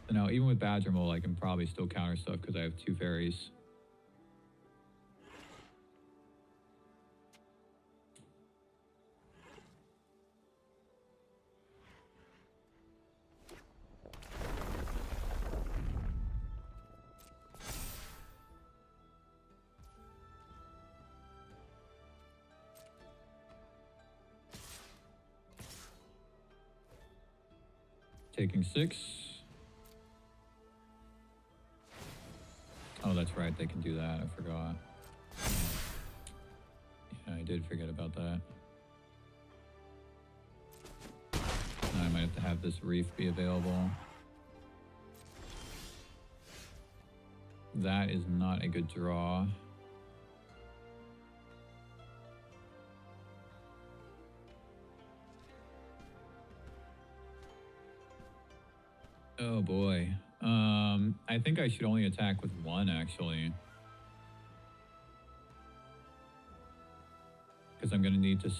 So now, even with Badgermaul, I can probably still counter stuff because I have 2 fairies. Taking 6. Oh, that's right. They can do that. I forgot. Yeah, I did forget about that. Now I might have to have this Reef be available. That is not a good draw. Oh boy. I think I should only attack with 1 actually. Because I'm gonna need to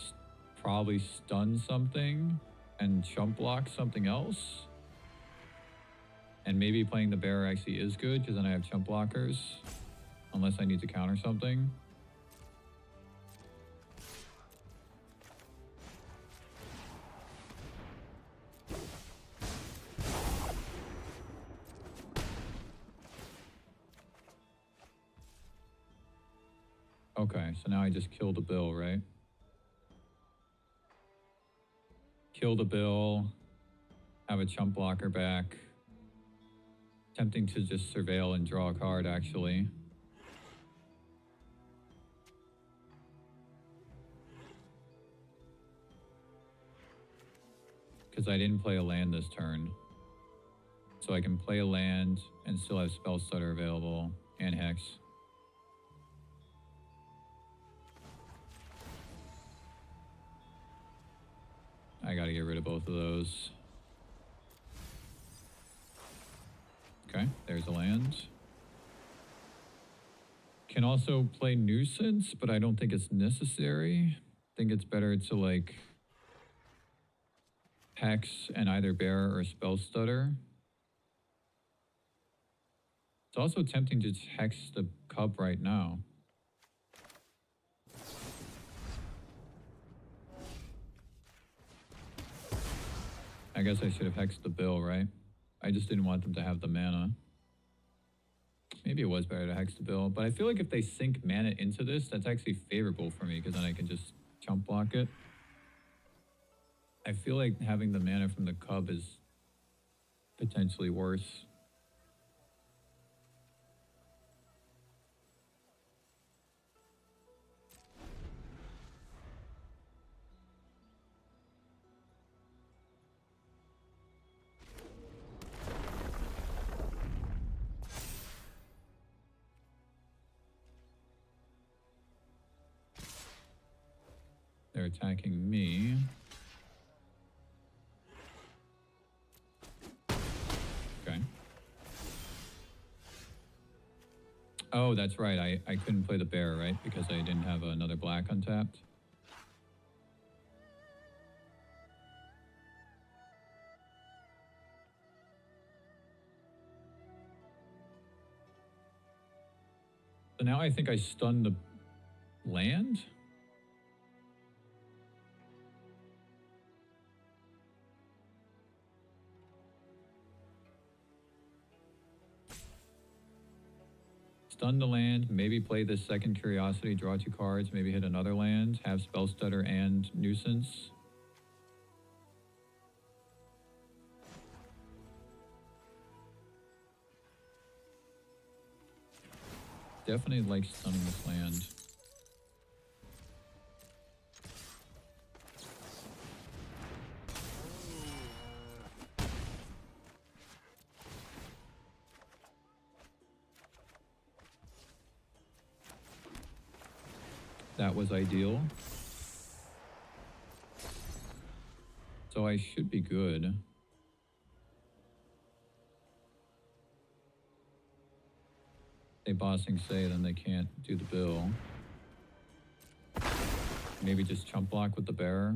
probably stun something and chump block something else. And maybe playing the bear actually is good because then I have chump blockers. Unless I need to counter something. Okay, so now I just killed a Bill, right? Killed a Bill, have a chump blocker back. Tempting to just surveil and draw a card, actually. Because I didn't play a land this turn. So I can play a land and still have Spell Stutter available and Hex. I gotta get rid of both of those. Okay, there's a land. Can also play Nuisance, but I don't think it's necessary. I think it's better to like Hex and either Bear or Spell Stutter. It's also tempting to Hex the Cup right now. I guess I should have hexed the Bill, right? I just didn't want them to have the mana. Maybe it was better to hex the Bill, but I feel like if they sink mana into this, that's actually favorable for me because then I can just chump block it. I feel like having the mana from the Cub is potentially worse. They're attacking me. Okay. Oh, that's right. I couldn't play the bear, right? Because I didn't have another black untapped. So now I think I stunned the land? Stun the land, maybe play this second Curiosity, draw 2 cards, maybe hit another land, have Spell Stutter and Nuisance. Definitely like stunning this land. That was ideal. So I should be good. They bossing say, then they can't do the bill. Maybe just chump block with the bearer.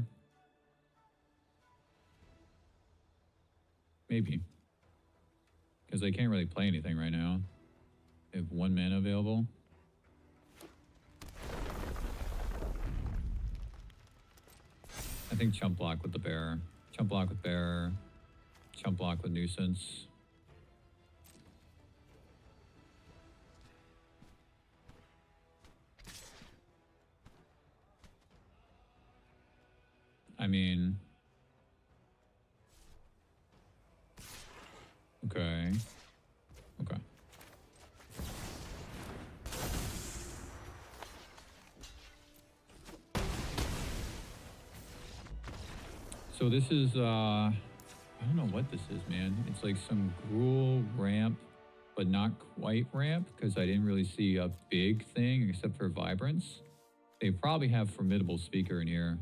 Maybe. Because they can't really play anything right now. They have 1 mana available. I think chump block with the bearer. Chump block with bearer. Chump block with nuisance. I mean... Okay. Okay. So this is, I don't know what this is, man. It's like some Gruul ramp, but not quite ramp, because I didn't really see a big thing except for Vibrance. They probably have Formidable Speaker in here.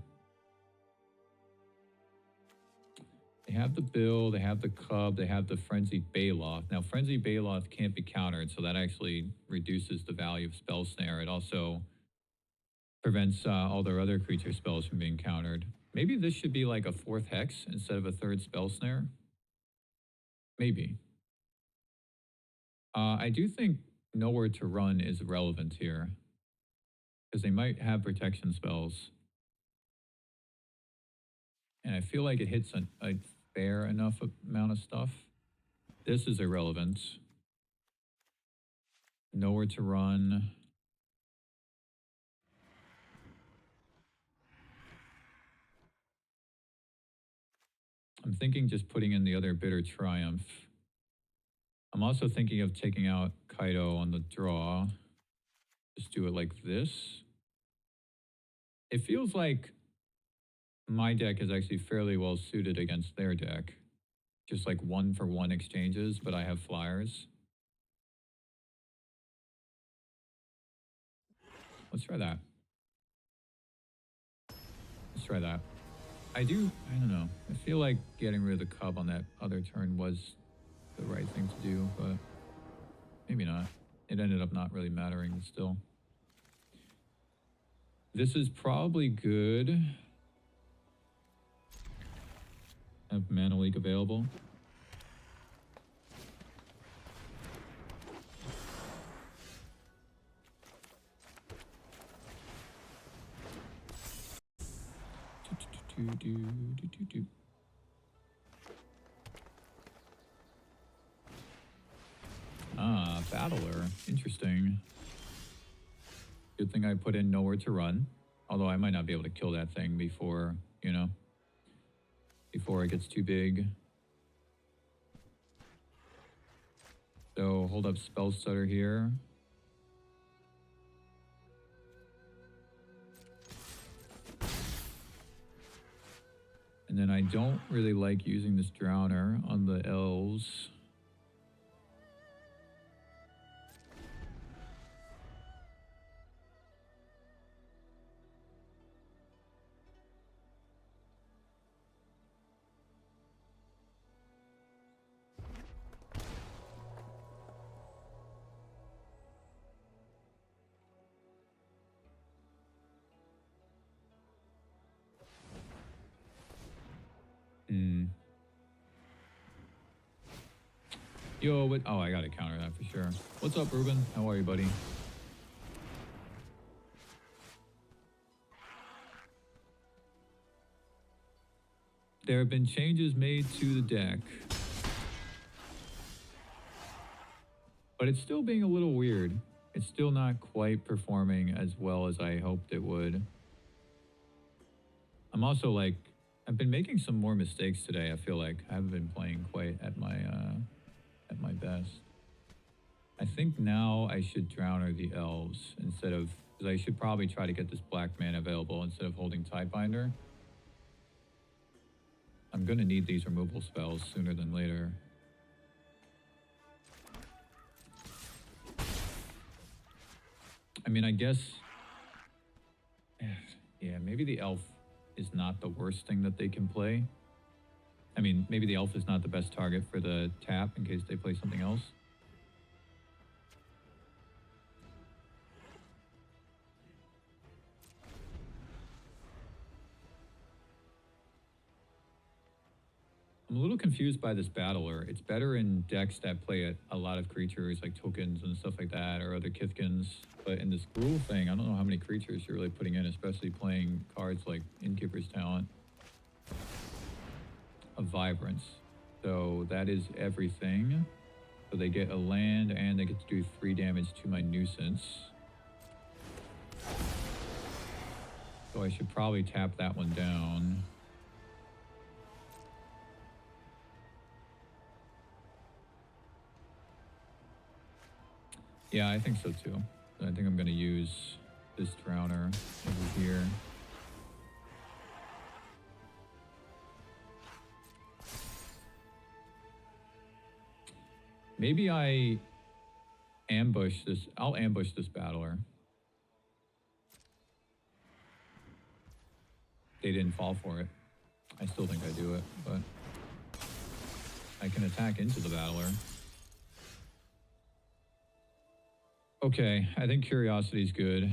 They have the Bill, they have the Cub, they have the Frenzied Baloth. Now, Frenzied Baloth can't be countered, so that actually reduces the value of Spell Snare. It also prevents all their other creature spells from being countered. Maybe this should be like a 4th Hex instead of a 3rd Spell Snare. Maybe. I do think Nowhere to Run is relevant here, because they might have protection spells. And I feel like it hits a fair enough amount of stuff. This is irrelevant. Nowhere to Run. I'm thinking just putting in the other Bitter Triumph. I'm also thinking of taking out Kaido on the draw. Just do it like this. It feels like my deck is actually fairly well suited against their deck. Just like 1-for-1 exchanges, but I have flyers. Let's try that. Let's try that. I don't know. I feel like getting rid of the Cub on that other turn was the right thing to do, but maybe not. It ended up not really mattering still. This is probably good. Have Mana Leak available. Ah, Battler. Interesting. Good thing I put in Nowhere to Run. Although I might not be able to kill that thing before, you know. before it gets too big. So hold up Spell Stutter here. And then I don't really like using this Drowner on the elves. Yo, what? Oh, I gotta counter that for sure. What's up, Ruben? How are you, buddy? There have been changes made to the deck, but it's still being a little weird. It's still not quite performing as well as I hoped it would. I'm also like, I've been making some more mistakes today. I feel like I haven't been playing quite at my best. I think now I should Drowner the elves instead of, because I should probably try to get this black mana available instead of holding Tidebinder. I'm gonna need these removal spells sooner than later. I mean, I guess, yeah, maybe the elf is not the worst thing that they can play. I mean, maybe the elf is not the best target for the tap in case they play something else. I'm a little confused by this Battler. It's better in decks that play a lot of creatures like tokens and stuff like that, or other Kithkins. But in this Gruul thing, I don't know how many creatures you're really putting in, especially playing cards like Innkeeper's Talent. A Vibrance. So that is everything. So they get a land and they get to do 3 damage to my Nuisance. So I should probably tap that one down. Yeah, I think so too. I think I'm going to use this Drowner over here. Maybe I ambush this. I'll ambush this Battler. They didn't fall for it. I still think I do it, but I can attack into the Battler. Okay, I think Curiosity's good.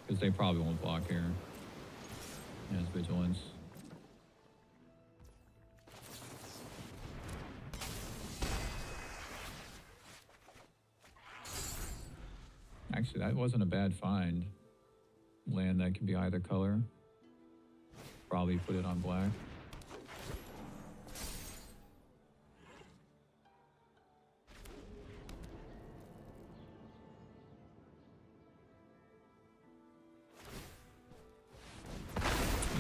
Because they probably won't block here. Has Vigilance. Actually, that wasn't a bad find. Land that can be either color. Probably put it on black.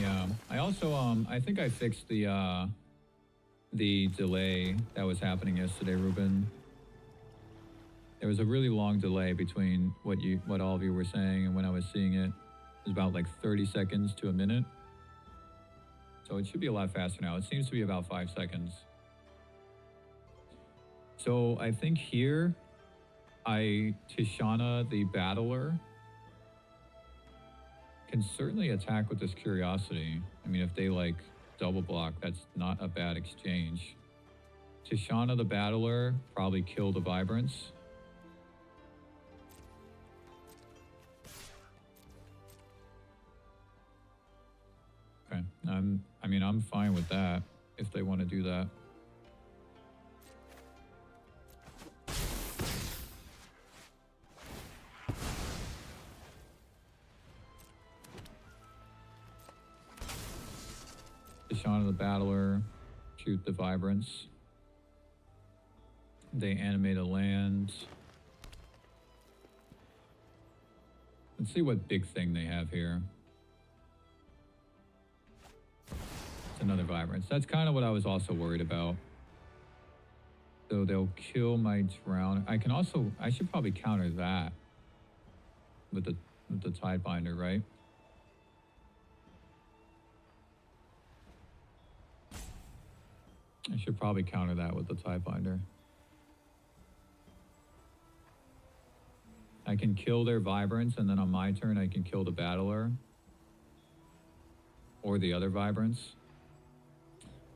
Yeah, I also I think I fixed the delay that was happening yesterday, Ruben. There was a really long delay between what all of you were saying and when I was seeing it. It was about like 30 seconds to a minute. So it should be a lot faster now. It seems to be about 5 seconds. So I think here I Tishana the Battler can certainly attack with this Curiosity. I mean, if they like double block, that's not a bad exchange. Tishana the Battler probably kill the Vibrance. Okay, I mean, I'm fine with that if they want to do that. Tishana the Battler, shoot the Vibrance. They animate a land. Let's see what big thing they have here. It's another Vibrance. That's kind of what I was also worried about. So they'll kill my Drown. I can also, I should probably counter that with the Tidebinder, right? I should probably counter that with the Tidebinder. I can kill their Vibrance, and then on my turn, I can kill the Battler. Or the other Vibrance.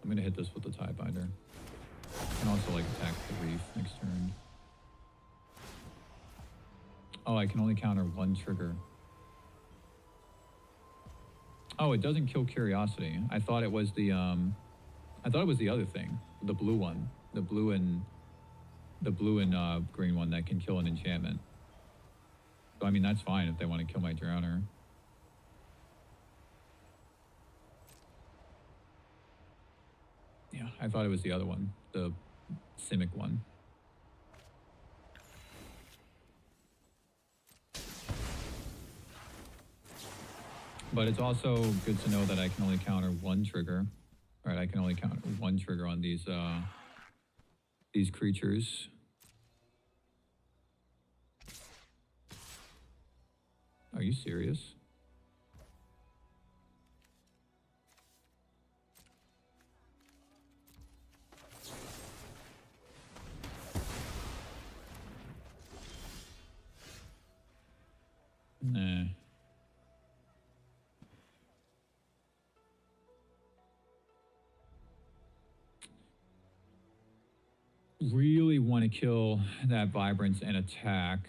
I'm going to hit this with the Tidebinder. I can also, like, attack the Reef next turn. Oh, I can only counter one trigger. Oh, it doesn't kill Curiosity. I thought it was the, other thing. The blue one. The blue and green one that can kill an enchantment. So, I mean, that's fine if they want to kill my Drowner. Yeah, I thought it was the other one. The Simic one. But it's also good to know that I can only counter one trigger. Right, I can only counter one trigger on these creatures. Are you serious? Nah. Really want to kill that Vibrance and attack.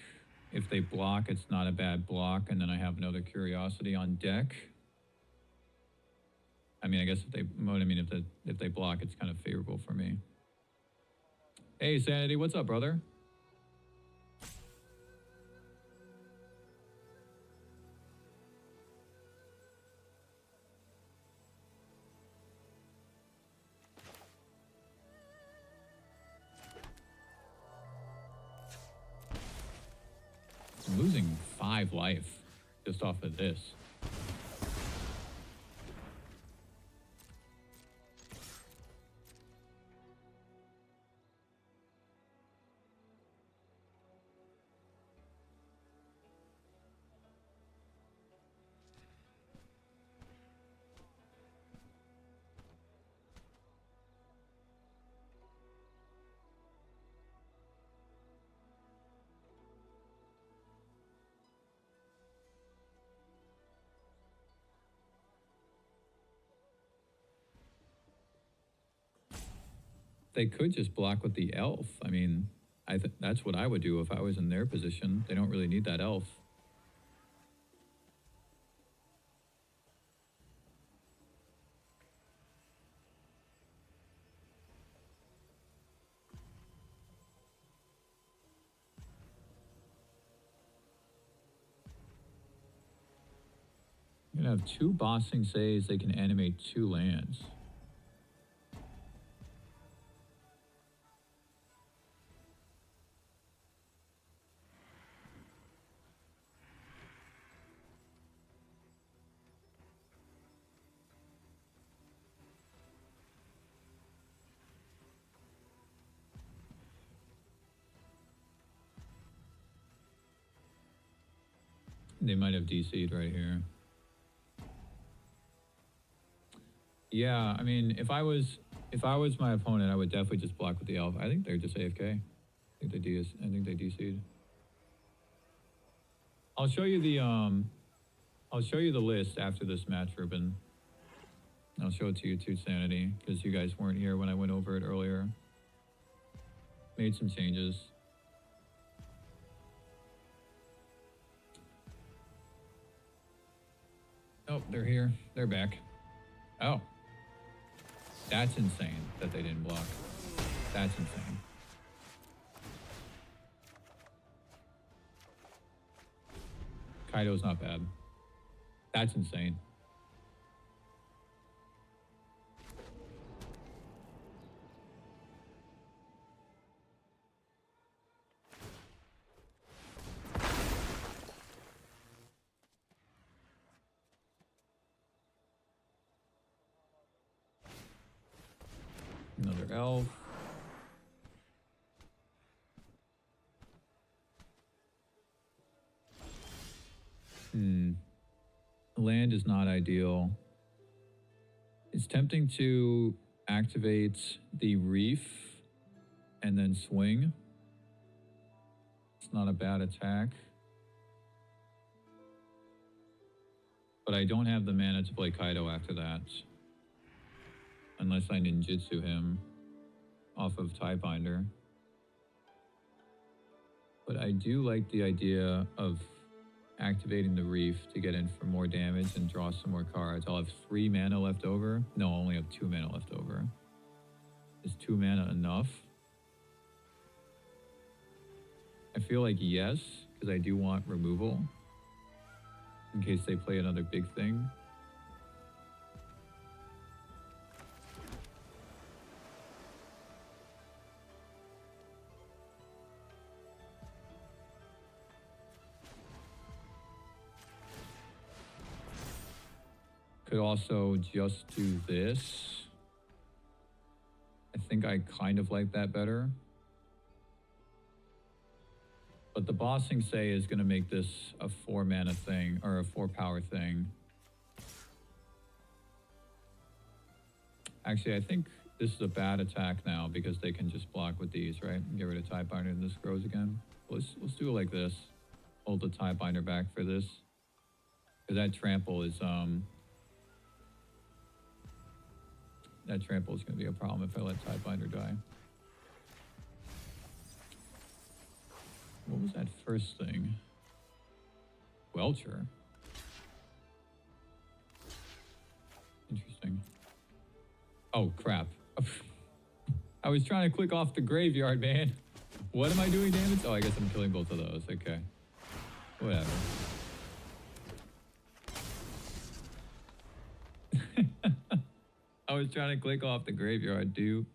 If they block, it's not a bad block, and then I have another Curiosity on deck. I mean, I guess if they block, it's kind of favorable for me. Hey, Sanity, what's up, brother? I'm losing 5 life just off of this. They could just block with the elf. I mean, that's what I would do if I was in their position. They don't really need that elf. You're gonna have 2 Bossing Says. They can animate 2 lands. They might have DC'd right here. Yeah, I mean, if I was my opponent, I would definitely just block with the elf. I think they're just AFK. I think they DC'd. I'll show you the list after this match, Ruben. I'll show it to you too, Sanity, because you guys weren't here when I went over it earlier. Made some changes. Oh, they're here. They're back. Oh. That's insane that they didn't block. That's insane. Kaido's not bad. That's insane. Another elf. Land is not ideal. It's tempting to activate the reef and then swing. It's not a bad attack. But I don't have the mana to play Kaido after that. Unless I ninjutsu him off of Tiebinder. But I do like the idea of activating the reef to get in for more damage and draw some more cards. I'll have 3 mana left over. No, I only have 2 mana left over. Is 2 mana enough? I feel like yes, because I do want removal in case they play another big thing. Could also just do this. I think I kind of like that better. But the Bossing Say is going to make this a 4 mana thing, or a 4 power thing. Actually, I think this is a bad attack now because they can just block with these, right? And get rid of Tiebinder and this grows again. Let's do it like this. Hold the Tiebinder back for this. Because that trample is going to be a problem if I let Tiebinder die. What was that first thing? Welcher. Interesting. Oh, crap. I was trying to click off the graveyard, man. What am I doing damage? Oh, I guess I'm killing both of those. Okay. Whatever. I was trying to click off the graveyard, dude.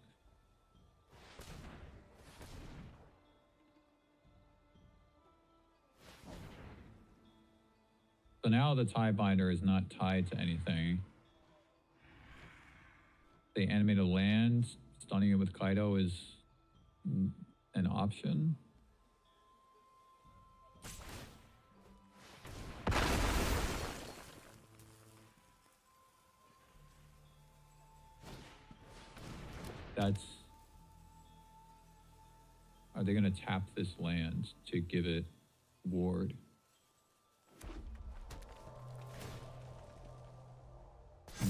So now the Tiebinder is not tied to anything. They animate a land. Stunning it with Kaido is an option. Are they going to tap this land to give it ward?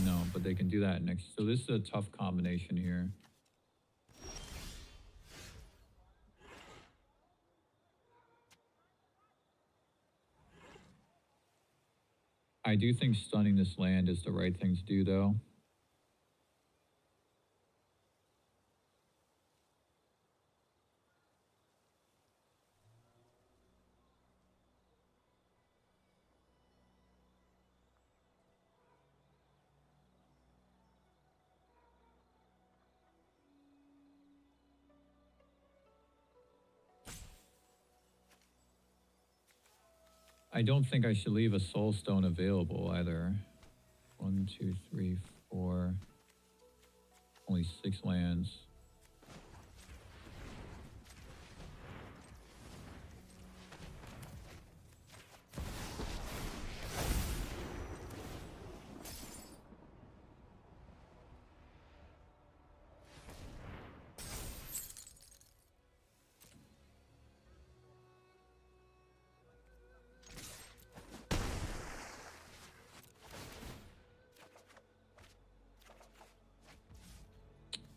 No, but they can do that next. So this is a tough combination here. I do think stunning this land is the right thing to do, though. I don't think I should leave a Soul Stone available either. 1, 2, 3, 4. Only 6 lands.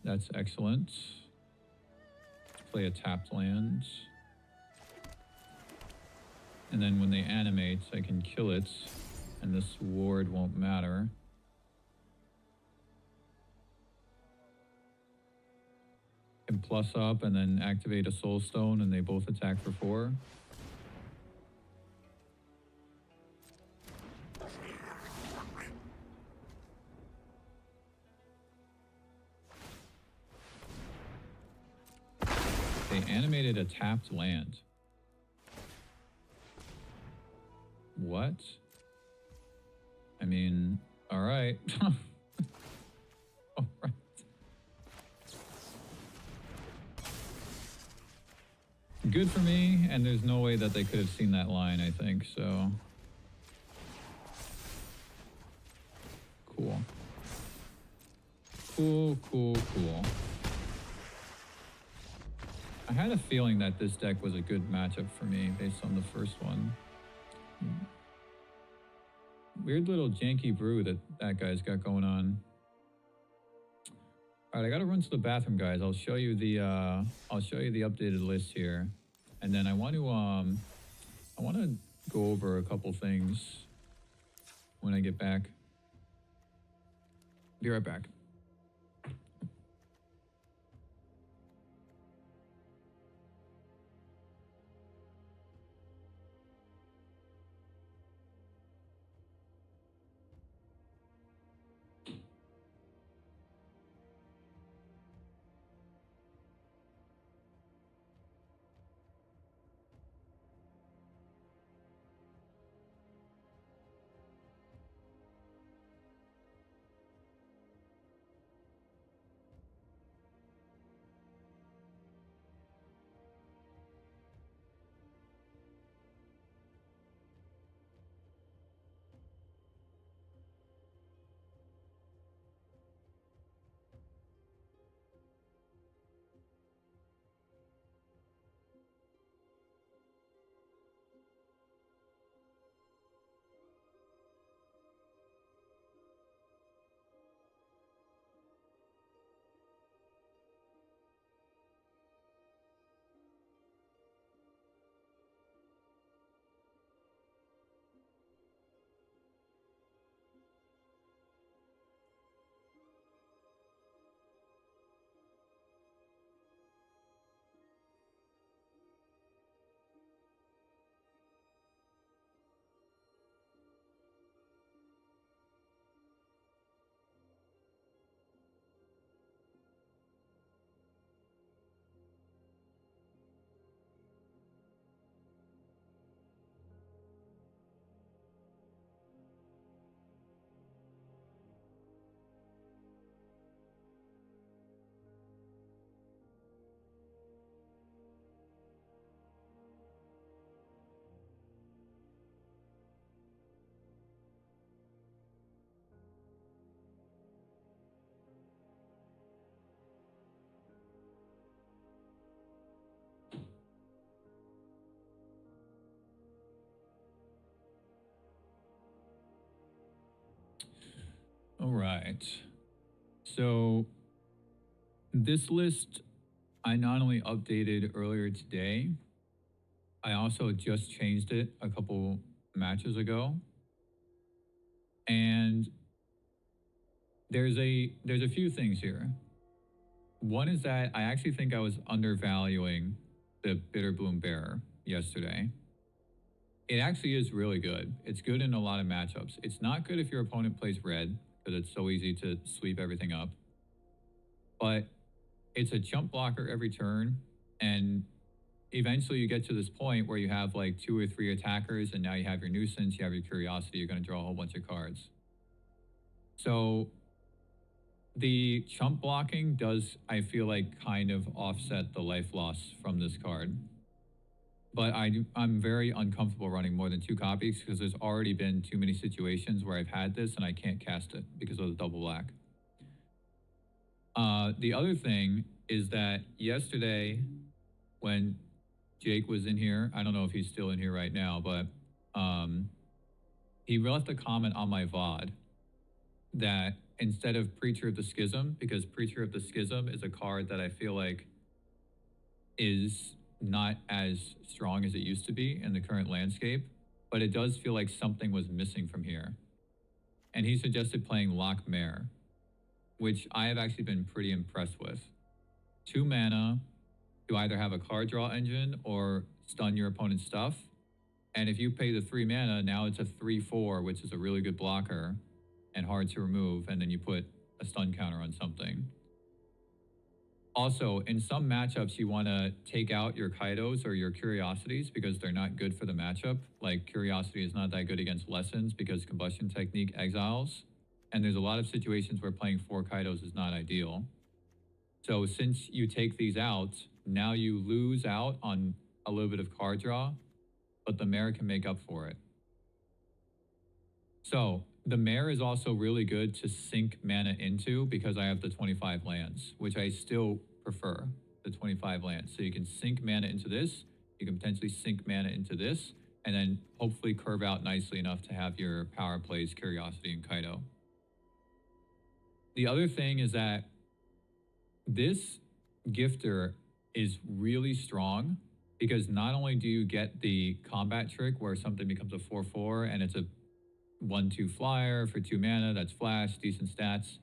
That's excellent. Let's play a tapped land. And then when they animate, I can kill it, and this ward won't matter. Can plus up and then activate a Soul Stone, and they both attack for 4. They animated a tapped land. What? I mean, all right. All right. good for me, and there's no way that they could have seen that line, I think, so. Cool. Cool, cool, cool. I had a feeling that this deck was a good matchup for me based on the first one. Weird little janky brew that guy's got going on. All right, I gotta run to the bathroom, guys. I'll show you the updated list here, and then I want to go over a couple things when I get back. Be right back. All right. So this list I not only updated earlier today, I also just changed it a couple matches ago. And there's a few things here. One is that I actually think I was undervaluing the Bitter Bloom Bearer yesterday. It actually is really good. It's good in a lot of matchups. It's not good if your opponent plays red, because it's so easy to sweep everything up. But it's a chump blocker every turn, and eventually you get to this point where you have like 2 or 3 attackers, and now you have your nuisance, you have your curiosity, you're going to draw a whole bunch of cards. So the chump blocking does, I feel like, kind of offset the life loss from this card. But I'm very uncomfortable running more than 2 copies because there's already been too many situations where I've had this and I can't cast it because of the double black. The other thing is that yesterday when Jake was in here, I don't know if he's still in here right now, but he left a comment on my VOD that instead of Preacher of the Schism, because Preacher of the Schism is a card that I feel like is not as strong as it used to be in the current landscape, but it does feel like something was missing from here. And he suggested playing Lock Mare, which I have actually been pretty impressed with. 2 mana to either have a card draw engine or stun your opponent's stuff. And if you pay the 3 mana, now it's a 3/4, which is a really good blocker and hard to remove, and then you put a stun counter on something. Also, in some matchups, you want to take out your Kaidos or your Curiosities because they're not good for the matchup. Like, Curiosity is not that good against Lessons because Combustion Technique exiles. And there's a lot of situations where playing 4 Kaidos is not ideal. So since you take these out, now you lose out on a little bit of card draw, but the Mare can make up for it. So the Mare is also really good to sink mana into because I have the 25 lands, which I still prefer, the 25 lands. So you can sink mana into this, you can potentially sink mana into this, and then hopefully curve out nicely enough to have your power plays Curiosity and Kaido. The other thing is that this gifter is really strong because not only do you get the combat trick where something becomes a 4/4 and it's a 1/2 flyer for 2 mana, that's flash, decent stats.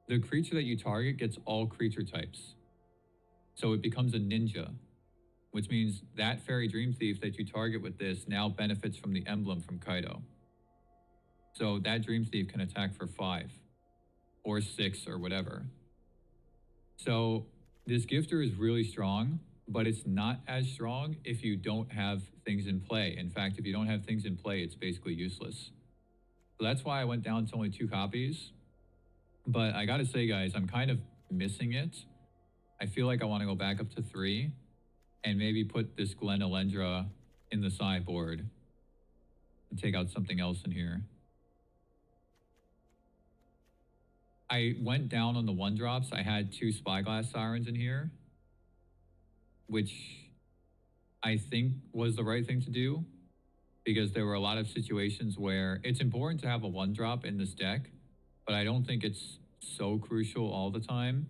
The creature that you target gets all creature types. So it becomes a ninja, which means that Fairy Dream Thief that you target with this now benefits from the emblem from Kaido. So that Dream Thief can attack for 5 or 6 or whatever. So this gifter is really strong, but it's not as strong if you don't have things in play. In fact, if you don't have things in play, it's basically useless. So that's why I went down to only 2 copies. But I gotta say, guys, I'm kind of missing it. I feel like I want to go back up to 3 and maybe put this Glen Elendra in the sideboard and take out something else in here. I went down on the 1-drops. I had 2 Spyglass Sirens in here, which I think was the right thing to do because there were a lot of situations where it's important to have a 1-drop in this deck, but I don't think it's so crucial all the time.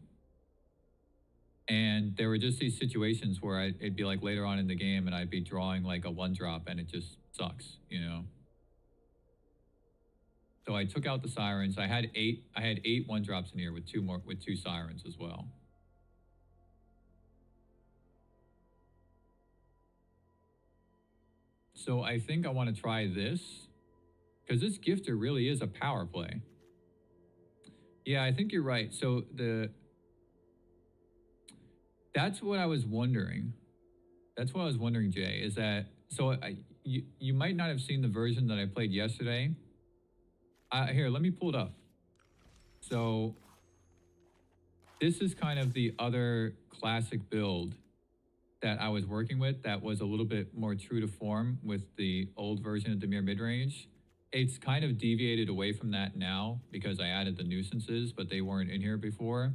And there were just these situations where it'd be like later on in the game and I'd be drawing like a 1-drop and it just sucks, you know? So I took out the Sirens. I had 8 1-drops in here with 2 Sirens as well. So I think I want to try this because this gifter really is a power play. Yeah, I think you're right. So that's what I was wondering. That's what I was wondering, Jay, is that, so you might not have seen the version that I played yesterday. Here, let me pull it up. So this is kind of the other classic build that I was working with that was a little bit more true to form with the old version of Dimir Midrange. It's kind of deviated away from that now because I added the nuisances, but they weren't in here before.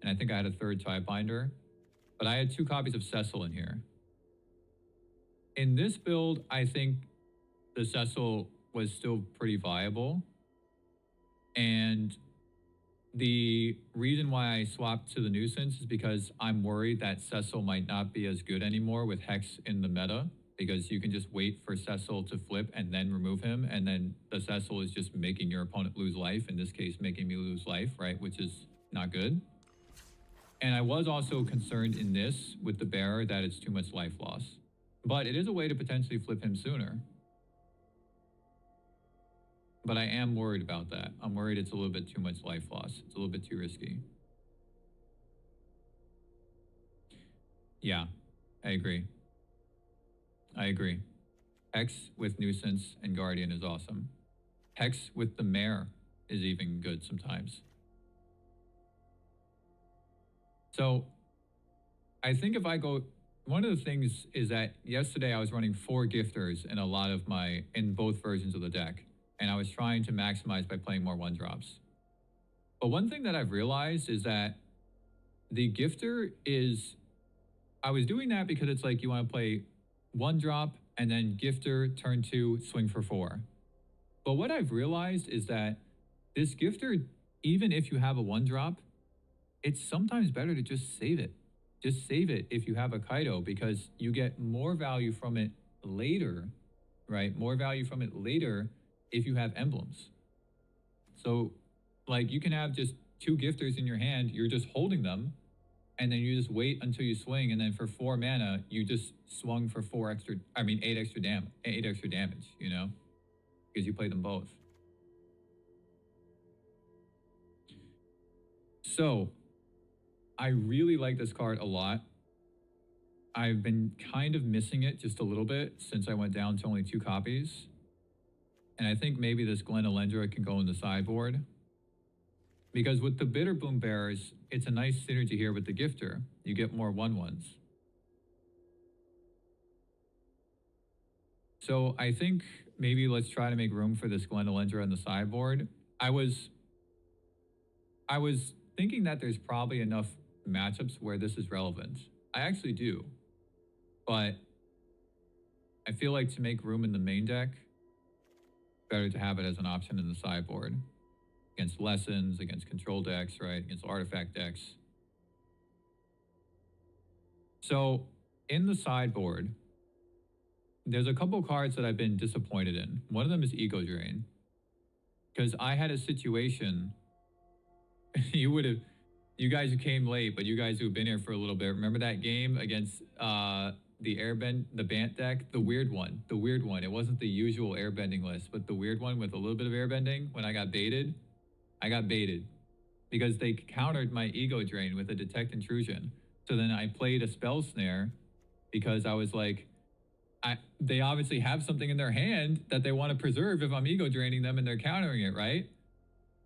And I think I had a 3rd Tidebinder. But I had 2 copies of Cecil in here. In this build, I think the Cecil was still pretty viable. And the reason why I swapped to the nuisance is because I'm worried that Cecil might not be as good anymore with Hex in the meta, because you can just wait for Cecil to flip and then remove him, and then the Cecil is just making your opponent lose life, in this case making me lose life, right, which is not good. And I was also concerned in this with the Bearer that it's too much life loss. But it is a way to potentially flip him sooner. But I am worried about that. I'm worried it's a little bit too much life loss. It's a little bit too risky. Yeah, I agree. I agree. Hex with Nuisance and Guardian is awesome. Hex with the Mare is even good sometimes. So I think if I go, one of the things is that yesterday I was running 4 gifters in a lot of in both versions of the deck. And I was trying to maximize by playing more 1-drops. But one thing that I've realized is that the gifter is, I was doing that because it's like you want to play 1-drop and then gifter, turn 2, swing for 4. But what I've realized is that this gifter, even if you have a 1-drop, it's sometimes better to just save it. Just save it if you have a Kaido, because you get more value from it later, right? More value from it later if you have emblems. So like you can have just 2 gifters in your hand, you're just holding them, and then you just wait until you swing, and then for 4 mana, you just swung for 8 extra damage, you know? Because you play them both. So I really like this card a lot. I've been kind of missing it just a little bit since I went down to only 2 copies. And I think maybe this Glen Elendra can go in the sideboard. Because with the Bitter Boom Bearers, it's a nice synergy here with the Gifter. You get more 1/1s. So I think maybe let's try to make room for this Glendalendra on the sideboard. I was thinking that there's probably enough matchups where this is relevant. I actually do. But I feel like to make room in the main deck, better to have it as an option in the sideboard. Against lessons, against control decks, right? Against artifact decks. So in the sideboard, there's a couple cards that I've been disappointed in. One of them is Ego Drain. Because I had a situation, you guys who came late, but you guys who've been here for a little bit, remember that game against the Bant deck? The weird one. It wasn't the usual airbending list, but the weird one with a little bit of airbending. When I got baited because they countered my Ego Drain with a Detect Intrusion. So then I played a Spell Snare because I was like, they obviously have something in their hand that they want to preserve if I'm Ego Draining them and they're countering it, right?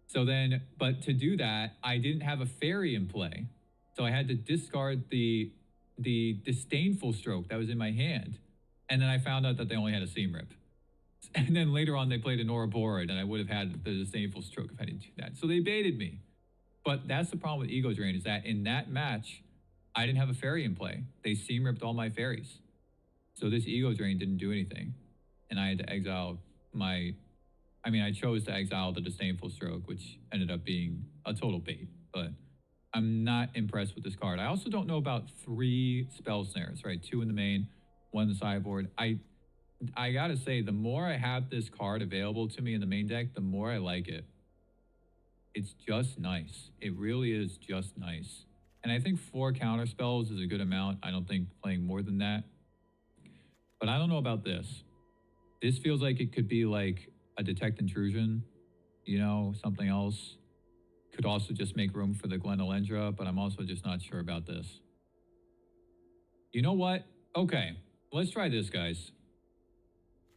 So then, but to do that, I didn't have a fairy in play. So I had to discard the Disdainful Stroke that was in my hand. And then I found out that they only had a Seam Rip. And then later on, they played an Ouroboros, and I would have had the Disdainful Stroke if I didn't do that. So they baited me. But that's the problem with Ego Drain, is that in that match, I didn't have a fairy in play. They Seam Ripped all my fairies. So this Ego Drain didn't do anything. And I had to exile I chose to exile the Disdainful Stroke, which ended up being a total bait. But I'm not impressed with this card. I also don't know about 3 Spell Snares, right? 2 in the main, 1 in the sideboard. I gotta say, the more I have this card available to me in the main deck, the more I like it. It's just nice. It really is just nice. And I think 4 counter spells is a good amount. I don't think playing more than that. But I don't know about this. This feels like it could be like a Detect Intrusion, you know, something else. Could also just make room for the Glendalendra, but I'm also just not sure about this. You know what? Okay, let's try this, guys.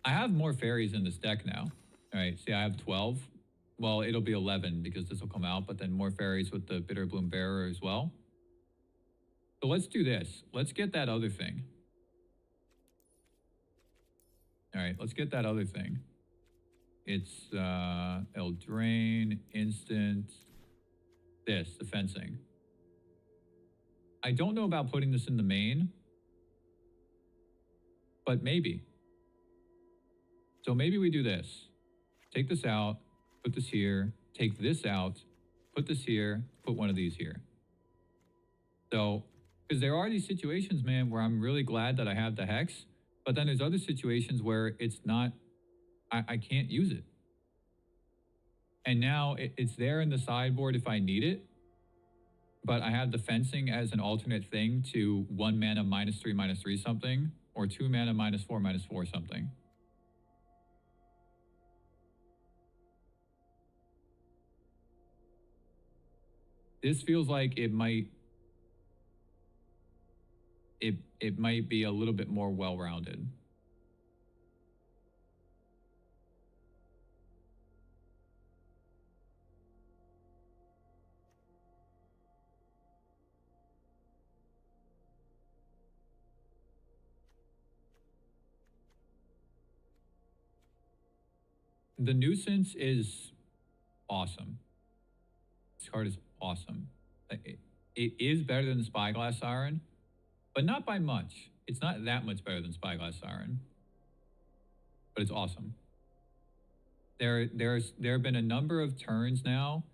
I have more fairies in this deck now. All right, see, I have 12. Well, it'll be 11 because this will come out, but then more fairies with the Bitterbloom Bearer as well. So let's do this. Let's get that other thing. All right, let's get that other thing. It's Eldraine, instant, the fencing. I don't know about putting this in the main, but maybe. So maybe we do this. Take this out, put this here, take this out, put this here, put one of these here. So, because there are these situations, man, where I'm really glad that I have the Hex, but then there's other situations where it's not, I can't use it. And now it's there in the sideboard if I need it, but I have the fencing as an alternate thing to 1 mana -3/-3 something, or 2 mana -4/-4 something. This feels like it might be a little bit more well-rounded. The Nuisance is awesome. This card is awesome. It is better than the Spyglass Siren, but not by much. It's not that much better than Spyglass Siren, but it's awesome. There have been a number of turns now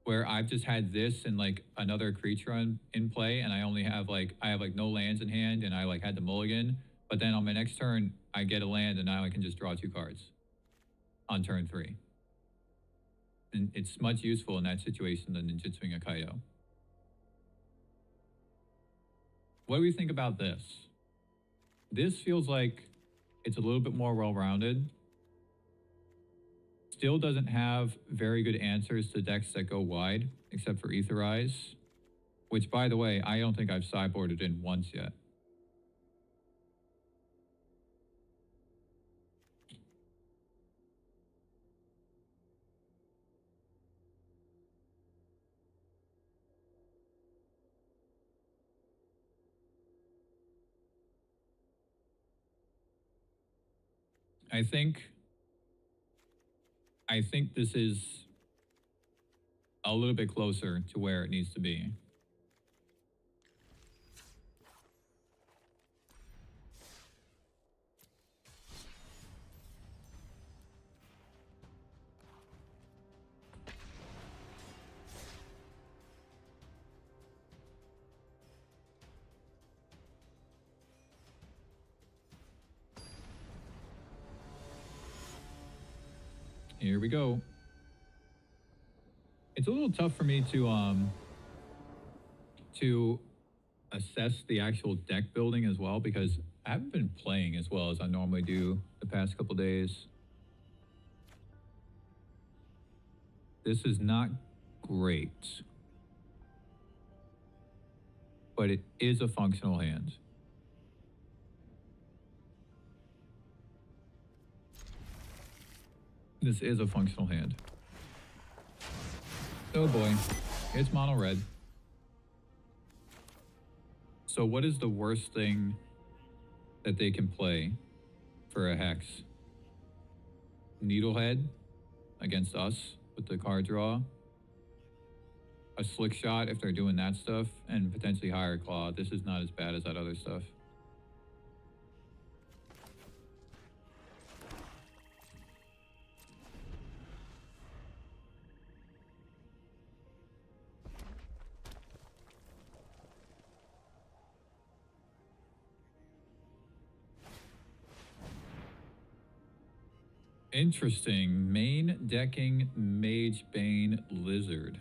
where I've just had this and like another creature in play, and I have no lands in hand, and I like had the mulligan. But then on my next turn, I get a land, and now I can just draw 2 cards on turn 3. And it's much useful in that situation than Ninjutsuing a Kaido. What do we think about this? This feels like it's a little bit more well-rounded. Still doesn't have very good answers to decks that go wide, except for Aetherize, which, by the way, I don't think I've sideboarded in once yet. I think this is a little bit closer to where it needs to be. Here we go. It's a little tough for me to assess the actual deck building as well, because I haven't been playing as well as I normally do the past couple days. This is not great, but it is a functional hand. This is a functional hand. Oh boy, it's mono red. So what is the worst thing that they can play for a hex? Needlehead against us with the card draw. A slick shot if they're doing that stuff, and potentially higher claw. This is not as bad as that other stuff. Interesting. Main decking Mage Bane Lizard.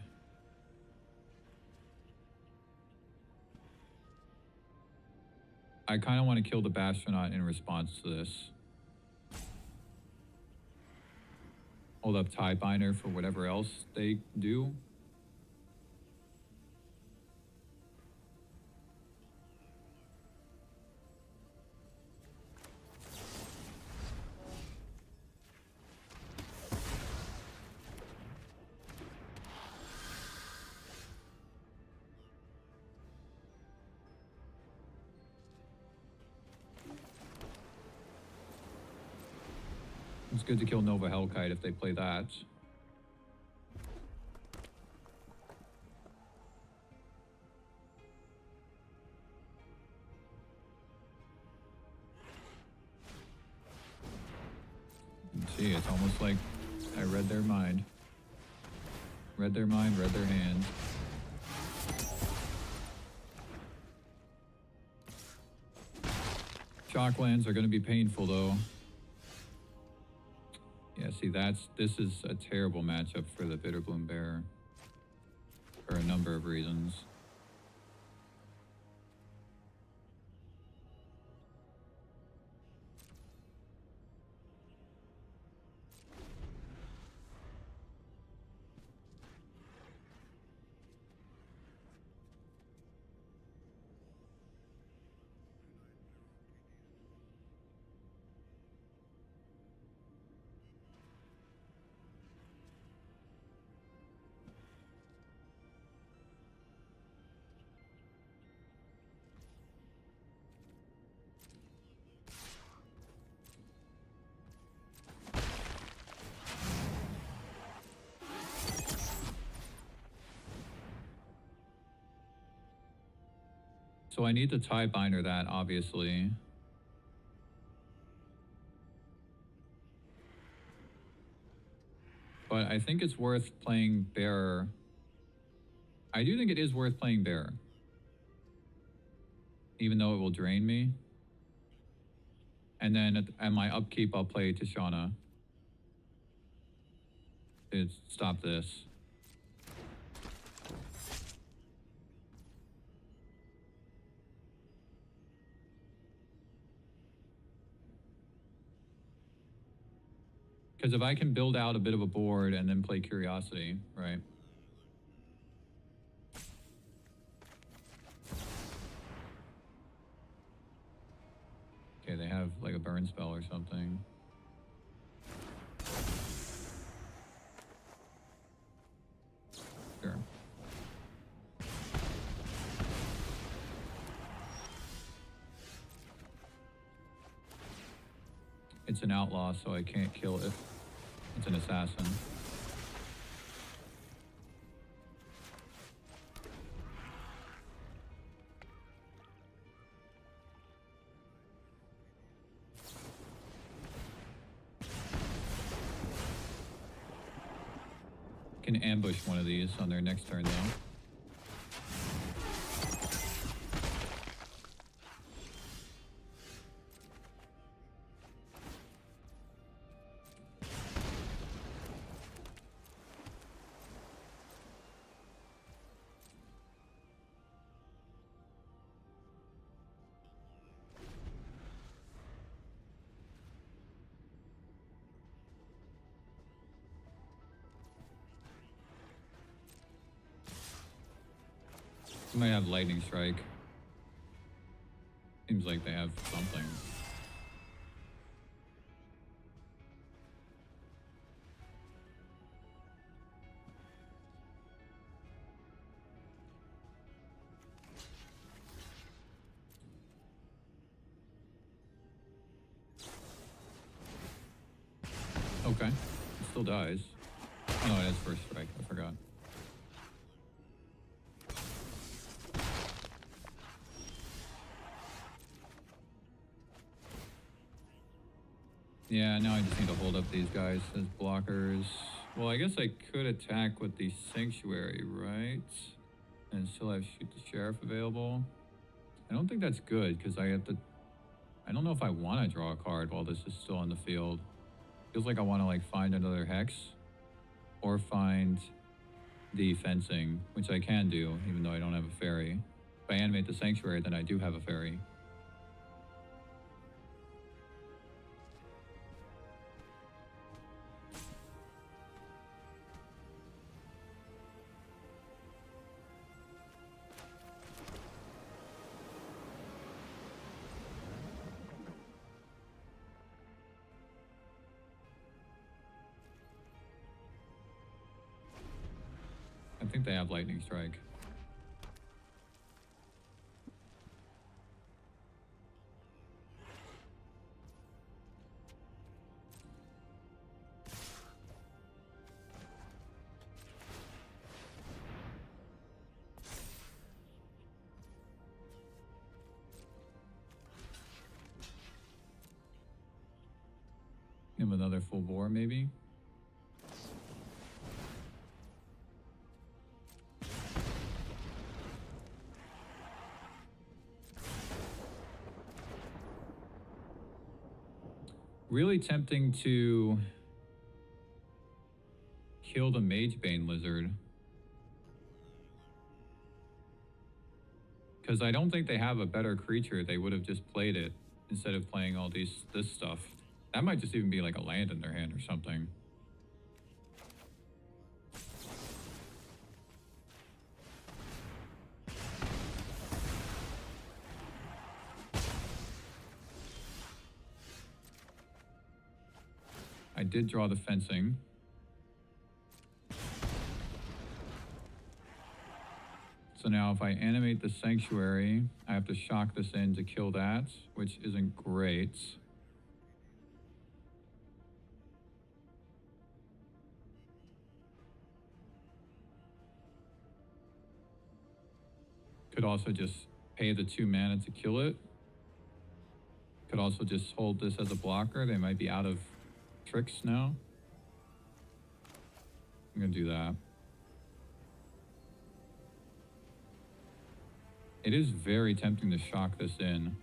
I kind of want to kill the Bastronaut in response to this. Hold up Tiebinder for whatever else they do. It's good to kill Nova Hellkite if they play that. See, it's almost like I read their mind. Read their mind, read their hand. Shocklands are going to be painful though. Yeah, see, this is a terrible matchup for the Bitterbloom Bearer for a number of reasons. So I need to Tiebinder that, obviously. But I think it's worth playing Bearer. I do think it is worth playing Bearer. Even though it will drain me. And then at my upkeep, I'll play Tishana to stop this. Because if I can build out a bit of a board and then play Curiosity, right? Okay, they have like a burn spell or something. Sure. It's an outlaw, so I can't kill it. It's an assassin. Can ambush one of these on their next turn, though. They might have lightning strike. Seems like they have something. Okay. It still dies. Oh no, it has first strike. I forgot. Yeah, now I just need to hold up these guys as blockers. Well, I guess I could attack with the Sanctuary, right? And still have Shoot the Sheriff available. I don't think that's good, because I have to... I don't know if I want to draw a card while this is still on the field. Feels like I want to, like, find another Hex. Or find the Fencing, which I can do, even though I don't have a Fairy. If I animate the Sanctuary, then I do have a Fairy. I think they have Lightning Strike. Give him another full bore, maybe? Really tempting to kill the Magebane Lizard. Because I don't think they have a better creature. They would have just played it instead of playing all this stuff. That might just even be like a land in their hand or something. I did draw the Fencing. So now if I animate the Sanctuary, I have to shock this in to kill that, which isn't great. Could also just pay the 2 mana to kill it. Could also just hold this as a blocker. They might be out of tricks now. I'm gonna do that. It is very tempting to shock this in.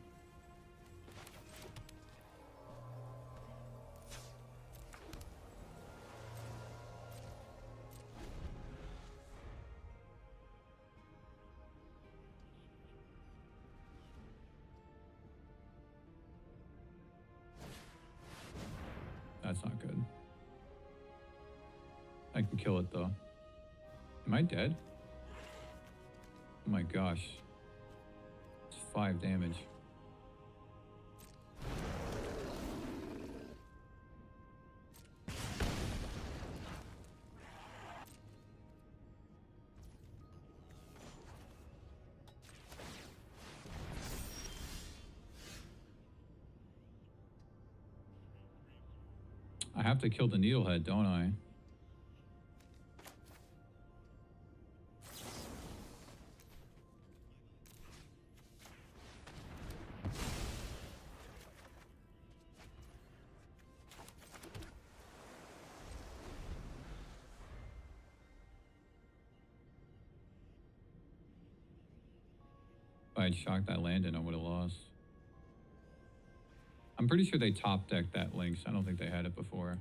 That's not good. I can kill it though. Am I dead? Oh my gosh. It's 5 damage. I have to kill the needlehead, don't I? If I'd shocked that land in, I would have lost. I'm pretty sure they top decked that Lynx. I don't think they had it before.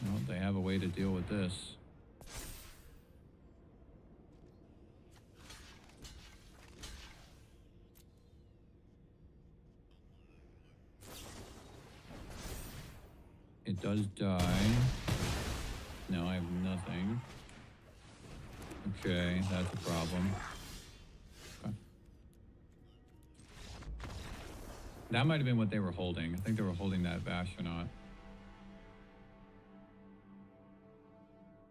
Well, they have a way to deal with this. It does die. No, I have nothing. Okay, that's a problem. Okay. That might have been what they were holding. I think they were holding that Astronaut.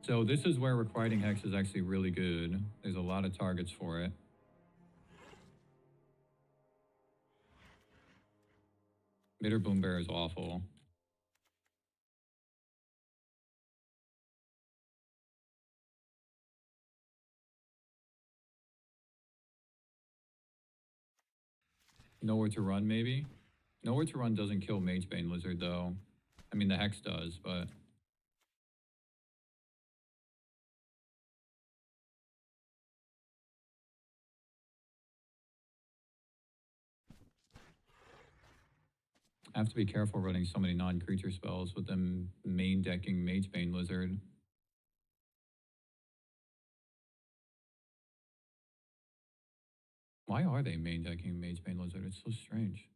So this is where Requiting Hex is actually really good. There's a lot of targets for it. Bitter Boom Bear is awful. Nowhere to Run, maybe? Nowhere to Run doesn't kill Magebane Lizard, though. I mean, the Hex does, but... I have to be careful running so many non-creature spells with them main decking Magebane Lizard. Why are they main decking Magebane Lizard? It's so strange.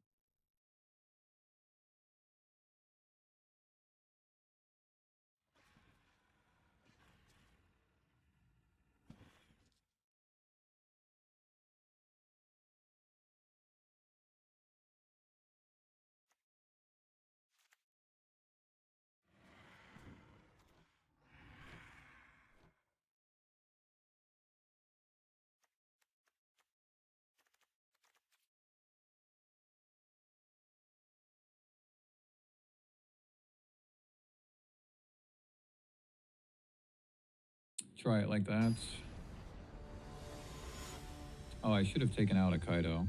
Try it like that. Oh, I should have taken out a Kaido.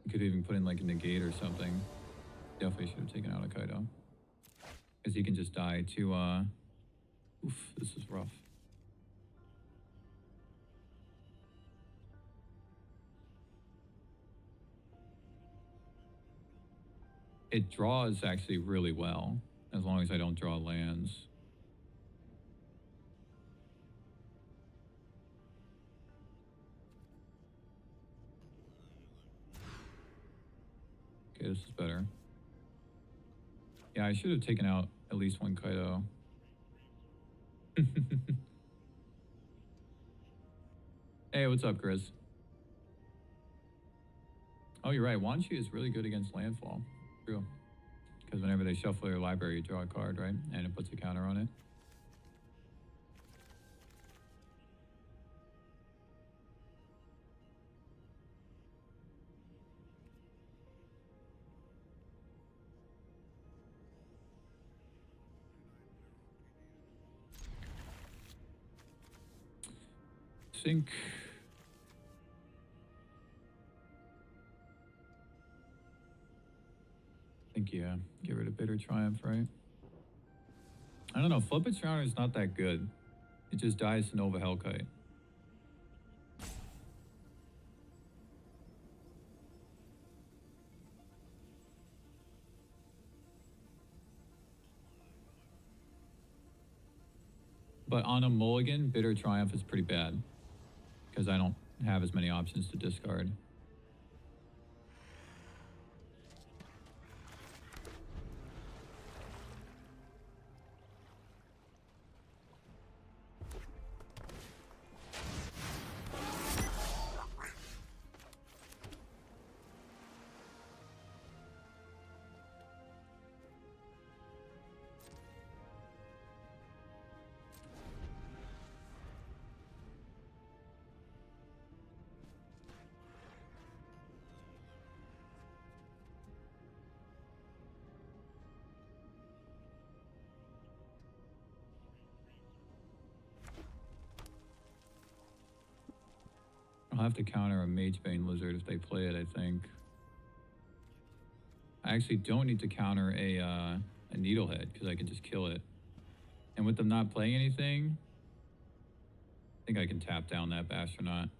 You could even put in like a negate or something. Definitely should have taken out a Kaido. Because he can just die to, oof, this is rough. It draws actually really well, as long as I don't draw lands. Okay, this is better. Yeah, I should have taken out at least one Kaido. Hey, what's up, Chris? Oh, you're right. Wanshi is really good against landfall. True. Because whenever they shuffle their library, you draw a card, right? And it puts a counter on it. Think. Yeah, get rid of Bitter Triumph, right? I don't know, Flip It Surrounder is not that good. It just dies to Nova Hellkite. But on a mulligan, Bitter Triumph is pretty bad. Because I don't have as many options to discard. have to counter a Magebane Lizard if they play it, I think. I actually don't need to counter a Needlehead because I can just kill it. And with them not playing anything, I think I can tap down that Bastronaut.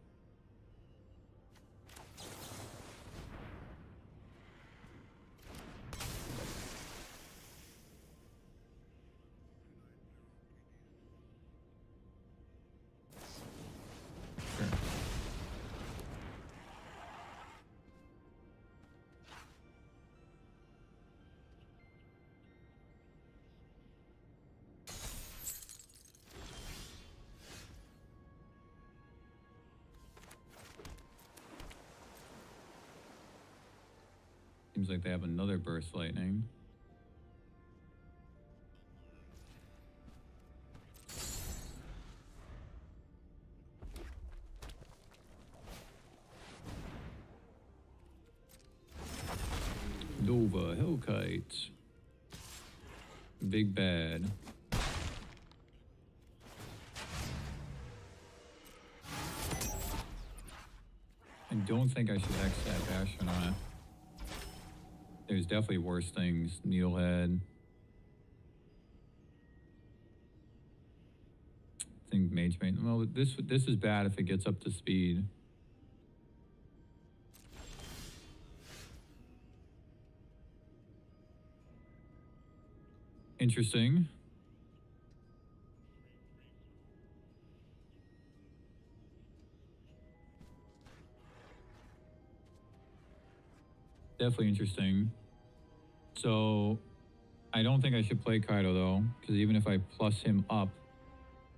Seems like they have another Burst Lightning. Nova, Hellkite. Big Bad. I don't think I should X that Astronaut. There's definitely worse things. Needlehead. I think Magebane. Well, this is bad if it gets up to speed. Interesting. Definitely interesting. So, I don't think I should play Kaido though, because even if I plus him up,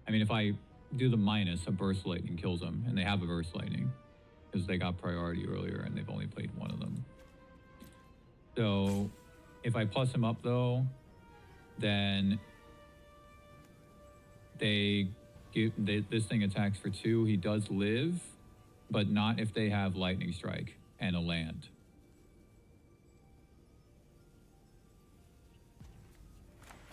I mean, if I do the minus, a Burst Lightning kills him, and they have a Burst Lightning, because they got priority earlier and they've only played one of them. So, if I plus him up though, then this thing attacks for 2. He does live, but not if they have Lightning Strike and a land.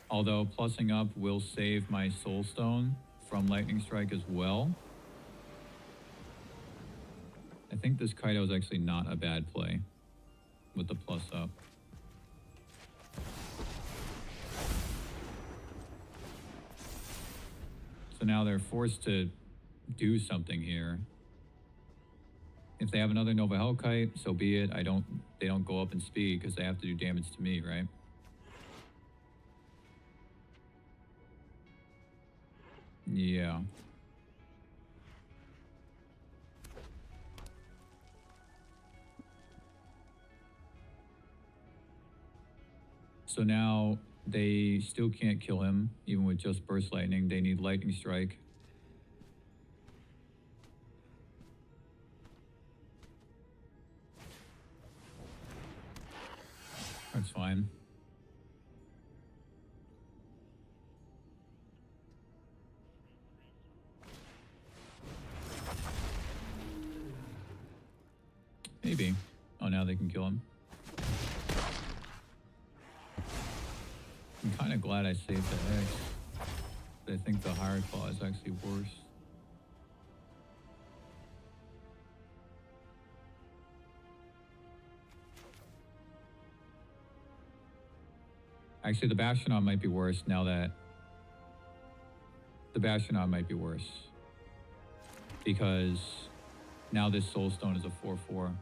Although plussing up will save my Soul Stone from Lightning Strike as well. I think this Kaido is actually not a bad play with the plus up. So now they're forced to do something here. If they have another Nova Hellkite, so be it. They don't go up in speed because they have to do damage to me, right? Yeah. So now they still can't kill him, even with just Burst Lightning. They need Lightning Strike. That's fine. Maybe. Oh, now they can kill him. I'm kind of glad I saved the X. I think the Higher Claw is actually worse. Actually, the Bastronaut might be worse now that... The Bastronaut might be worse. Because now this Soul Stone is a 4/4.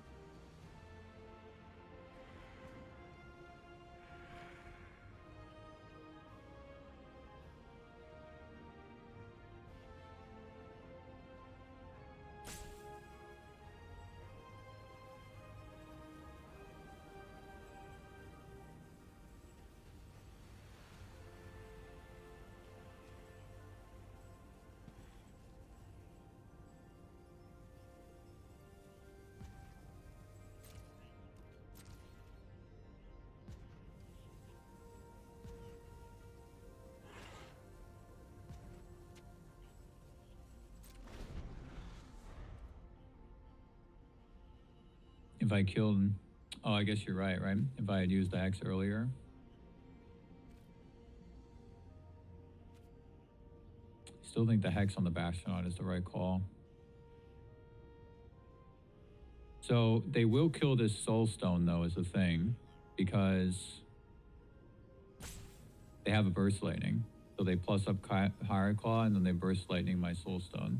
If I killed... Oh, I guess you're right? If I had used the Hex earlier. Still think the Hex on the Bastronaut is the right call. So they will kill this soulstone though, is the thing, because they have a burst lightning. So they plus up higher claw and then they burst lightning my soulstone.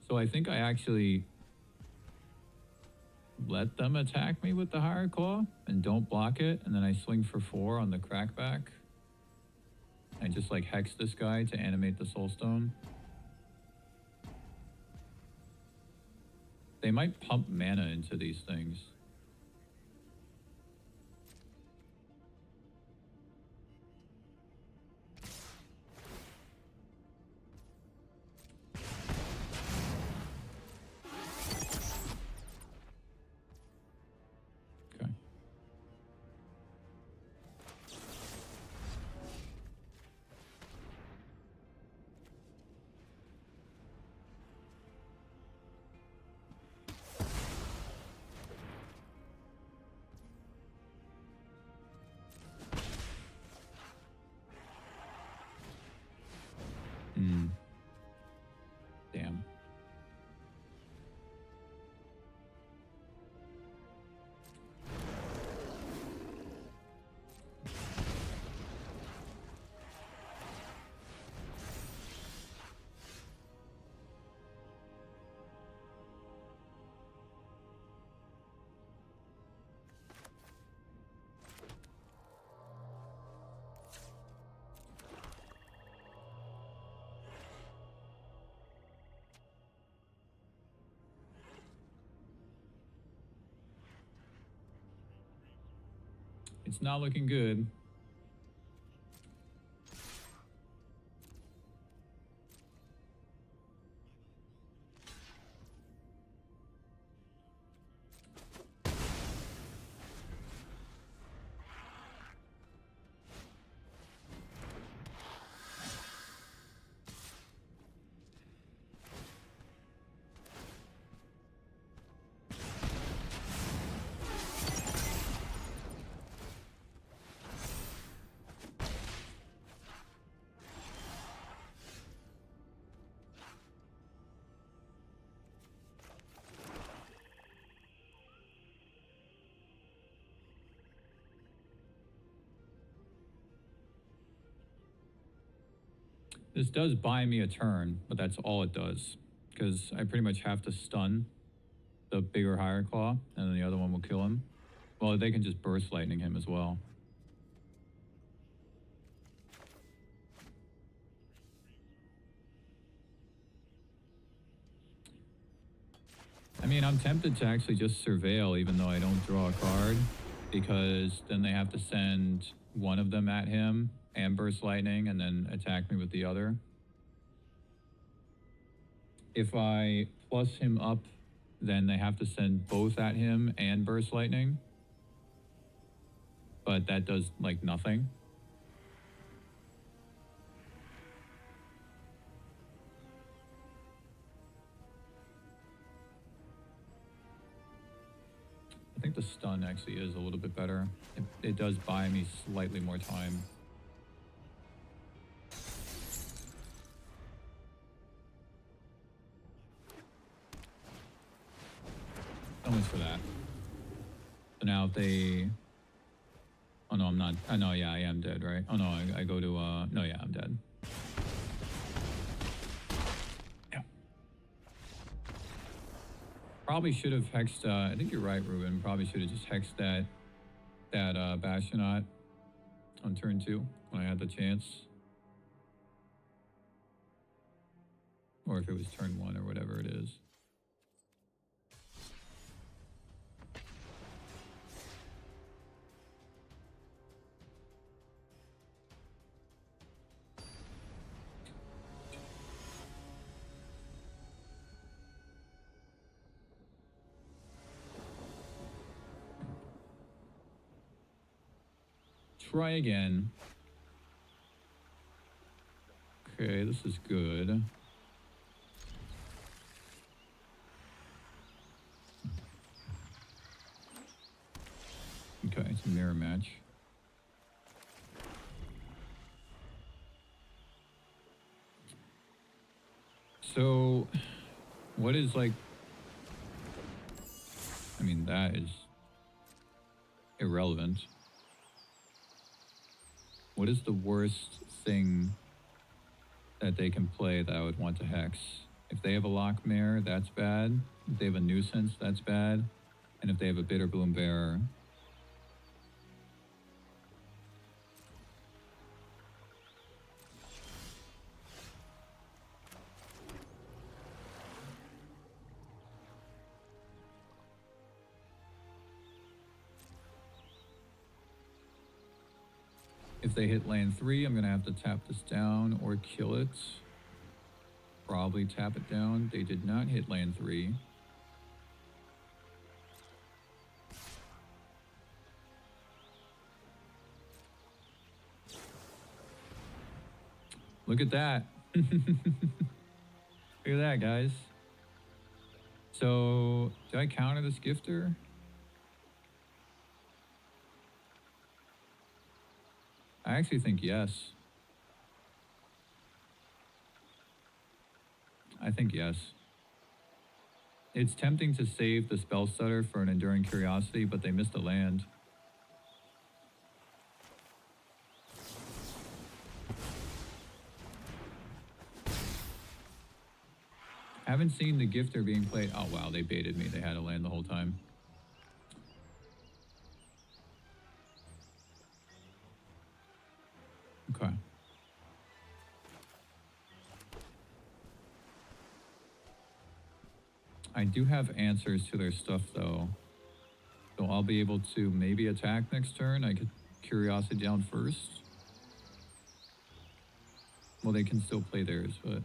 So I think I actually let them attack me with the higher claw and don't block it, and then I swing for 4 on the crackback. I just like hex this guy to animate the soulstone. They might pump mana into these things. Okay. Damn. It's not looking good. This does buy me a turn, but that's all it does. Because I pretty much have to stun the bigger higher claw, and then the other one will kill him. Well, they can just burst lightning him as well. I mean, I'm tempted to actually just surveil even though I don't draw a card, because then they have to send one of them at him and burst lightning and then attack me with the other. If I plus him up, then they have to send both at him and burst lightning. But that does like nothing. I think the stun actually is a little bit better. It does buy me slightly more time. So much for that. So now if they... Oh no, I'm not. Oh no, yeah, I am dead, right? Oh no, I go to... No, yeah, I'm dead. Yeah. Probably should have hexed... I think you're right, Ruben. Probably should have just hexed that Bastionot on turn 2 when I had the chance. Or if it was turn 1 or whatever it is. Try again. Okay, this is good. Okay, it's a mirror match. So, what is like... I mean, that is irrelevant. What is the worst thing that they can play that I would want to hex? If they have a Lockmare, that's bad. If they have a Nuisance, that's bad. And if they have a Bitterbloom Bearer... If they hit land 3, I'm going to have to tap this down or kill it. Probably tap it down. They did not hit land 3. Look at that. Look at that, guys. So, do I counter this gifter? I actually think yes. I think yes. It's tempting to save the Spell Stutter for an Enduring Curiosity, but they missed a land. Haven't seen the gifter being played. Oh wow, they baited me. They had a land the whole time. Okay. I do have answers to their stuff though. So I'll be able to maybe attack next turn. I could Curiosity down first. Well, they can still play theirs, but...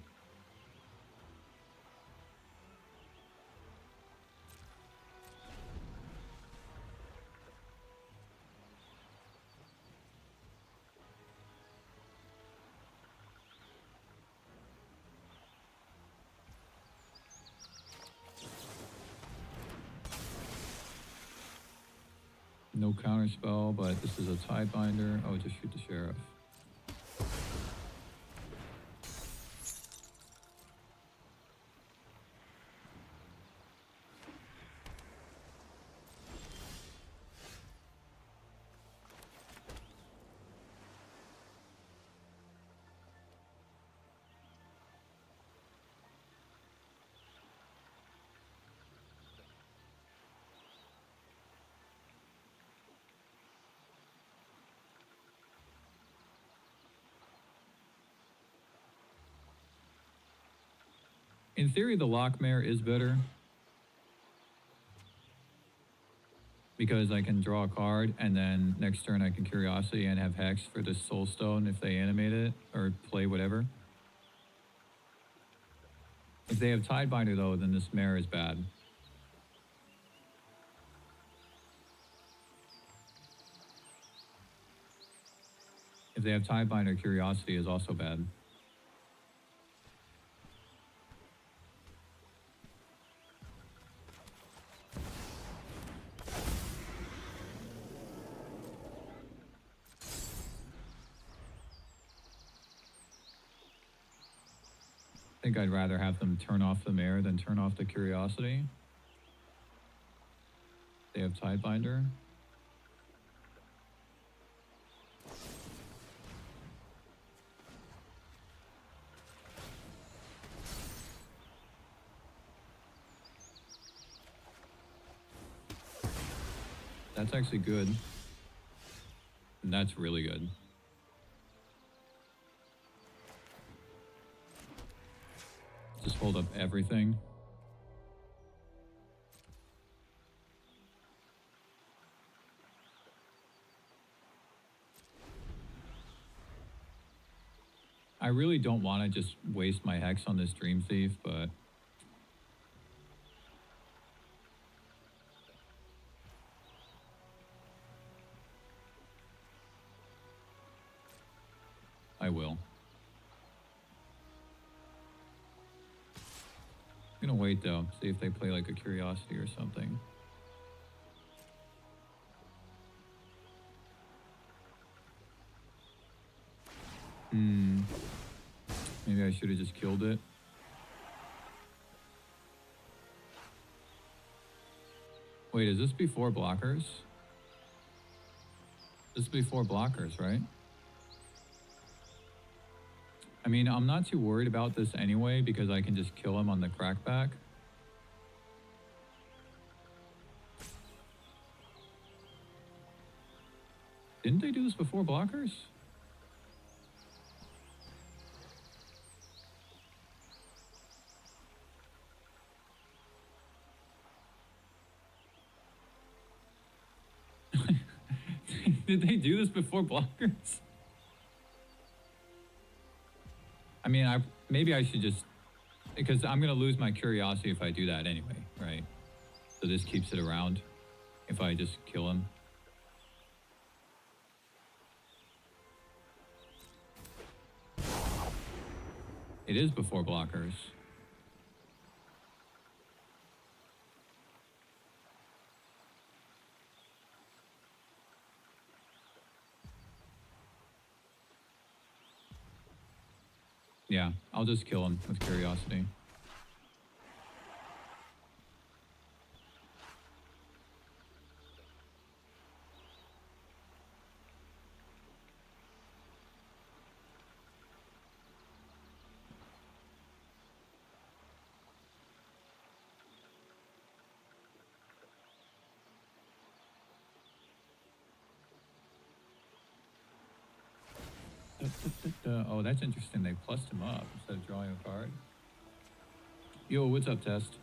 No counterspell, but this is a Tidebinder. Oh, just shoot the Sheriff. In theory, the Lockmare is better. Because I can draw a card, and then next turn I can Curiosity and have Hex for the Soulstone if they animate it, or play whatever. If they have Tidebinder though, then this Mare is bad. If they have Tidebinder, Curiosity is also bad. I think I'd rather have them turn off the Mare than turn off the Curiosity. They have Tidebinder. That's actually good. And that's really good. Just hold up everything. I really don't want to just waste my Hex on this Dream Thief, but... I will. I'm gonna wait though, see if they play like a Curiosity or something. Maybe I should have just killed it. Wait, is this before blockers? This is before blockers, right? I mean, I'm not too worried about this anyway because I can just kill him on the crackback. Didn't they do this before blockers? Did they do this before blockers? I mean, maybe I should just, because I'm going to lose my curiosity if I do that anyway, right? So this keeps it around if I just kill him. It is before blockers. Yeah, I'll just kill him with curiosity. Oh, that's interesting. They plussed him up instead of drawing a card. Yo, what's up, Test?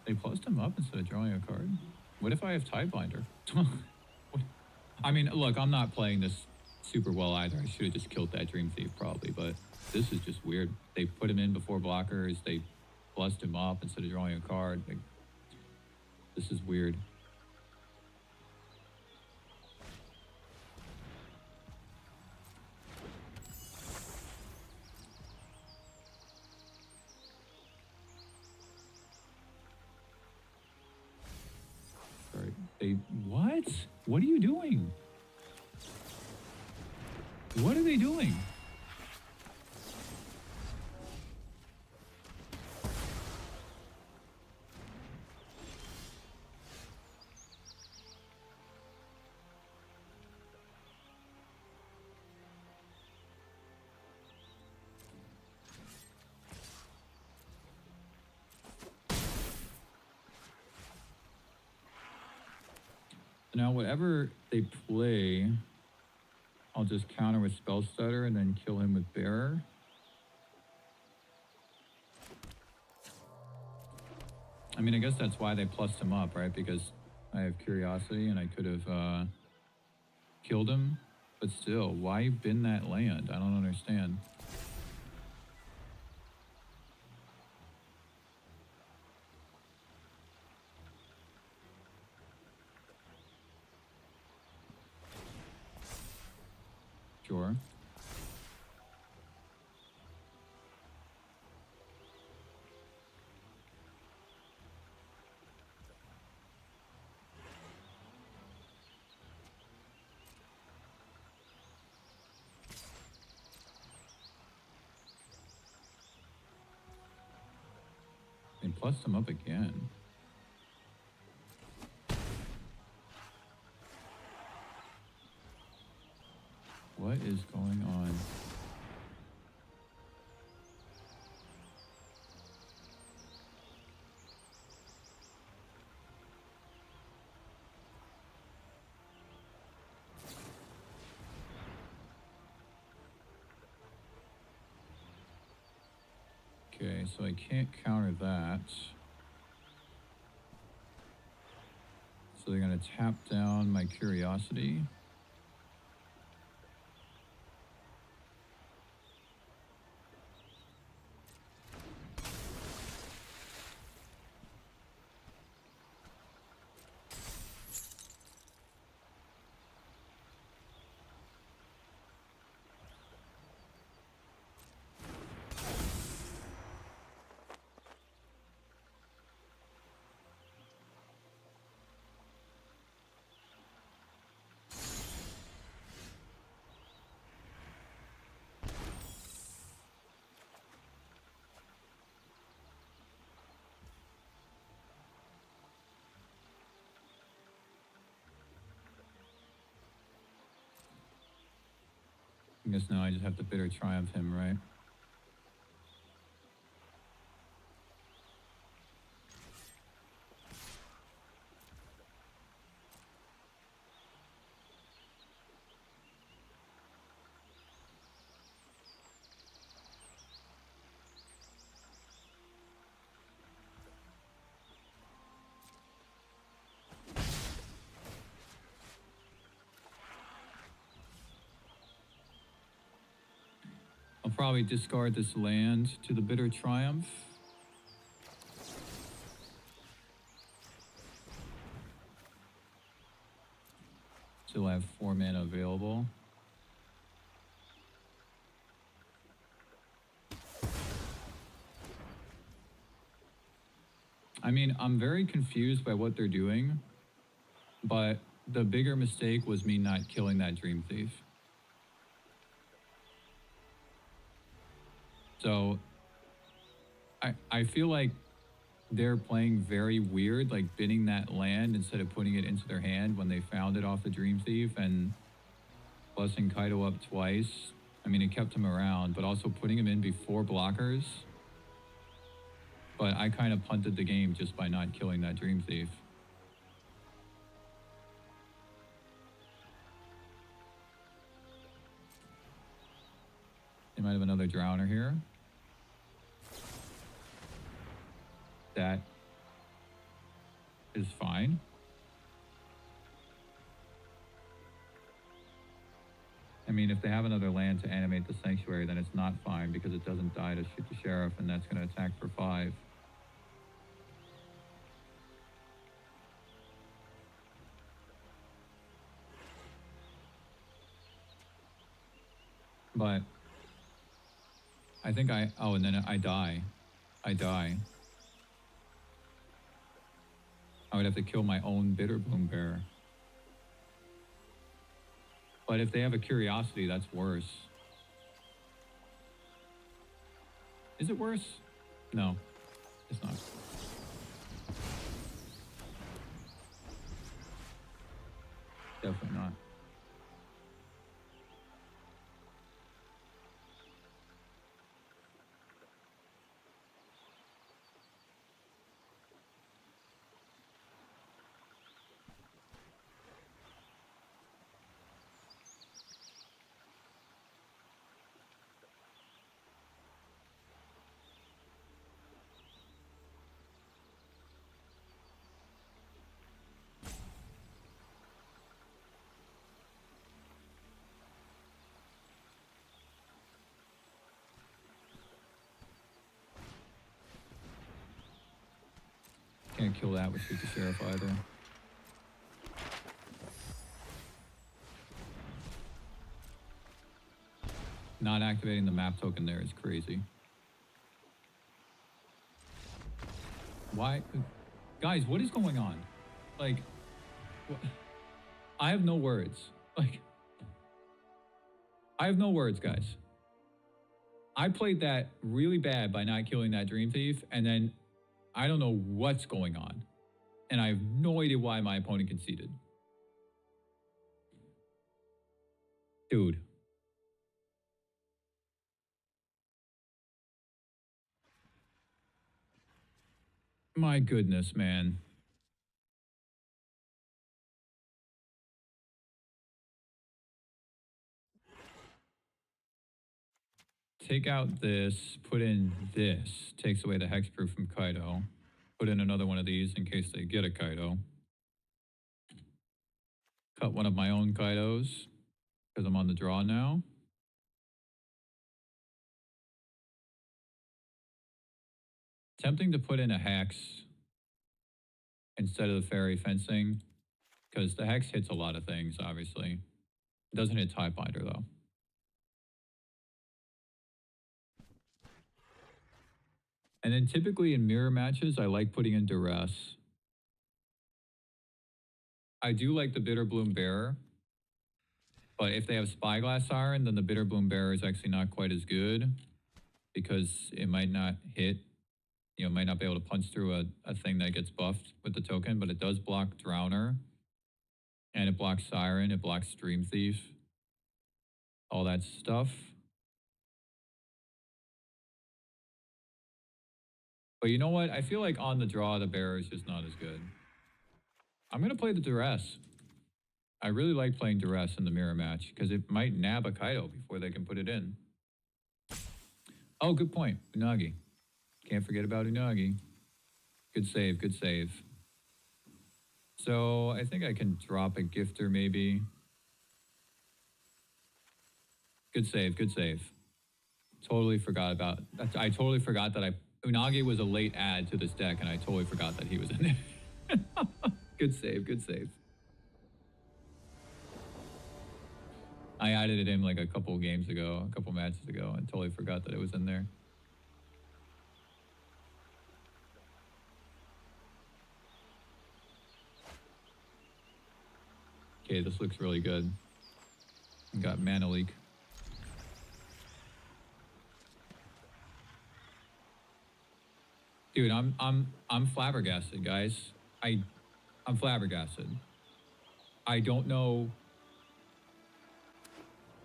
They plussed him up instead of drawing a card? What if I have Tidebinder? I mean, look, I'm not playing this super well either. I should have just killed that Dream Thief probably, but this is just weird. They put him in before blockers. They plussed him up instead of drawing a card. Like, this is weird. What? What are you doing? What are they doing? Now, whatever they play, I'll just counter with Spell Stutter and then kill him with Bearer. I mean, I guess that's why they plussed him up, right? Because I have Curiosity and I could have killed him. But still, why bin that land? I don't understand. Sure. They plussed him up again. What is going on? Okay, so I can't counter that. So they're going to tap down my Curiosity. I guess now I just have to bitter triumph him, right? I'll probably discard this land to the bitter triumph. Still have 4 mana available. I mean, I'm very confused by what they're doing, but the bigger mistake was me not killing that Dream Thief. So I feel like they're playing very weird, like bidding that land instead of putting it into their hand when they found it off the Dream Thief and blessing Kaido up twice. I mean, it kept him around, but also putting him in before blockers. But I kind of punted the game just by not killing that Dream Thief. They might have another Drowner here. That is fine. I mean, if they have another land to animate the Sanctuary, then it's not fine because it doesn't die to shoot the Sheriff, and that's going to attack for 5. But I think oh, and then I die. I would have to kill my own Bitterbloom Bear. But if they have a Curiosity, that's worse. Is it worse? No, it's not. Definitely not. Can't kill that with Shoot the Sheriff either. Not activating the map token there is crazy. Why? Guys, what is going on? Like, I have no words. Like, I have no words, guys. I played that really bad by not killing that Dream Thief, and then I don't know what's going on. And I have no idea why my opponent conceded. Dude. My goodness, man. Take out this, put in this, takes away the hexproof from Kaido. Put in another one of these in case they get a Kaido. Cut one of my own Kaidos because I'm on the draw now. Tempting to put in a Hex instead of the Fairy Fencing because the Hex hits a lot of things, obviously. It doesn't hit Tidebinder, though. And then typically in mirror matches, I like putting in Duress. I do like the Bitterbloom Bearer, but if they have Spyglass Siren, then the Bitterbloom Bearer is actually not quite as good because it might not hit, you know, might not be able to punch through a thing that gets buffed with the token, but it does block Drowner, and it blocks Siren, it blocks Dream Thief. all that stuff. But you know what? I feel like on the draw, the bearer is just not as good. I'm going to play the duress. I really like playing duress in the mirror match because it might nab a Kaido before they can put it in. Oh, good point. Unagi. Can't forget about Unagi. Good save, good save. So I think I can drop a gifter maybe. Good save, good save. Totally forgot about... I totally forgot that Unagi was a late add to this deck and I totally forgot that he was in there. Good save, good save. I added it in like a couple games ago, a couple matches ago, and totally forgot that it was in there. Okay, this looks really good. We got mana leak. Dude, I'm flabbergasted, guys. I'm flabbergasted. I don't know.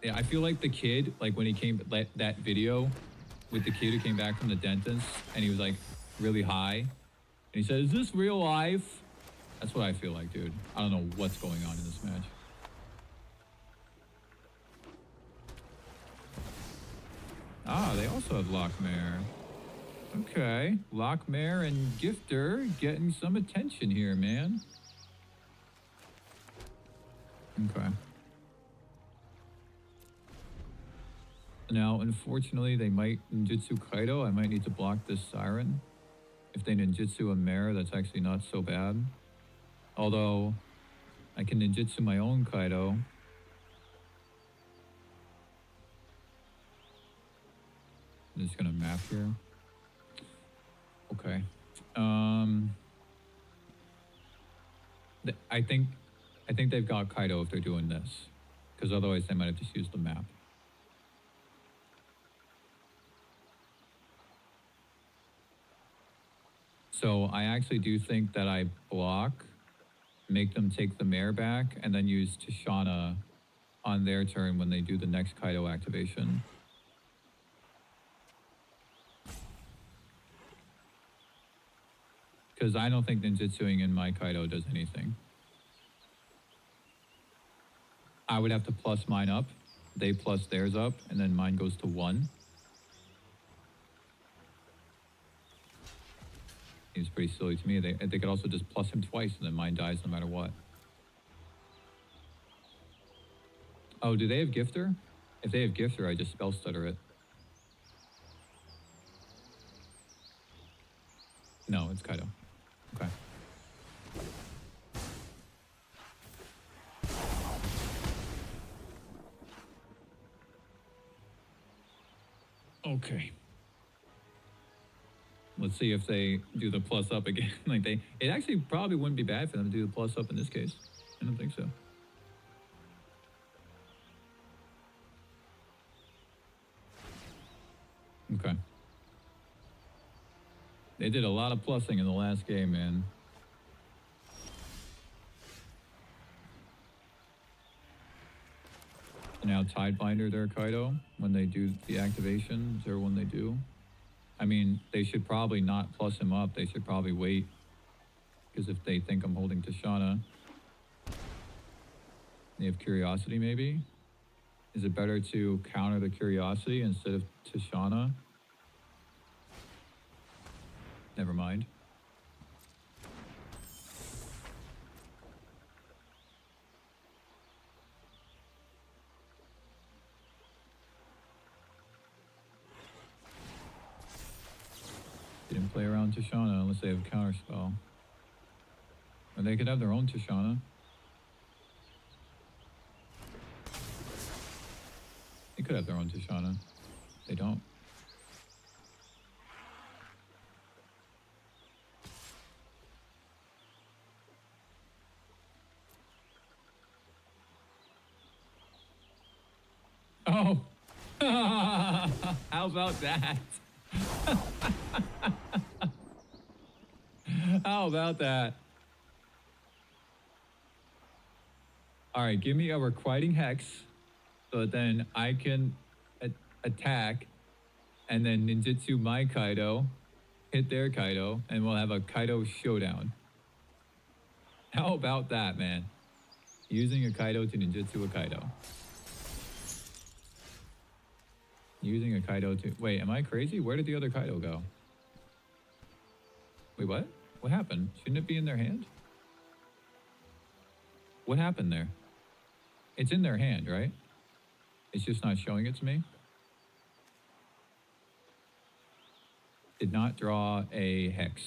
Yeah, I feel like the kid, like when he came, that video with the kid who came back from the dentist and he was like really high. And he said, "Is this real life?" That's what I feel like, dude. I don't know what's going on in this match. Ah, they also have Lockmare. Okay, Lockmare and Gifter getting some attention here, man. Okay. Now, unfortunately, they might ninjutsu Kaido. I might need to block this Siren. If they ninjutsu a mare, that's actually not so bad. Although, I can ninjutsu my own Kaido. I'm just gonna map here. Okay. I think they've got Kaido if they're doing this, because otherwise they might have just used the map. So I actually do think that I block, make them take the mare back, and then use Tishana on their turn when they do the next Kaido activation. Because I don't think ninjutsuing in my Kaido does anything. I would have to plus mine up, they plus theirs up, and then mine goes to 1. Seems pretty silly to me. They could also just plus him twice and then mine dies no matter what. Oh, do they have Gifter? If they have Gifter, I just spell stutter it. No, it's Kaido. Okay. Okay. Let's see if they do the plus up again. It actually probably wouldn't be bad for them to do the plus up in this case. I don't think so. Okay. They did a lot of plussing in the last game, man. Now Tidebinder their Kaido when they do the activations, or when they do. I mean, they should probably not plus him up. They should probably wait. Because if they think I'm holding Tishana, they have Curiosity maybe? Is it better to counter the Curiosity instead of Tishana? Never mind. They didn't play around Tishana unless they have a counter spell. Or they could have their own Tishana. They could have their own Tishana. They don't. Oh! How about that? How about that? All right, give me a Requiting Hex. but then I can attack and then ninjutsu my Kaido, hit their Kaido, and we'll have a Kaido showdown. How about that, man? Using a Kaido to ninjutsu a Kaido. Using a Kaido to... Wait, am I crazy? Where did the other Kaido go? Wait, what? What happened? Shouldn't it be in their hand? What happened there? It's in their hand, right? It's just not showing it to me. Did not draw a hex.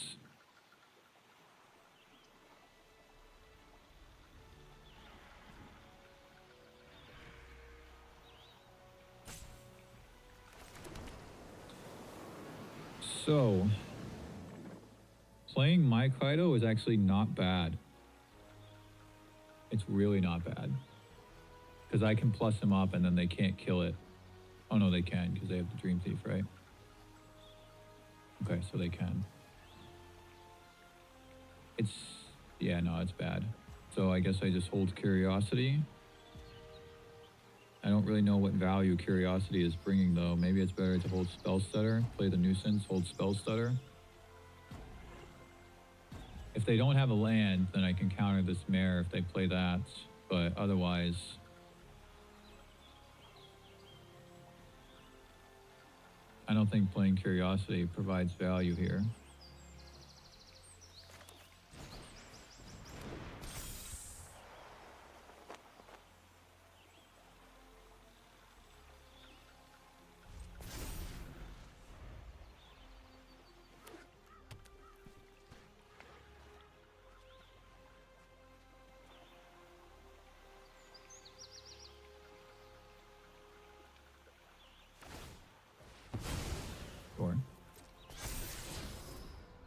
So, playing my Kaido is actually not bad. It's really not bad. Because I can plus him up and then they can't kill it. Oh no, they can because they have the Dream Thief, right? Okay, so they can. It's... yeah, no, it's bad. So I guess I just hold Curiosity. I don't really know what value Curiosity is bringing though. Maybe it's better to hold Spell Stutter, play the Nuisance, hold Spell Stutter. If they don't have a land, then I can counter this Mare if they play that. But otherwise... I don't think playing Curiosity provides value here.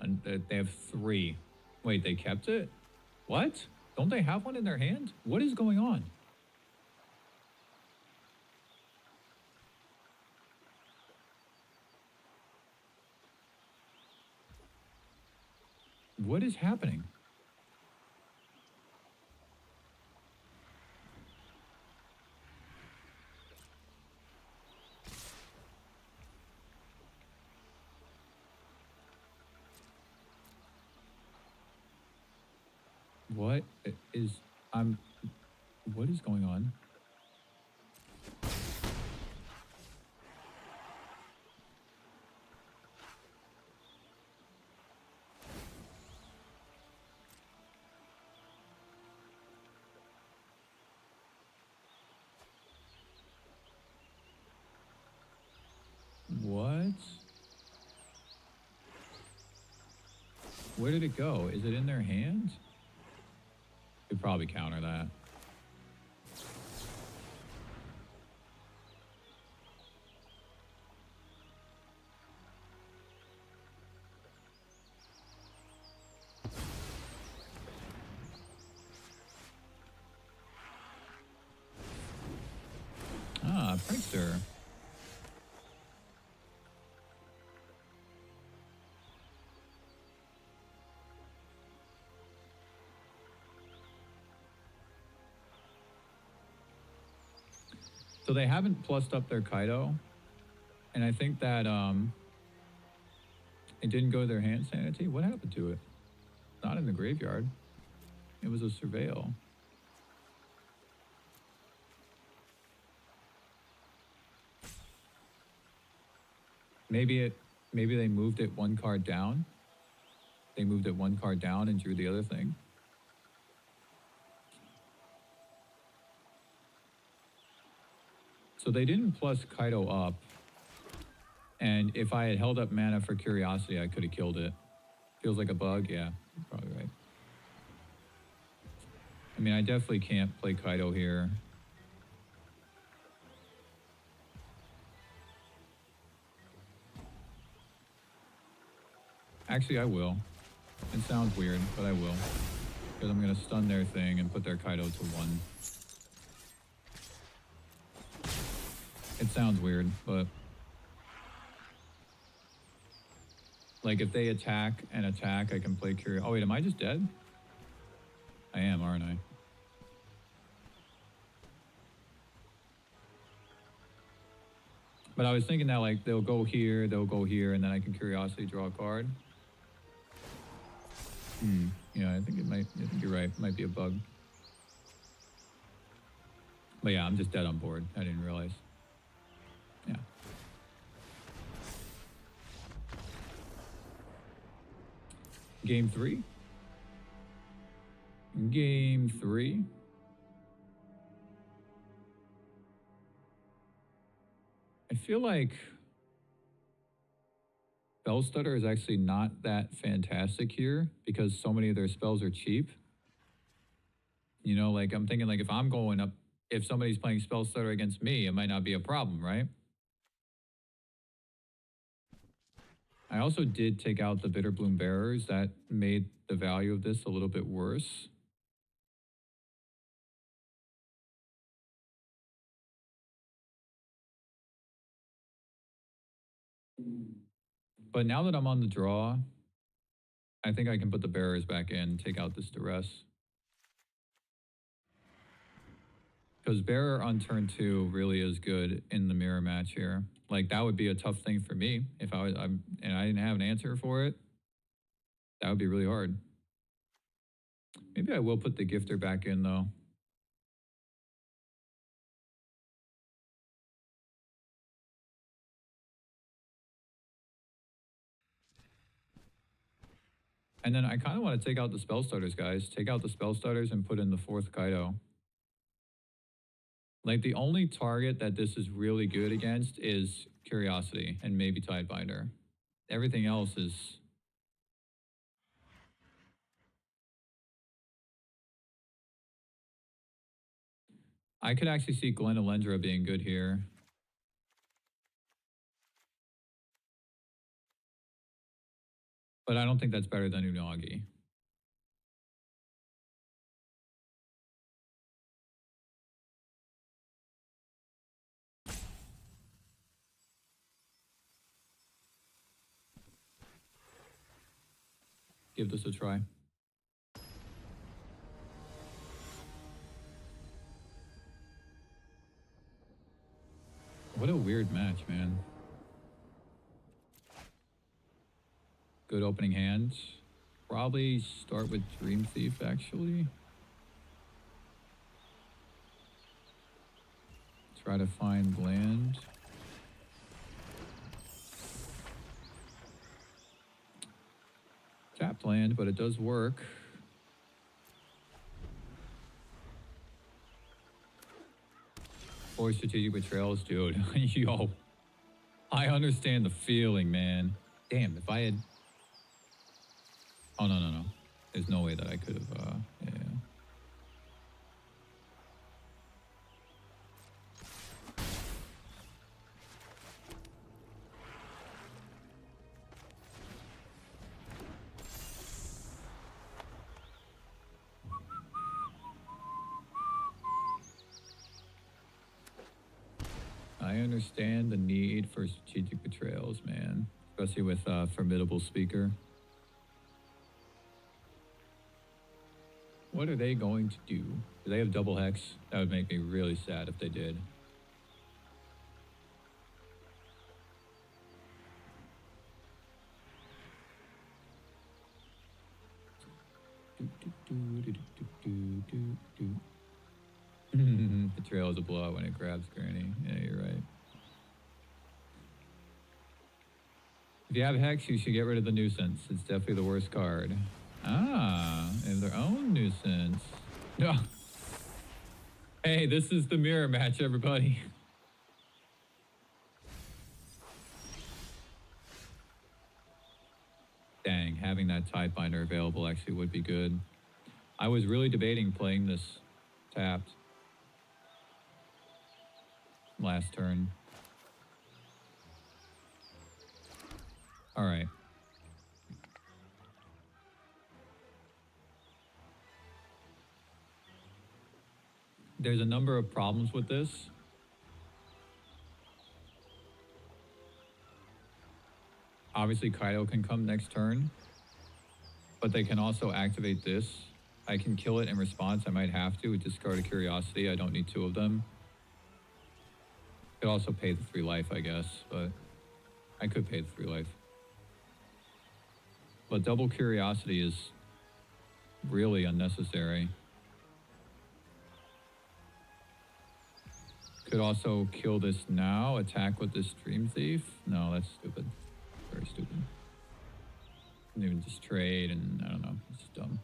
And they have 3. Wait, they kept it? What? Don't they have one in their hand? What is going on? What is happening? What is... what is going on? What? Where did it go? Is it in their hand? Could probably counter that. Ah, Prankster. So they haven't plussed up their Kaido, and I think that it didn't go to their hand sanity. What happened to it? Not in the graveyard. It was a surveil. Maybe they moved it 1 card down. They moved it 1 card down and drew the other thing. So they didn't plus Kaido up. And if I had held up mana for Curiosity, I could have killed it. Feels like a bug? Yeah, probably right. I mean, I definitely can't play Kaido here. Actually, I will. It sounds weird, but I will. Because I'm going to stun their thing and put their Kaido to 1. It sounds weird, but... like, if they attack and attack, I can play Curiosity. Oh, wait, am I just dead? I am, aren't I? But I was thinking that like they'll go here, and then I can Curiosity draw a card. Yeah, I think you're right. It might be a bug. But yeah, I'm just dead on board. I didn't realize. Yeah. Game 3. Game 3. I feel like Spell Stutter is actually not that fantastic here because so many of their spells are cheap. You know, like I'm thinking like if I'm going up, if somebody's playing Spell Stutter against me, it might not be a problem, right? I also did take out the Bitterbloom Bearers. That made the value of this a little bit worse. But now that I'm on the draw, I think I can put the Bearers back in, take out this Duress. Because Bearer on turn 2 really is good in the mirror match here. Like that would be a tough thing for me if I didn't have an answer for it. That would be really hard. Maybe I will put the Gifter back in though. And then I kind of want to take out the Spell Starters, guys. Take out the Spell Starters and put in the 4th Kaido. Like the only target that this is really good against is Curiosity and maybe Tidebinder. Everything else is... I could actually see Glen Elendra being good here. But I don't think that's better than Unagi. Give this a try. What a weird match, man. Good opening hand. Probably start with Dream Thief, actually. Try to find land. Tapped land, but it does work. Or Strategic Betrayals, dude. Yo. I understand the feeling, man. Damn, if I had... Oh, no. There's no way that I could have, yeah. I understand the need for Strategic Betrayals, man. Especially with Formidable Speaker. What are they going to do? Do they have double hex? That would make me really sad if they did. Betrayal is a blowout when it grabs Granny. Yeah, you're right. If you have Hex, you should get rid of the Nuisance. It's definitely the worst card. Ah, they have their own Nuisance. No. Hey, this is the mirror match, everybody. Dang, having that Tidebinder available actually would be good. I was really debating playing this tapped last turn. All right. There's a number of problems with this. Obviously, Kaido can come next turn, but they can also activate this. I can kill it in response. I might have to discard a Curiosity. I don't need 2 of them. Could also pay the 3 life, I guess, but I could pay the 3 life. But double curiosity is really unnecessary. Could also kill this now, attack with this Dream Thief. No, that's stupid. Very stupid. And even just trade and I don't know, it's dumb.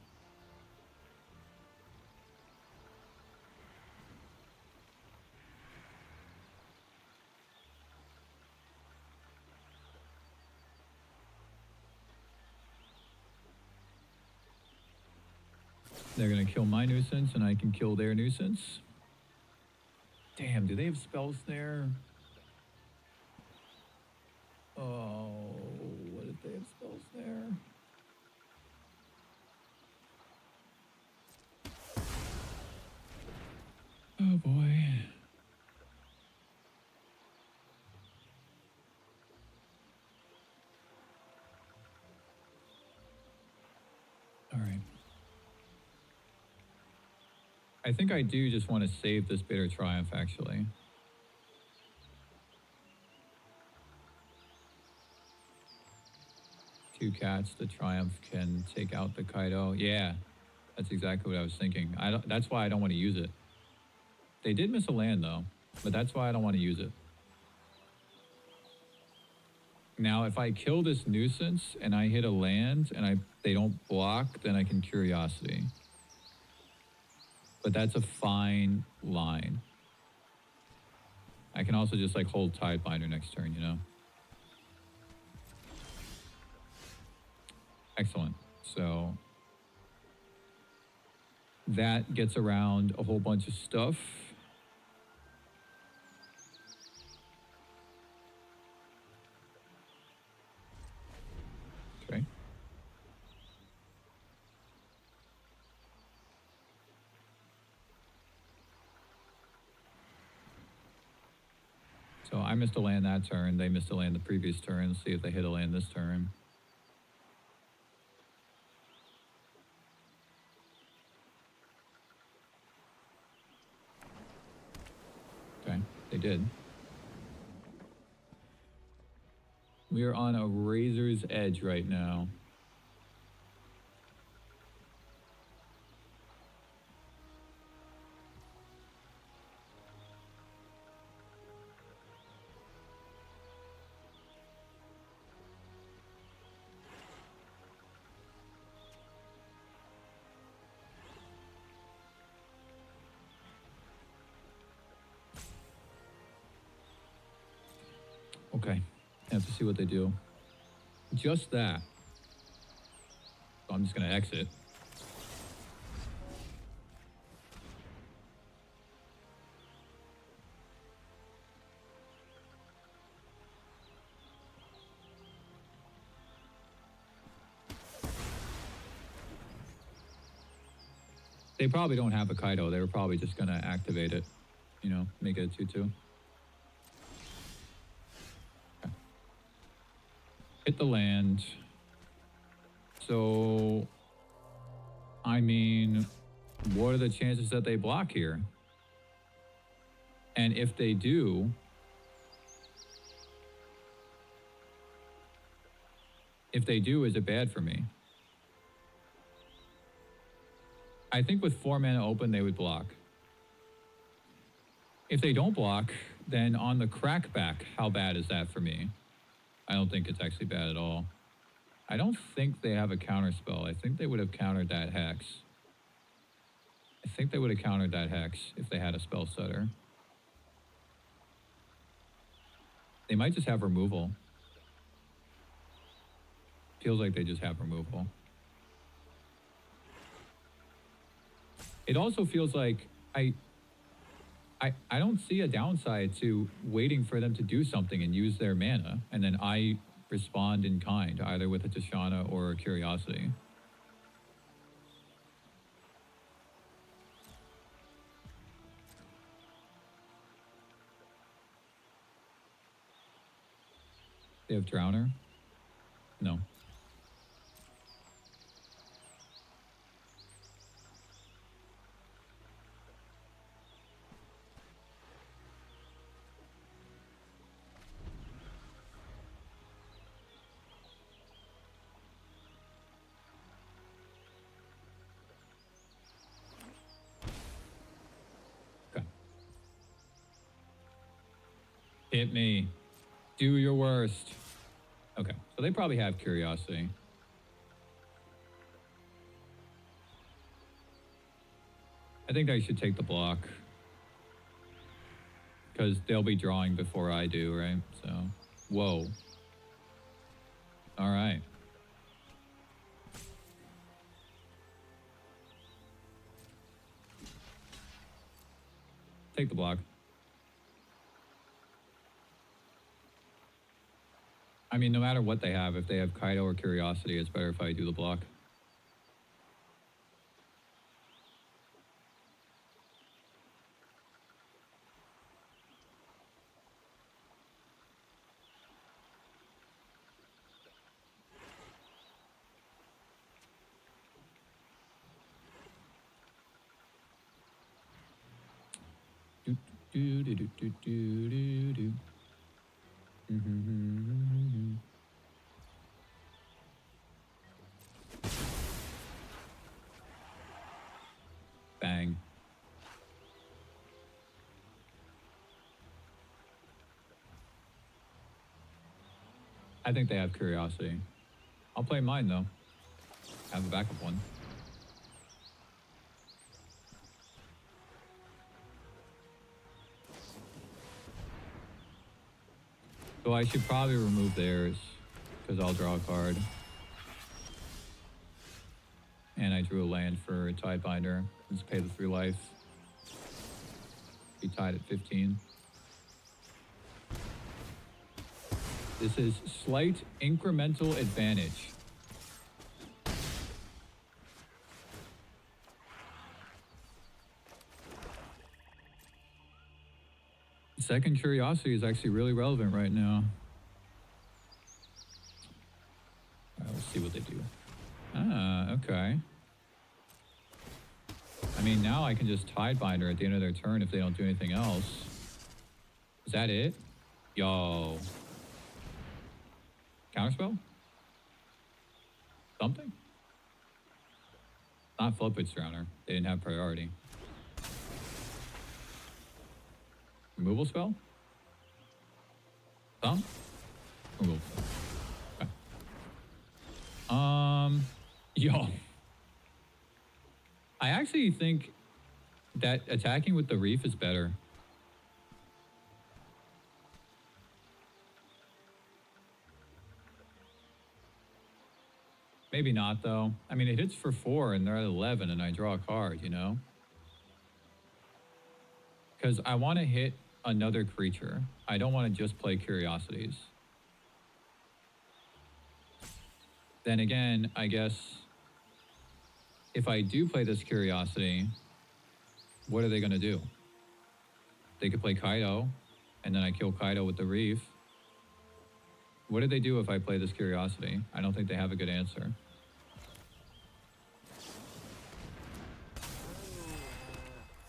They're gonna kill my nuisance and I can kill their nuisance. Damn, do they have spells there? Oh, what if they have spells there? Oh boy. All right. I think I do just want to save this Bitter Triumph, actually. Two cats, the Triumph can take out the Kaido. Yeah, that's exactly what I was thinking. That's why I don't want to use it. They did miss a land, though, but that's why I don't want to use it. Now, if I kill this nuisance and I hit a land and they don't block, then I can Curiosity. But that's a fine line. I can also just like hold Tidebinder next turn, you know? Excellent. So that gets around a whole bunch of stuff. Okay. So I missed a land that turn. They missed a land the previous turn. Let's see if they hit a land this turn. Okay, they did. We are on a razor's edge right now. Okay, I have to see what they do. Just that. So I'm just gonna exit. They probably don't have a Kaido. They were probably just gonna activate it, you know, make it a 2/2. Okay. Hit the land. So, I mean, what are the chances that they block here? And if they do, is it bad for me? I think with 4 mana open, they would block. If they don't block, then on the crackback, how bad is that for me? I don't think it's actually bad at all. I don't think they have a counter spell. I think they would have countered that Hex. I think they would have countered that Hex if they had a spell setter. They might just have removal. Feels like they just have removal. It also feels like I don't see a downside to waiting for them to do something and use their mana, and then I respond in kind, either with a Tishana or a Curiosity. They have Drowner? No. Hit me. Do your worst. Okay, so they probably have curiosity. I think I should take the block. Because they'll be drawing before I do, right? So, whoa. All right. Take the block. I mean, no matter what they have, if they have Kaido or Curiosity, it's better if I do the block. Bang. I think they have Curiosity. I'll play mine, though. Have a backup one. So I should probably remove theirs, because I'll draw a card. And I drew a land for a Tidebinder. Let's pay the 3 life. Be tied at 15. This is slight incremental advantage. Second Curiosity is actually really relevant right now. All right, let's see what they do. Ah, okay. I mean, now I can just Tidebinder at the end of their turn if they don't do anything else. Is that it? Yo. Counterspell? Something? Not Floodpit Surrounder. They didn't have priority. Removal spell? Some? Removal spell. Okay. Yo. I actually think that attacking with the Reef is better. Maybe not, though. I mean, it hits for 4 and they're at 11 and I draw a card, you know? Because I want to hit another creature. I don't want to just play Curiosities. Then again, I guess if I do play this Curiosity, what are they going to do? They could play Kaido, and then I kill Kaido with the Reef. What do they do if I play this Curiosity? I don't think they have a good answer.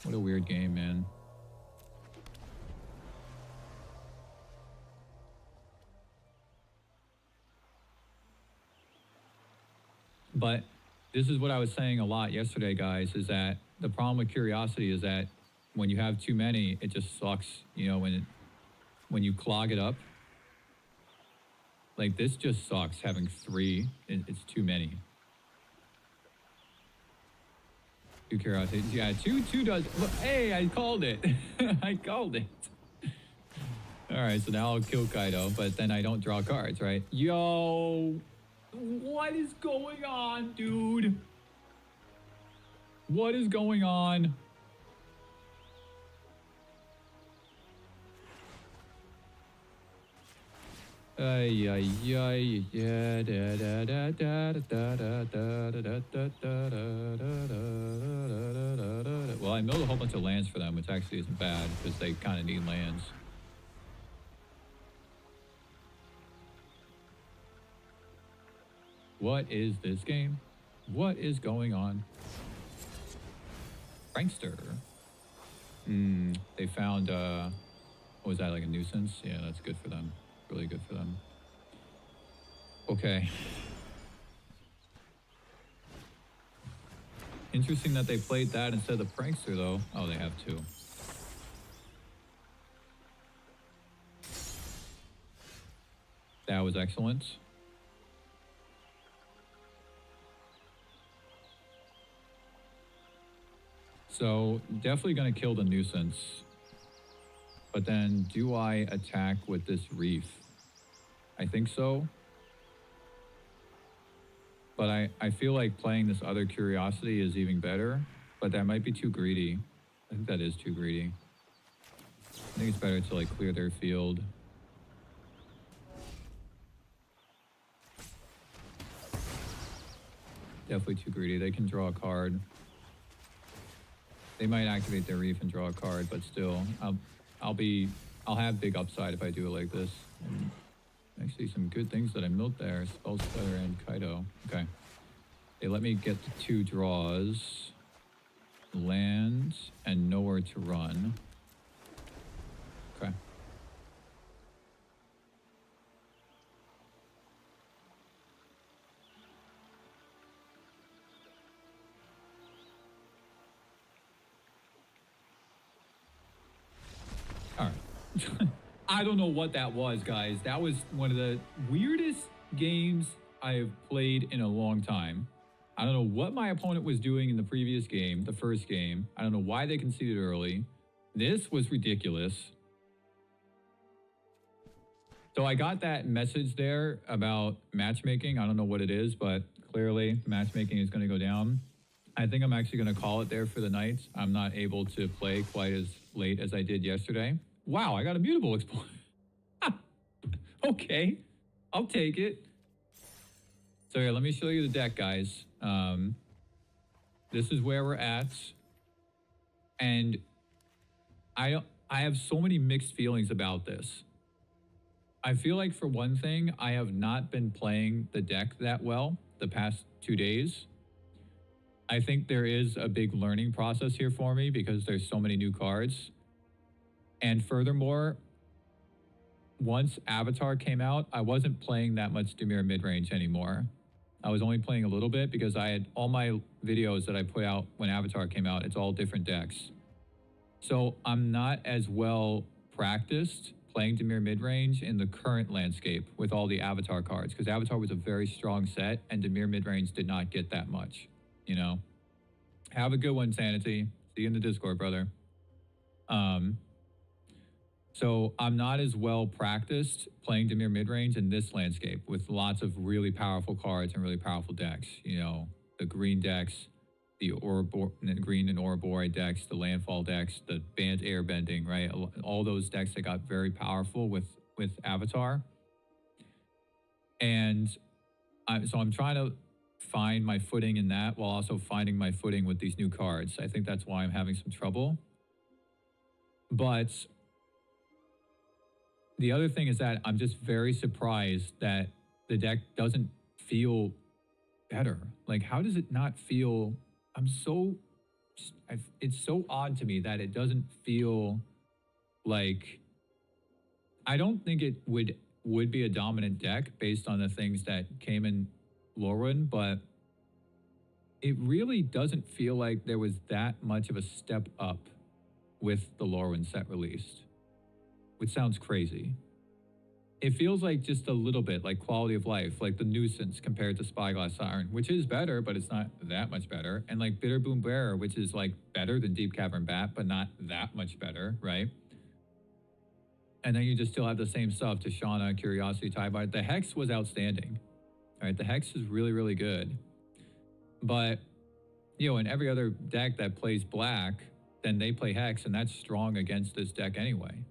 What a weird game, man. But this is what I was saying a lot yesterday, guys, is that the problem with Curiosity is that when you have too many, it just sucks, you know, when you clog it up. Like, this just sucks, having 3. It's too many. 2 Curiosities. Yeah, 2 does... Look, hey, I called it. I called it. All right, so now I'll kill Kaido, but then I don't draw cards, right? Yo... What is going on, dude? What is going on? Ay, ay, ay, yeah, da, da, da, da, da, da, da, da, da, da, da, da. Well, I milled a whole bunch of lands for them, which actually isn't bad, because they kind of need lands. What is this game? What is going on? Prankster. They found, what was that, like a nuisance? Yeah, that's good for them. Really good for them. Okay. Interesting that they played that instead of Prankster, though. Oh, they have 2. That was excellent. So definitely going to kill the nuisance. But then do I attack with this reef? I think so. But I feel like playing this other curiosity is even better. But that might be too greedy. I think that is too greedy. I think it's better to like clear their field. Definitely too greedy. They can draw a card. They might activate their reef and draw a card, but still, I'll have big upside if I do it like this. And actually, some good things that I milked there: Spell Splitter and Kaido. Okay, they let me get the 2 draws, land, and nowhere to run. Okay. All right. I don't know what that was, guys. That was one of the weirdest games I have played in a long time. I don't know what my opponent was doing in the previous game, the first game. I don't know why they conceded early. This was ridiculous. So I got that message there about matchmaking. I don't know what it is, but clearly matchmaking is going to go down. I think I'm actually going to call it there for the night. I'm not able to play quite as late as I did yesterday. Wow, I got a mutable exploit. Okay, I'll take it. So here, let me show you the deck, guys. This is where we're at. And I have so many mixed feelings about this. I feel like, for one thing, I have not been playing the deck that well the past 2 days. I think there is a big learning process here for me because there's so many new cards. And furthermore, once Avatar came out, I wasn't playing that much Dimir midrange anymore. I was only playing a little bit because I had all my videos that I put out when Avatar came out, it's all different decks. So I'm not as well practiced playing Dimir midrange in the current landscape with all the Avatar cards, because Avatar was a very strong set and Dimir midrange did not get that much, you know? Have a good one, Sanity. See you in the Discord, brother. So I'm not as well practiced playing Dimir midrange in this landscape with lots of really powerful cards and really powerful decks. You know, the green decks, the green and Ouroboros decks, the landfall decks, the Bant airbending, right? All those decks that got very powerful with Avatar. And so I'm trying to find my footing in that while also finding my footing with these new cards. I think that's why I'm having some trouble. But the other thing is that I'm just very surprised that the deck doesn't feel better. Like, how does it not feel? It's so odd to me that it doesn't feel like, I don't think it would be a dominant deck based on the things that came in Lorwyn, but it really doesn't feel like there was that much of a step up with the Lorwyn set released, which sounds crazy. It feels like just a little bit like quality of life, like the nuisance compared to Spyglass Siren, which is better, but it's not that much better. And like Bitter Boom Bearer, which is like better than Deep Cavern Bat, but not that much better, right? And then you just still have the same stuff, Tishana, Curiosity, Tybite. The Hex was outstanding, right? The Hex is really, really good. But, you know, in every other deck that plays black, then they play Hex, and that's strong against this deck anyway.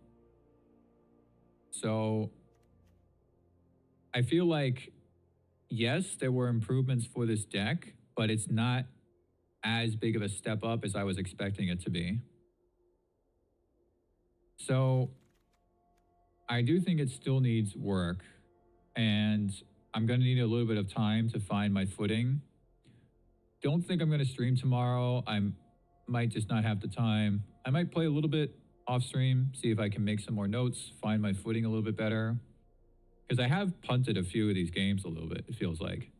So I feel like, yes, there were improvements for this deck, but it's not as big of a step up as I was expecting it to be. So I do think it still needs work, and I'm going to need a little bit of time to find my footing. Don't think I'm going to stream tomorrow. I might just not have the time. I might play a little bit off stream, see if I can make some more notes, find my footing a little bit better. Because I have punted a few of these games a little bit, it feels like.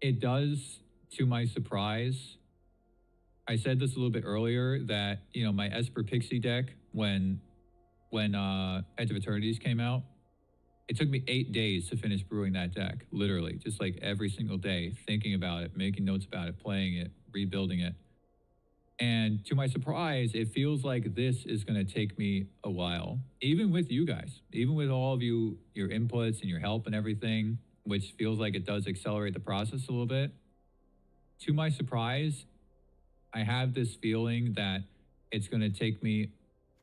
It does, to my surprise, I said this a little bit earlier, that, you know, my Esper Pixie deck, when when Edge of Eternities came out. It took me 8 days to finish brewing that deck, literally, just like every single day, thinking about it, making notes about it, playing it, rebuilding it. And to my surprise, it feels like this is going to take me a while, even with you guys, even with all of you, your inputs and your help and everything, which feels like it does accelerate the process a little bit. To my surprise, I have this feeling that it's going to take me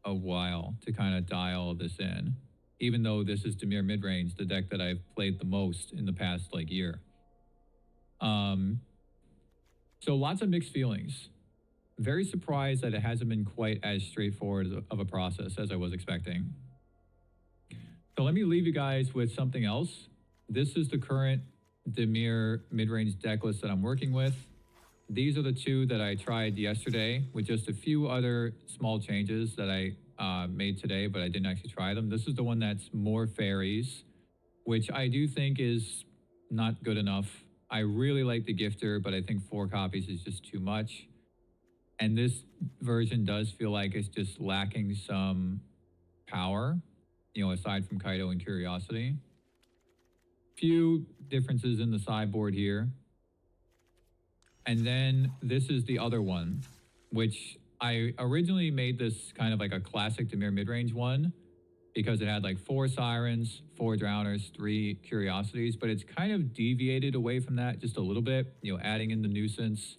a while to kind of dial this in, even though this is Dimir Midrange, the deck that I've played the most in the past like year. So lots of mixed feelings. Very surprised that it hasn't been quite as straightforward of a process as I was expecting. So let me leave you guys with something else. This is the current Dimir Midrange deck list that I'm working with. These are the two that I tried yesterday with just a few other small changes that I made today, but I didn't actually try them. This is the one that's more fairies, which I do think is not good enough. I really like the gifter, but I think 4 copies is just too much. And this version does feel like it's just lacking some power, you know, aside from Kaido and Curiosity. Few differences in the sideboard here. And then this is the other one, which I originally made this kind of like a classic Dimir midrange one because it had like 4 sirens, 4 drowners, 3 curiosities, but it's kind of deviated away from that just a little bit, you know, adding in the nuisance,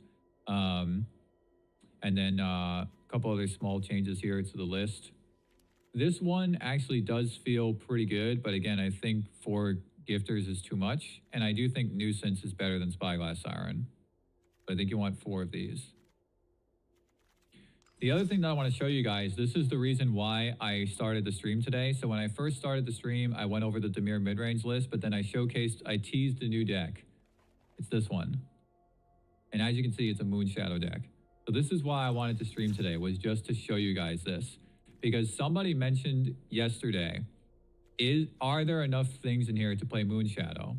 and then a couple other small changes here to the list. This one actually does feel pretty good, but again, I think 4 gifters is too much, and I do think nuisance is better than Spyglass Siren. But I think you want 4 of these. The other thing that I want to show you guys, this is the reason why I started the stream today. So when I first started the stream, I went over the Dimir midrange list, but then I teased a new deck. It's this one. And as you can see, it's a Moonshadow deck. So this is why I wanted to stream today, was just to show you guys this. Because somebody mentioned yesterday, are there enough things in here to play Moonshadow?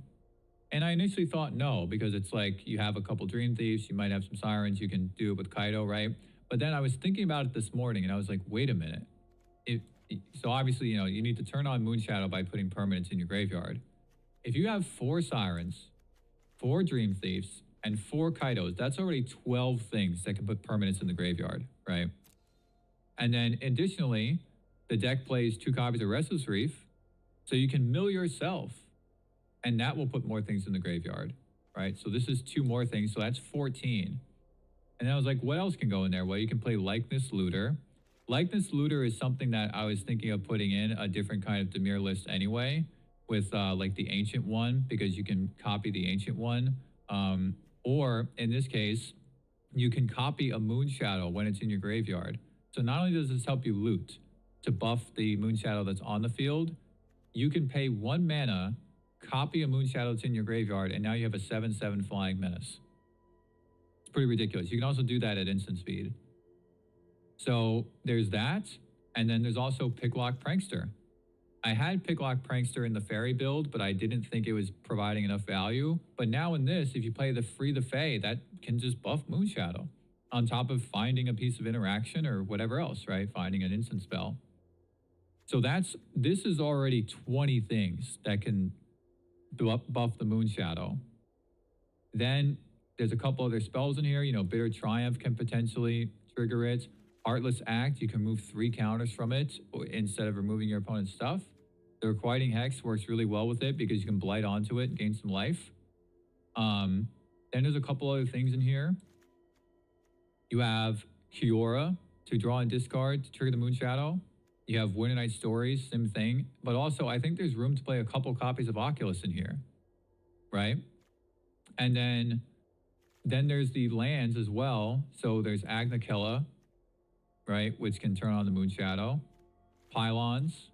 And I initially thought no, because it's like you have a couple Dream Thieves, you might have some Sirens, you can do it with Kaido, right? But then I was thinking about it this morning and I was like, wait a minute. So obviously, you know, you need to turn on Moonshadow by putting permanents in your graveyard. If you have 4 Sirens, 4 Dream Thieves, and 4 Kaidos, that's already 12 things that can put permanents in the graveyard, right? And then additionally, the deck plays 2 copies of Restless Reef, so you can mill yourself, and that will put more things in the graveyard, right? So this is 2 more things, so that's 14. And then I was like, what else can go in there? Well, you can play Likeness Looter. Likeness Looter is something that I was thinking of putting in a different kind of Dimir list anyway, with like the Ancient one, because you can copy the Ancient one. Or in this case, you can copy a Moonshadow when it's in your graveyard. So not only does this help you loot to buff the Moonshadow that's on the field, you can pay 1 mana, copy a Moonshadow that's in your graveyard, and now you have a 7/7 Flying Menace. It's pretty ridiculous. You can also do that at instant speed. So there's that, and then there's also Picklock Prankster. I had Picklock Prankster in the fairy build, but I didn't think it was providing enough value. But now in this, if you play the Free the Fae, that can just buff Moonshadow on top of finding a piece of interaction or whatever else, right? Finding an instant spell. So this is already 20 things that can buff the Moonshadow. Then there's a couple other spells in here. You know, Bitter Triumph can potentially trigger it. Artless Act, you can move 3 counters from it instead of removing your opponent's stuff. The Requiting Hex works really well with it because you can blight onto it and gain some life. Then there's a couple other things in here. You have Kiora to draw and discard to trigger the Moonshadow. You have Winter Night Stories, same thing. But also, I think there's room to play a couple copies of Oculus in here, right? And then there's the lands as well. So there's Agnakella, right, which can turn on the Moonshadow. Pylons,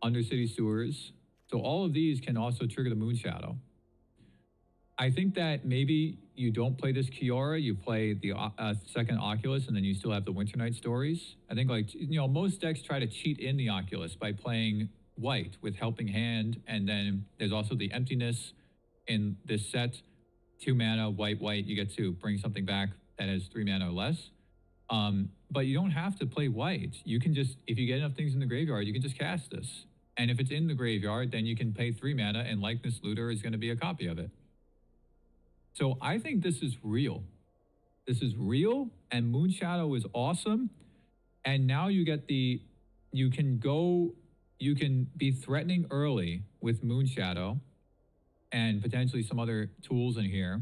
Undercity Sewers. So all of these can also trigger the Moonshadow. I think that maybe you don't play this Kiora, you play the second Oculus, and then you still have the Winter Night Stories. I think, like, you know, most decks try to cheat in the Oculus by playing white with Helping Hand, and then there's also the Emptiness in this set. 2 mana, white, you get to bring something back that has 3 mana or less. But you don't have to play white. You can just, if you get enough things in the graveyard, you can just cast this. And if it's in the graveyard, then you can pay 3 mana, and Likeness Looter is going to be a copy of it. So I think this is real. This is real, and Moonshadow is awesome. And now you get the, you can be threatening early with Moonshadow and potentially some other tools in here.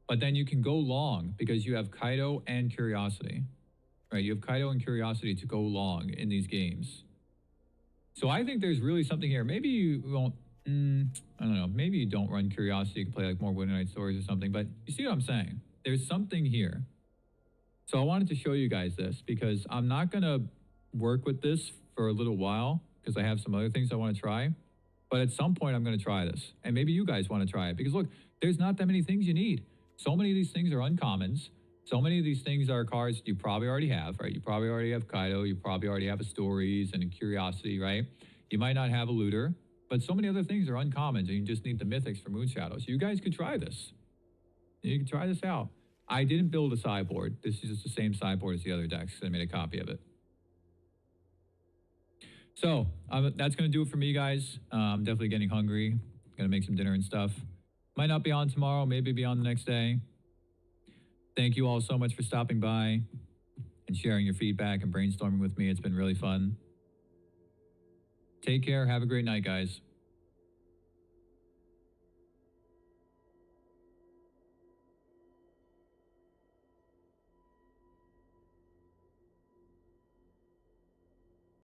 But then you can go long because you have Kaido and Curiosity, right? You have Kaido and Curiosity to go long in these games. So I think there's really something here. Maybe you won't, I don't know, maybe you don't run Curiosity. You can play like more Winter Night Stories or something, but you see what I'm saying? There's something here. So I wanted to show you guys this because I'm not going to work with this for a little while because I have some other things I want to try. But at some point, I'm going to try this. And maybe you guys want to try it because look, there's not that many things you need. So many of these things are uncommons. So many of these things are cards you probably already have, right? You probably already have Kaido. You probably already have a Stories and a Curiosity, right? You might not have a Looter, but so many other things are uncommons and you just need the Mythics for Moonshadow. So you guys could try this. You can try this out. I didn't build a sideboard. This is just the same sideboard as the other decks. So I made a copy of it. So that's going to do it for me, guys. I'm definitely getting hungry. Going to make some dinner and stuff. Might not be on tomorrow, maybe be on the next day. Thank you all so much for stopping by and sharing your feedback and brainstorming with me. It's been really fun. Take care. Have a great night, guys.